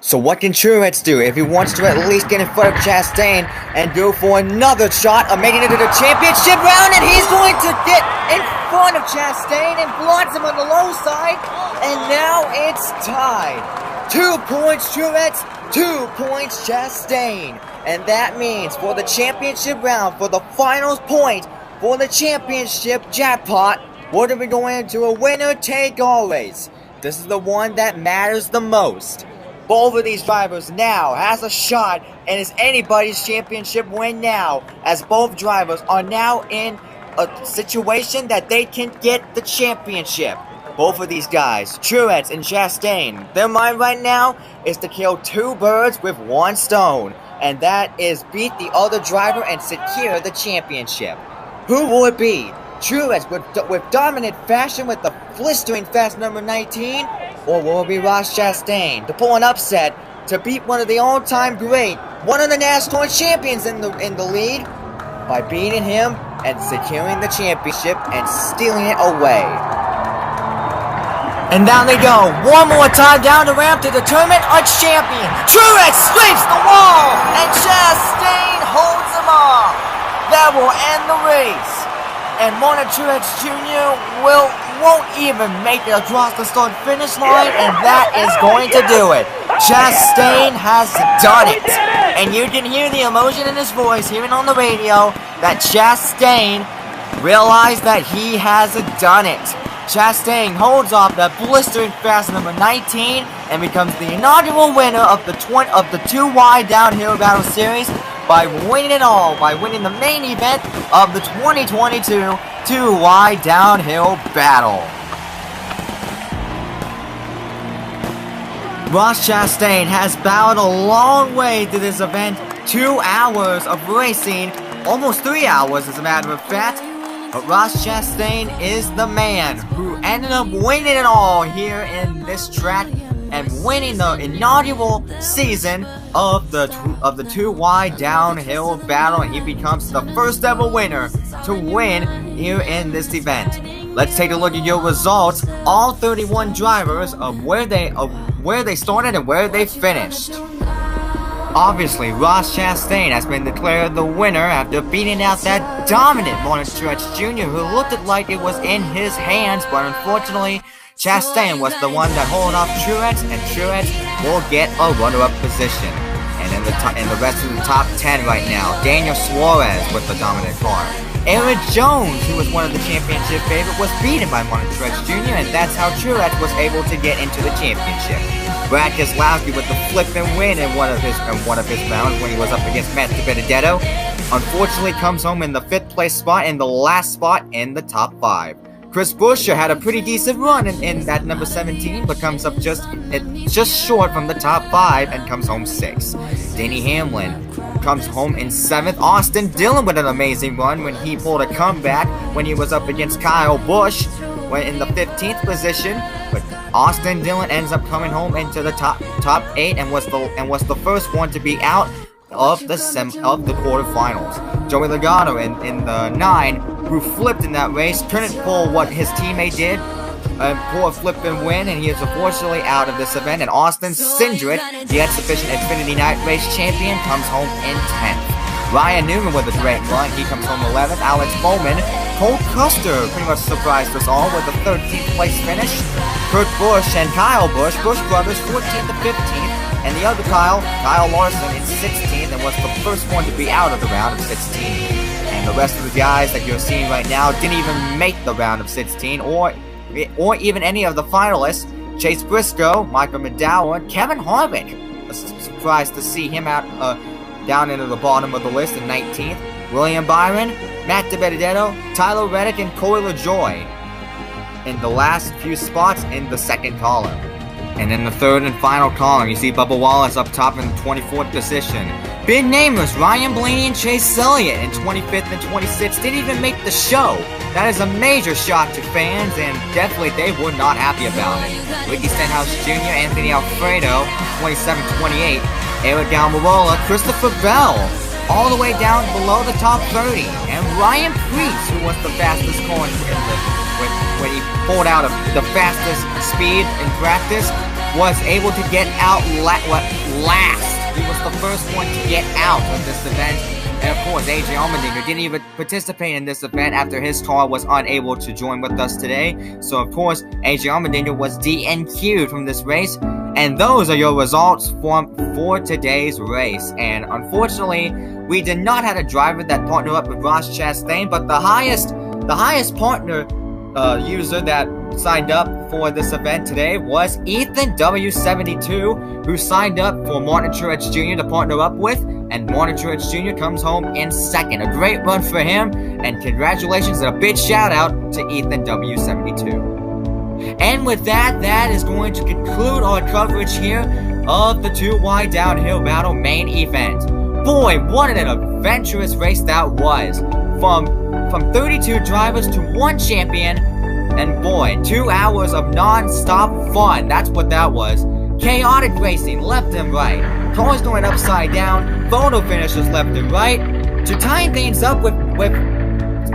So what can Truex do if he wants to at least get in front of Chastain and go for another shot of making it to the championship round? And he's going to get in front of Chastain and blocks him on the low side. And now it's tied. 2 points Truex, 2 points Chastain. And that means for the championship round, for the final point, for the championship jackpot, we're going to be going into a winner-take-all race. This is the one that matters the most. Both of these drivers now has a shot, and it's anybody's championship win now, as both drivers are now in a situation that they can get the championship. Both of these guys, Truex and Chastain, their mind right now is to kill 2 birds with 1 stone, and that is beat the other driver and secure the championship. Who will it be? Truex with dominant fashion with the blistering fast number 19, or will it be Ross Chastain to pull an upset to beat one of the all-time great, one of the NASCAR champions in the lead by beating him and securing the championship and stealing it away. And down they go, one more time down the ramp to determine a champion. Truex scrapes the wall, and Chastain holds him off. That will end the race. And Truex Jr. won't even make it across the start-finish line, and that is going to do it. Chastain has done it. And you can hear the emotion in his voice, hearing on the radio, that Chastain realized that he has done it. Chastain holds off that blistering fast number 19 and becomes the inaugural winner of the 2Y Downhill Battle Series by winning it all, by winning the main event of the 2022 2Y Downhill Battle. Ross Chastain has battled a long way through this event, 2 hours of racing, almost 3 hours as a matter of fact. But Ross Chastain is the man who ended up winning it all here in this track and winning the inaugural season of the 2Y Downhill Battle, and he becomes the first ever winner to win here in this event. Let's take a look at your results. All 31 drivers of where they started and where they finished. Obviously, Ross Chastain has been declared the winner after beating out that dominant Truex Jr. who looked like it was in his hands, but unfortunately, Chastain was the one that held off Truex, and Truex will get a runner-up position. And in the rest of the top 10 right now, Daniel Suarez with the dominant car. Eric Jones, who was one of the championship favorites, was beaten by Truex Jr., and that's how Truex was able to get into the championship. Brad Keselowski with the flip and win in one of his rounds when he was up against Matt DiBenedetto, unfortunately comes home in the 5th place spot and the last spot in the top 5. Chris Buscher had a pretty decent run in that number 17, but comes up just short from the top 5 and comes home 6th. Denny Hamlin comes home in 7th. Austin Dillon with an amazing run when he pulled a comeback when he was up against Kyle Busch, went in the 15th position. But Austin Dillon ends up coming home into the top 8 and was the first one to be out of the quarterfinals. Joey Logano in the 9, who flipped in that race, couldn't pull what his teammate did, pull a flip and win, and he is unfortunately out of this event. And Austin Cindric, the Insufficient Xfinity Night Race champion, comes home in 10th. Ryan Newman with a great run, he comes home 11th. Alex Bowman, Cole Custer pretty much surprised us all with a 13th place finish. Kurt Busch and Kyle Busch, Busch brothers, 14th to 15th. And the other Kyle Larson in 16th, and was the first one to be out of the round of 16. And the rest of the guys that you're seeing right now didn't even make the round of 16, or even any of the finalists. Chase Briscoe, Michael McDowell, and Kevin Harvick. Surprised to see him out down into the bottom of the list in 19th. William Byron, Matt DiBenedetto, Tyler Reddick, and Corey LaJoie in the last few spots in the second column. And in the third and final column, you see Bubba Wallace up top in the 24th position. big namers Ryan Blaney and Chase Elliott in 25th and 26th didn't even make the show. That is a major shock to fans, and definitely they were not happy about it. Ricky Stenhouse Jr., Anthony Alfredo, 27-28, Eric Almirola, Christopher Bell, all the way down below the top 30, and Ryan Preece, who was the fastest car when he pulled out of the fastest speed in practice, was able to get out last. He was the first one to get out of this event. And of course, AJ Allmendinger didn't even participate in this event after his car was unable to join with us today. So of course, AJ Allmendinger was DNQ'd from this race. And those are your results for today's race. And unfortunately, we did not have a driver that partnered up with Ross Chastain, but the highest partner user that signed up for this event today was Ethan W72, who signed up for Martin Truex Jr. to partner up with, and Martin Truex Jr. comes home in second. A great run for him, and congratulations and a big shout out to Ethan W72. And with that, that is going to conclude our coverage here of the 2 wide downhill battle main event. Boy, what an adventurous race that was. From 32 drivers to 1 champion, and boy, 2 hours of non-stop fun. That's what that was. Chaotic racing left and right. Cars going upside down. Photo finishes left and right. To tie things up with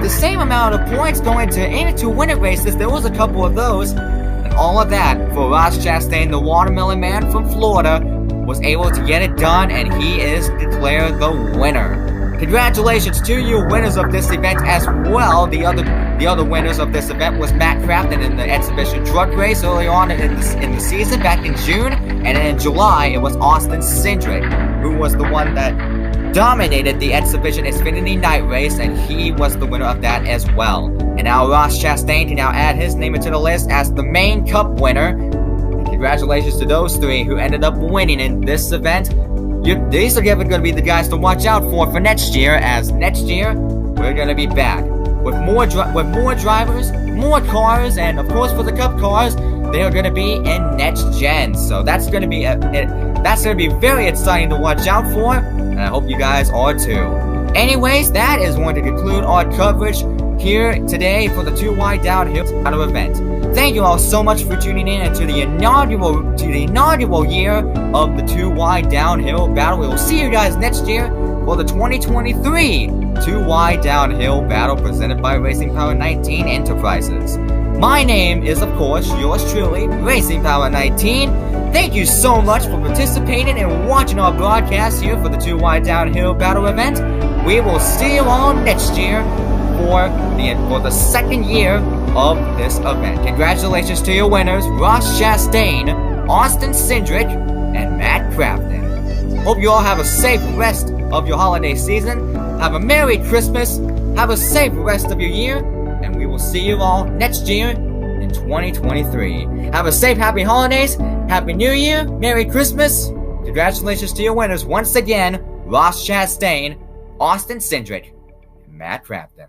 the same amount of points going into winning races, there was a couple of those. And all of that for Ross Chastain, the watermelon man from Florida, was able to get it done, and he is declared the winner. Congratulations to you winners of this event as well. The other winners of this event was Matt Crafton in the exhibition truck race early on in the season back in June, and then in July it was Austin Cindric, who was the one that dominated the exhibition Xfinity night race, and he was the winner of that as well. And now Ross Chastain can now add his name into the list as the main cup winner. And congratulations to those 3 who ended up winning in this event. These are going to be the guys to watch out for next year, as next year we're going to be back with more drivers, more cars, and of course for the Cup cars, they are going to be in next gen. So that's going to be very exciting to watch out for, and I hope you guys are too. Anyways, that is going to conclude our coverage here today for the 2 wide downhill battle event. Thank you all so much for tuning in to the inaugural year of the 2 wide downhill battle. We will see you guys next year for the 2023 2 wide downhill battle presented by Racing Power 19 Enterprises. My name is, of course, yours truly, Racing Power 19. Thank you so much for participating and watching our broadcast here for the 2 wide downhill battle event. We will see you all next year for the second year of this event. Congratulations to your winners, Ross Chastain, Austin Cindric, and Matt Crafton. Hope you all have a safe rest of your holiday season. Have a Merry Christmas. Have a safe rest of your year. And we will see you all next year in 2023. Have a safe, happy holidays. Happy New Year. Merry Christmas. Congratulations to your winners once again, Ross Chastain, Austin Cindric, and Matt Crafton.